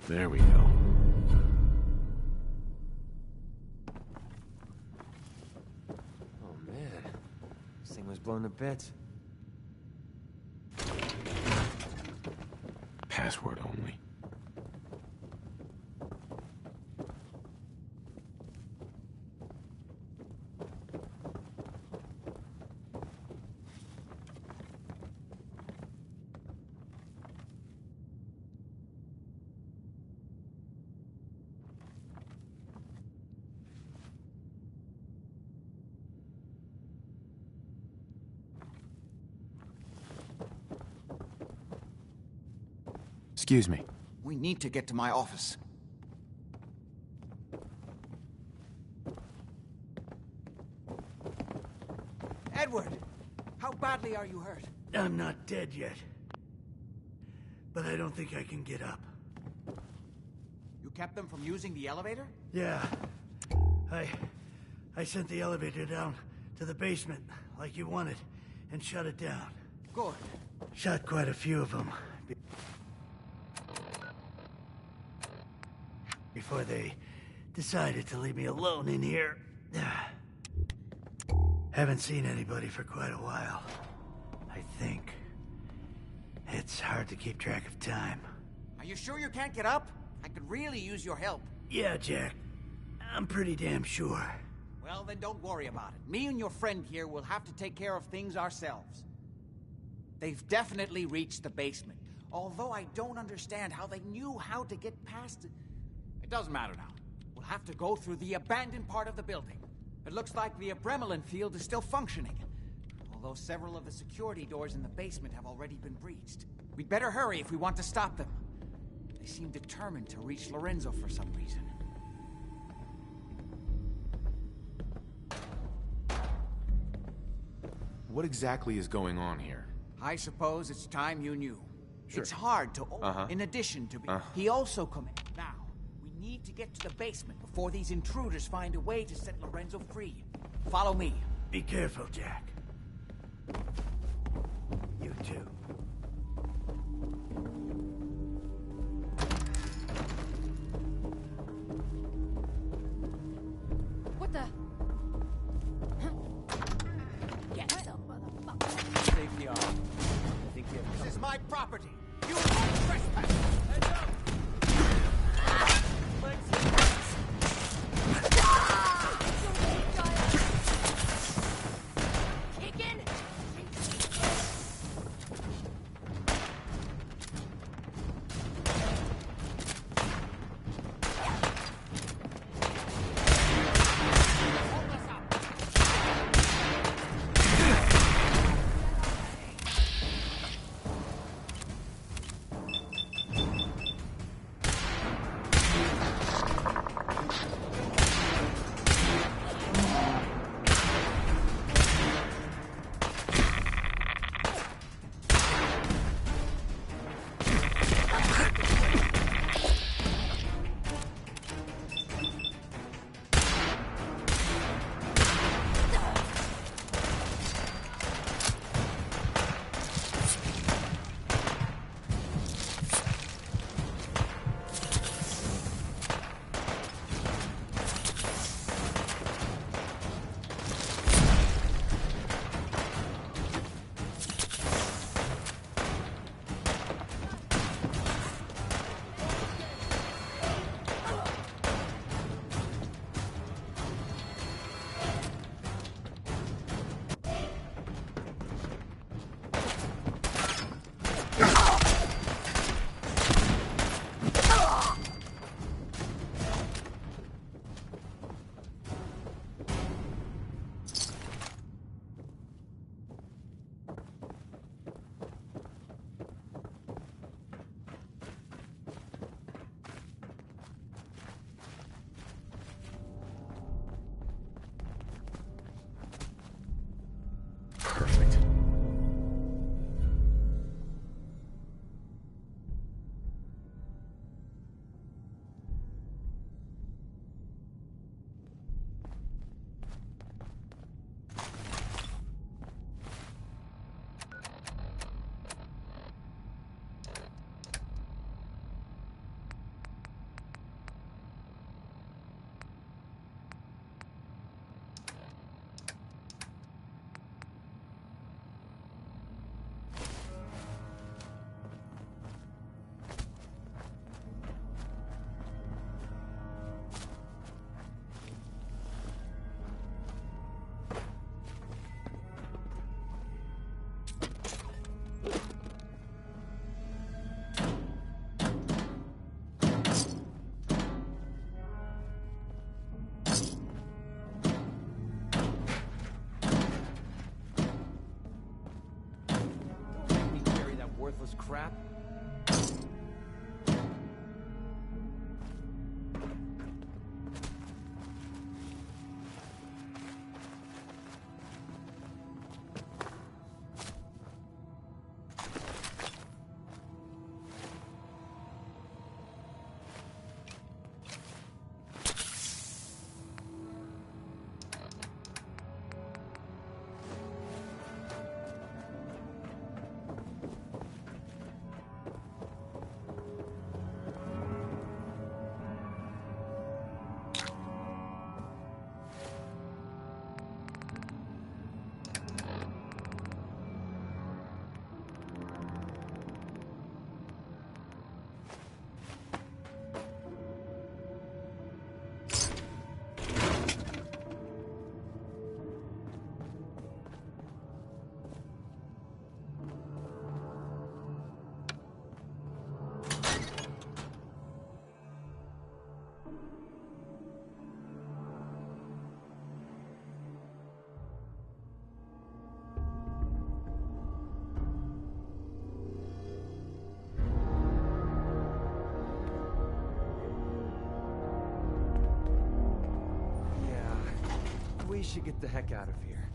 [SPEAKER 5] There we go.
[SPEAKER 8] Oh man, this thing was blown to bits.
[SPEAKER 5] Password only. Excuse me.
[SPEAKER 21] We need to get to my office. Edward! How badly are you hurt?
[SPEAKER 6] I'm not dead yet. But I don't think I can get up.
[SPEAKER 21] You kept them from using the elevator?
[SPEAKER 6] Yeah. I sent the elevator down to the basement, like you wanted, and shut it down.
[SPEAKER 21] Good.
[SPEAKER 6] Shot quite a few of them. Before they decided to leave me alone in here. Haven't seen anybody for quite a while, I think. It's hard to keep track of time.
[SPEAKER 21] Are you sure you can't get up? I could really use your help.
[SPEAKER 6] Yeah, Jack. I'm pretty damn sure.
[SPEAKER 21] Well, then don't worry about it. Me and your friend here will have to take care of things ourselves. They've definitely reached the basement. Although I don't understand how they knew how to get past it. It doesn't matter now. We'll have to go through the abandoned part of the building. It looks like the adrenaline field is still functioning. Although several of the security doors in the basement have already been breached. We'd better hurry if we want to stop them. They seem determined to reach Lorenzo for some reason.
[SPEAKER 5] What exactly is going on here?
[SPEAKER 21] I suppose it's time you knew.
[SPEAKER 5] Sure.
[SPEAKER 21] It's hard to...
[SPEAKER 5] Uh-huh.
[SPEAKER 21] In addition to... He also commit. Now, we need to get to the basement before these intruders find a way to set Lorenzo free. Follow me.
[SPEAKER 6] Be careful, Jack. You too.
[SPEAKER 15] What the?
[SPEAKER 21] Get
[SPEAKER 15] some, motherfucker.
[SPEAKER 8] Safety off. I think you have...
[SPEAKER 21] This is my property. You are trespassing. Heads up.
[SPEAKER 8] crap? We should get the heck out of here.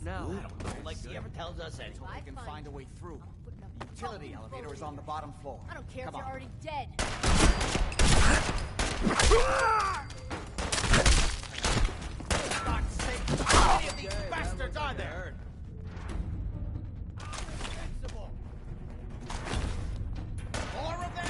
[SPEAKER 8] Now,
[SPEAKER 21] like he ever tells us anything. We can find a way through. The utility elevator is on the bottom floor.
[SPEAKER 15] I don't care
[SPEAKER 21] Come
[SPEAKER 15] if you're
[SPEAKER 21] on.
[SPEAKER 15] already dead.
[SPEAKER 21] For God's sake, how many of these bastards are there? Invincible. More of them?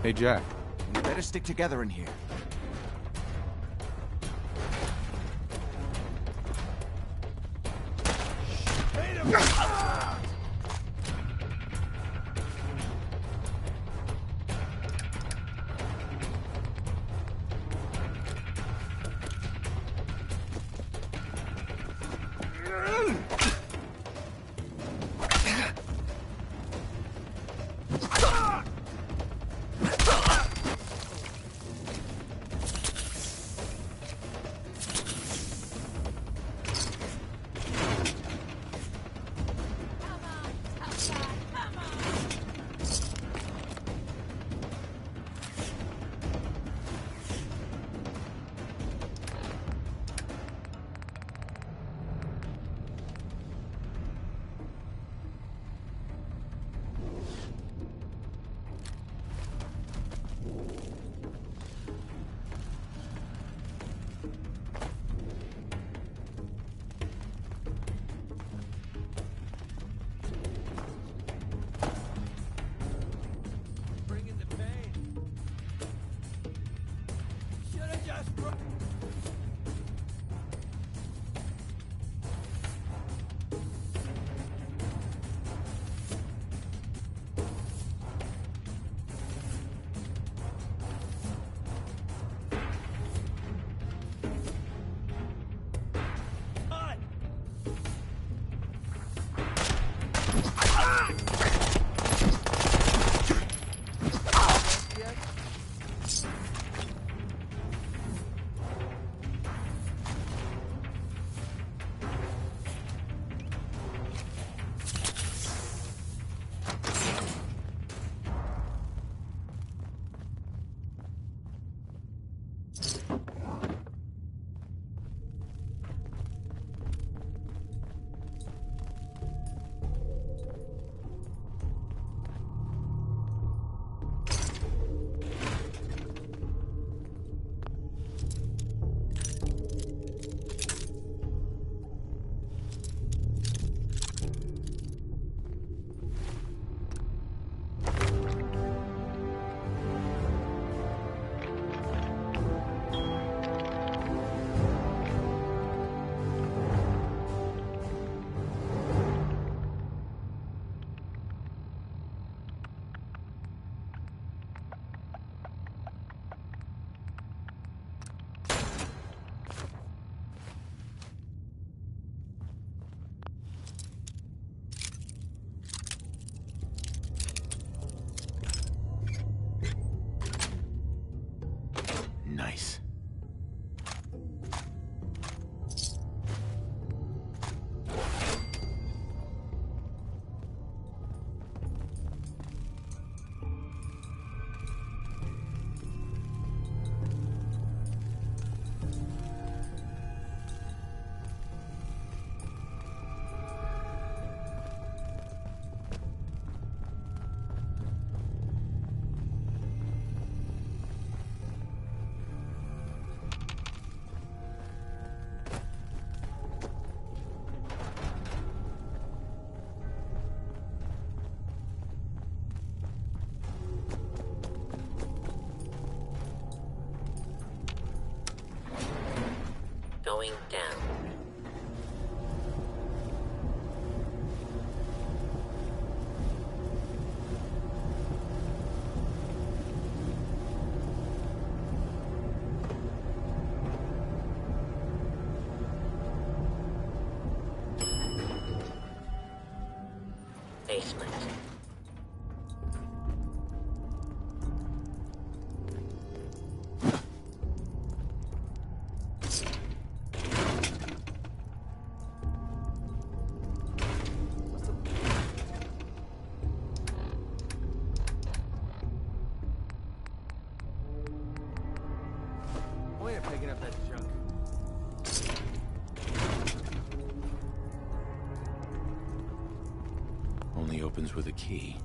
[SPEAKER 5] Hey, Jack.
[SPEAKER 21] We better stick together in here.
[SPEAKER 10] Going down. Basement.
[SPEAKER 8] Why are you picking up that junk?
[SPEAKER 5] Only opens with a key.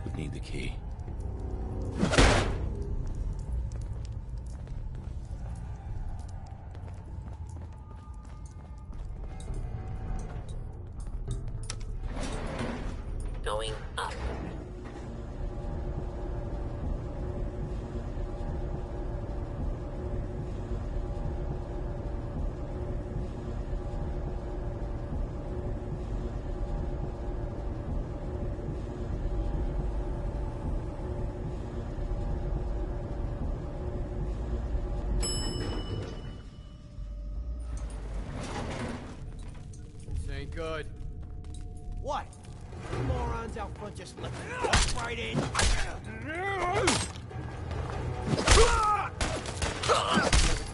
[SPEAKER 5] Would need the key.
[SPEAKER 10] Going up.
[SPEAKER 8] This ain't good.
[SPEAKER 21] What? Morons out front just let me walk right in.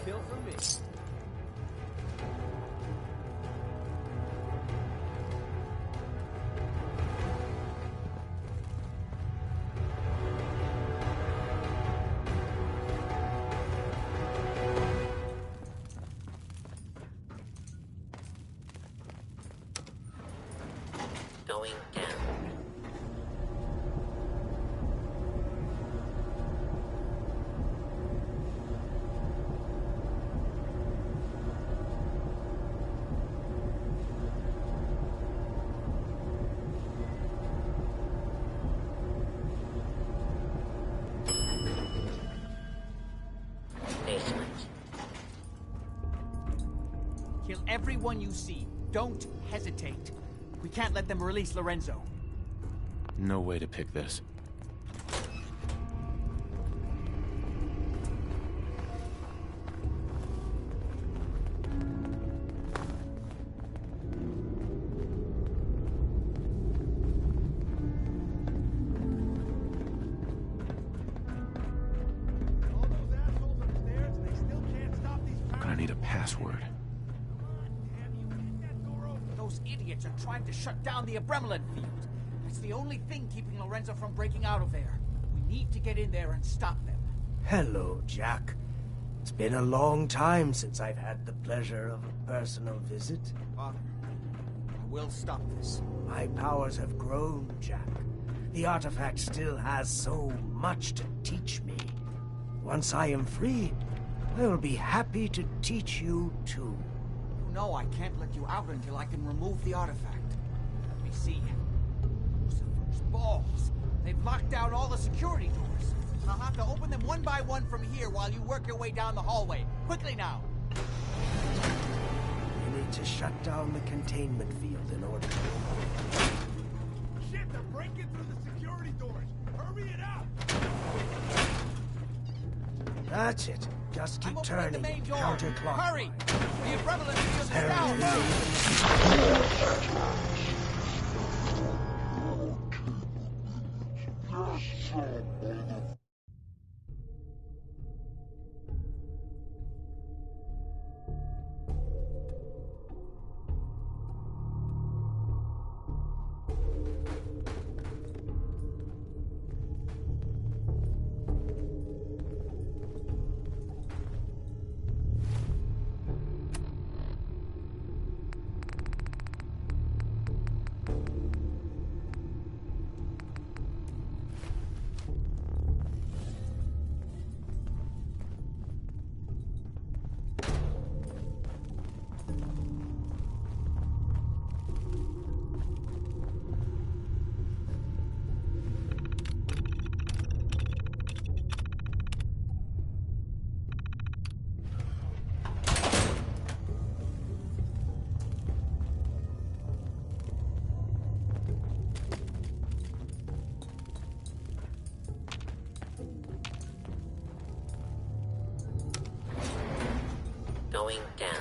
[SPEAKER 8] Kill from me.
[SPEAKER 10] Going down. Basement.
[SPEAKER 21] Kill everyone you see. Don't hesitate. We can't let them release Lorenzo.
[SPEAKER 5] No way to pick this. I'm gonna need a password.
[SPEAKER 21] Those idiots are trying to shut down the Abremlin field. That's the only thing keeping Lorenzo from breaking out of there. We need to get in there and stop them.
[SPEAKER 6] Hello, Jack. It's been a long time since I've had the pleasure of a personal visit.
[SPEAKER 21] Father, I will stop this.
[SPEAKER 6] My powers have grown, Jack. The artifact still has so much to teach me. Once I am free, I will be happy to teach you too.
[SPEAKER 21] You know I can't let you out until I can remove the artifact. Let me see. Lucifer's balls. They've locked down all the security doors. I'll have to open them one by one from here while you work your way down the hallway. Quickly now.
[SPEAKER 6] You need to shut down the containment field in order.
[SPEAKER 3] Shit, they're breaking through the security doors. Hurry it up!
[SPEAKER 6] That's it. Just keep
[SPEAKER 21] I'm opening
[SPEAKER 6] turning
[SPEAKER 21] the main door.
[SPEAKER 6] counterclockwise.
[SPEAKER 21] Hurry! The Abremlin field is down.
[SPEAKER 10] going down.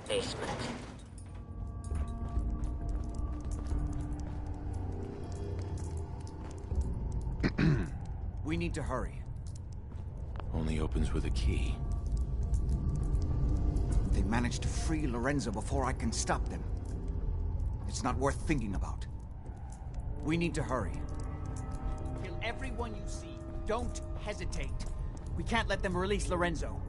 [SPEAKER 10] Basement.
[SPEAKER 21] We need to hurry.
[SPEAKER 5] Only opens with a key.
[SPEAKER 21] They managed to free Lorenzo before I can stop them. It's not worth thinking about. We need to hurry. Kill everyone you see. Don't hesitate. We can't let them release Lorenzo.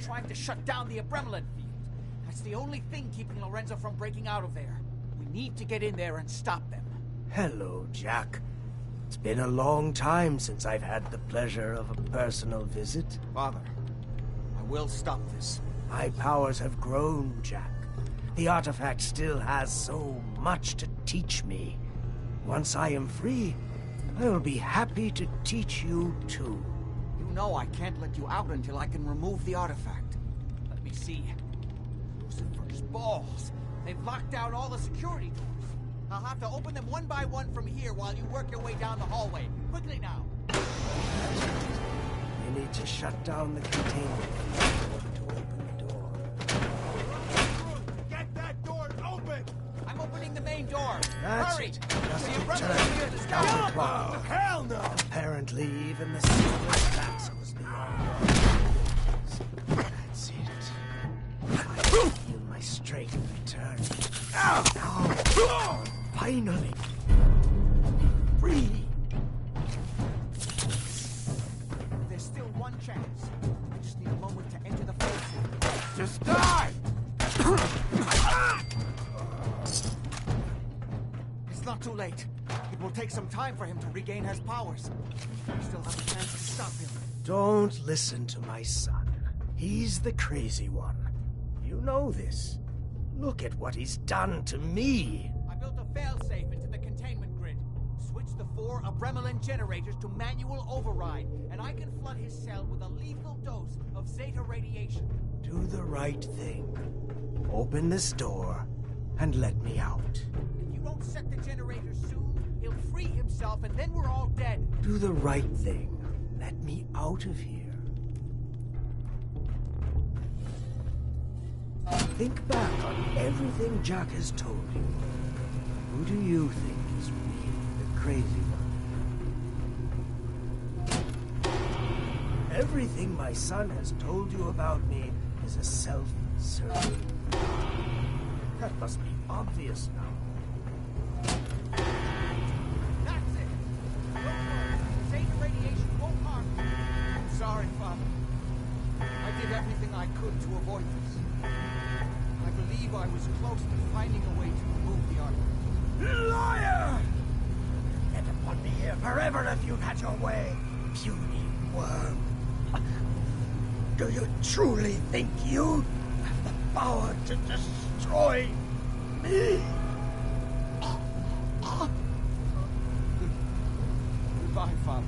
[SPEAKER 21] Trying to shut down the Abremlin field. That's the only thing keeping Lorenzo from breaking out of there. We need to get in there and stop them.
[SPEAKER 18] Hello, Jack. It's been a long time since I've had the pleasure of a personal visit.
[SPEAKER 21] Father, I will stop this.
[SPEAKER 18] My powers have grown, Jack. The artifact still has so much to teach me. Once I am free, I will be happy to teach you too.
[SPEAKER 21] You know I can't let you out until I can remove the artifact. Let me see. Lucifer's balls. They've locked down all the security doors. I'll have to open them one by one from here while you work your way down the hallway. Quickly now.
[SPEAKER 18] You need to shut down the containment to open the door.
[SPEAKER 3] Get that door open!
[SPEAKER 21] I'm opening the main door.
[SPEAKER 18] That's
[SPEAKER 21] Hurry!
[SPEAKER 18] it.
[SPEAKER 21] The
[SPEAKER 18] Just
[SPEAKER 21] Abremlin
[SPEAKER 18] turn
[SPEAKER 21] field
[SPEAKER 18] it
[SPEAKER 21] is
[SPEAKER 18] down.
[SPEAKER 21] down.
[SPEAKER 18] Oh,
[SPEAKER 3] hell no!
[SPEAKER 18] Apparently, even the secret vassals beyond. That's it. I feel my strength return. Now, finally, free.
[SPEAKER 21] There's still one chance. I just need a moment to enter the field.
[SPEAKER 3] Just die!
[SPEAKER 21] It's not too late. It will take some time for him to regain his powers. We still have a chance to stop him.
[SPEAKER 18] Don't listen to my son. He's the crazy one. You know this. Look at what he's done to me.
[SPEAKER 21] I built a failsafe into the containment grid. Switch the 4 Abremlin generators to manual override, and I can flood his cell with a lethal dose of Zeta radiation.
[SPEAKER 18] Do the right thing. Open this door and let me out.
[SPEAKER 21] If you don't set the generators soon, he'll free himself and then we're all dead.
[SPEAKER 18] Do the right thing. Let me out of here. Think back on everything Jack has told you. Who do you think is really the crazy one? Everything my son has told you about me is a self-serving. That must be obvious now.
[SPEAKER 21] That's it! Don't worry. Zeta radiation won't harm you. I'm sorry, Father. I did everything I could to avoid this. I believe I was close to finding a way to remove the artifact.
[SPEAKER 18] Liar! Get upon me here forever if you'd had your way, puny worm. Do you truly think you have the power to destroy me?
[SPEAKER 21] Goodbye, Father.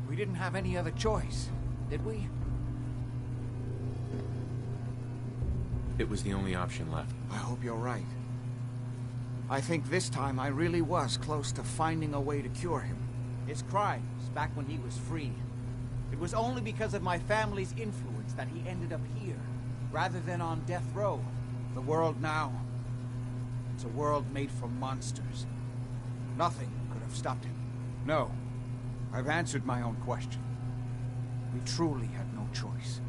[SPEAKER 21] We didn't have any other choice. did we?
[SPEAKER 5] It was the only option left.
[SPEAKER 21] I hope you're right. I think this time I really was close to finding a way to cure him. His crimes, back when he was free. It was only because of my family's influence that he ended up here, rather than on death row. The world now, it's a world made for monsters. Nothing could have stopped him. No, I've answered my own question. We truly had no choice.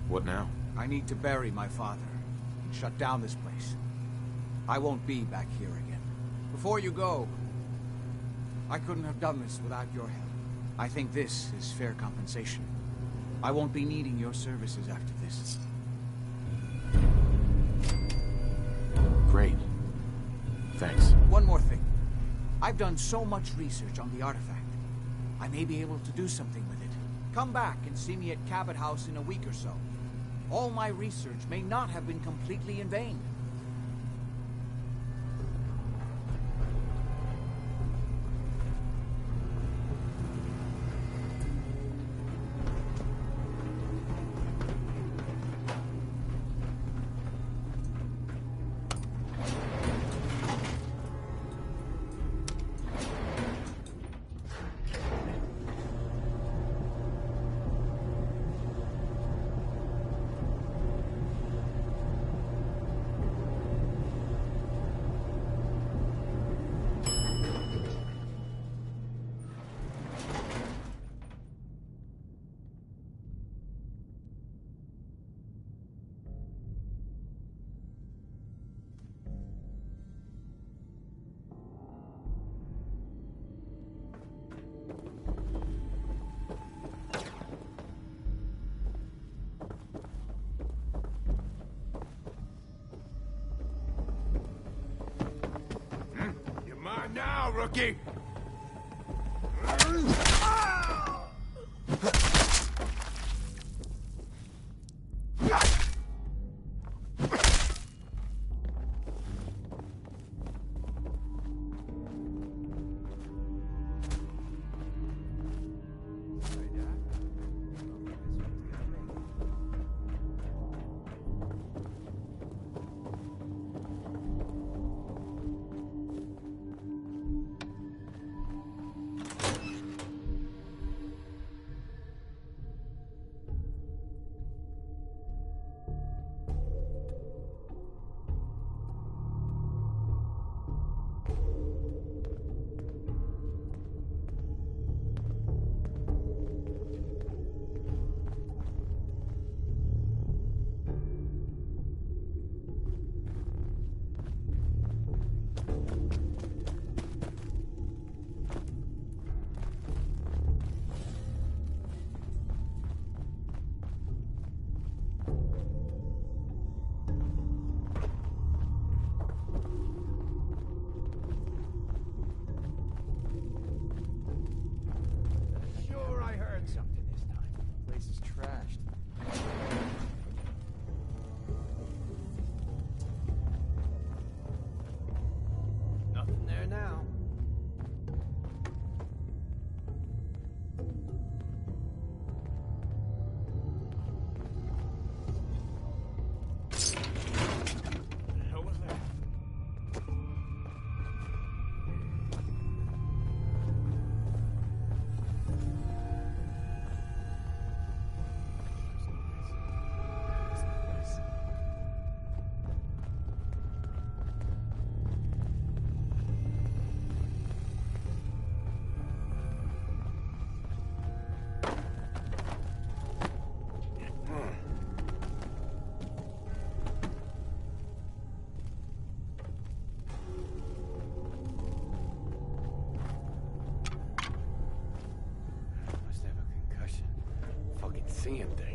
[SPEAKER 5] What now?
[SPEAKER 21] I need to bury my father and shut down this place. I won't be back here again. Before you go, I couldn't have done this without your help. I think this is fair compensation. I won't be needing your services after this.
[SPEAKER 5] Great. Thanks.
[SPEAKER 21] One more thing. I've done so much research on the artifact. I may be able to do something with it. Come back and see me at Cabot House in a week or so. All my research may not have been completely in vain.
[SPEAKER 3] Now, rookie!
[SPEAKER 23] Seeing things.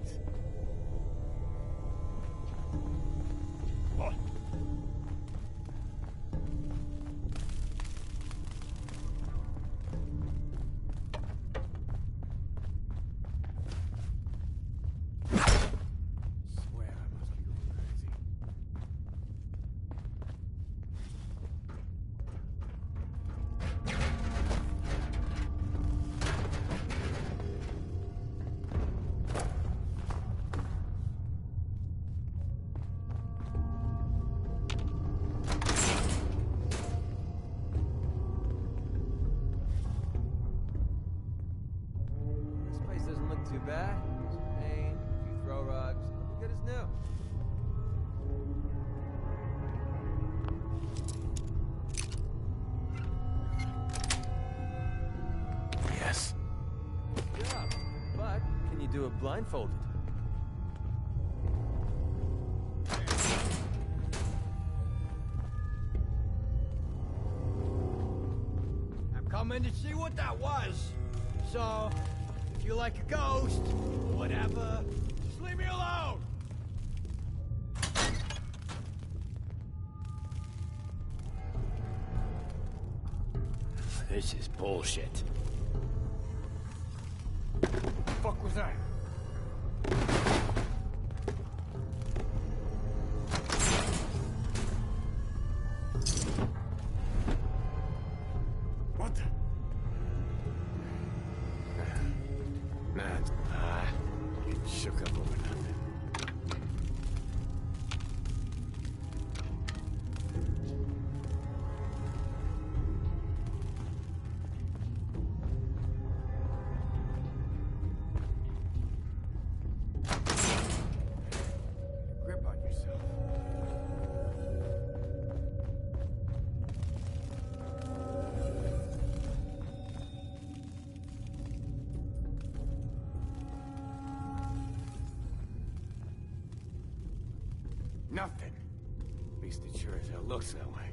[SPEAKER 8] too bad. Some paint, a few throw rugs, it'll be good as new.
[SPEAKER 5] Yes.
[SPEAKER 8] Good job. But can you do it blindfolded?
[SPEAKER 18] Coming to see what that was. So, if you like a ghost, whatever, just leave me alone.
[SPEAKER 23] This is bullshit.
[SPEAKER 18] Fuck was that? What the?
[SPEAKER 23] Getting shook up over nothing.
[SPEAKER 18] Grip on yourself. Nothing. At least it sure as hell looks that way.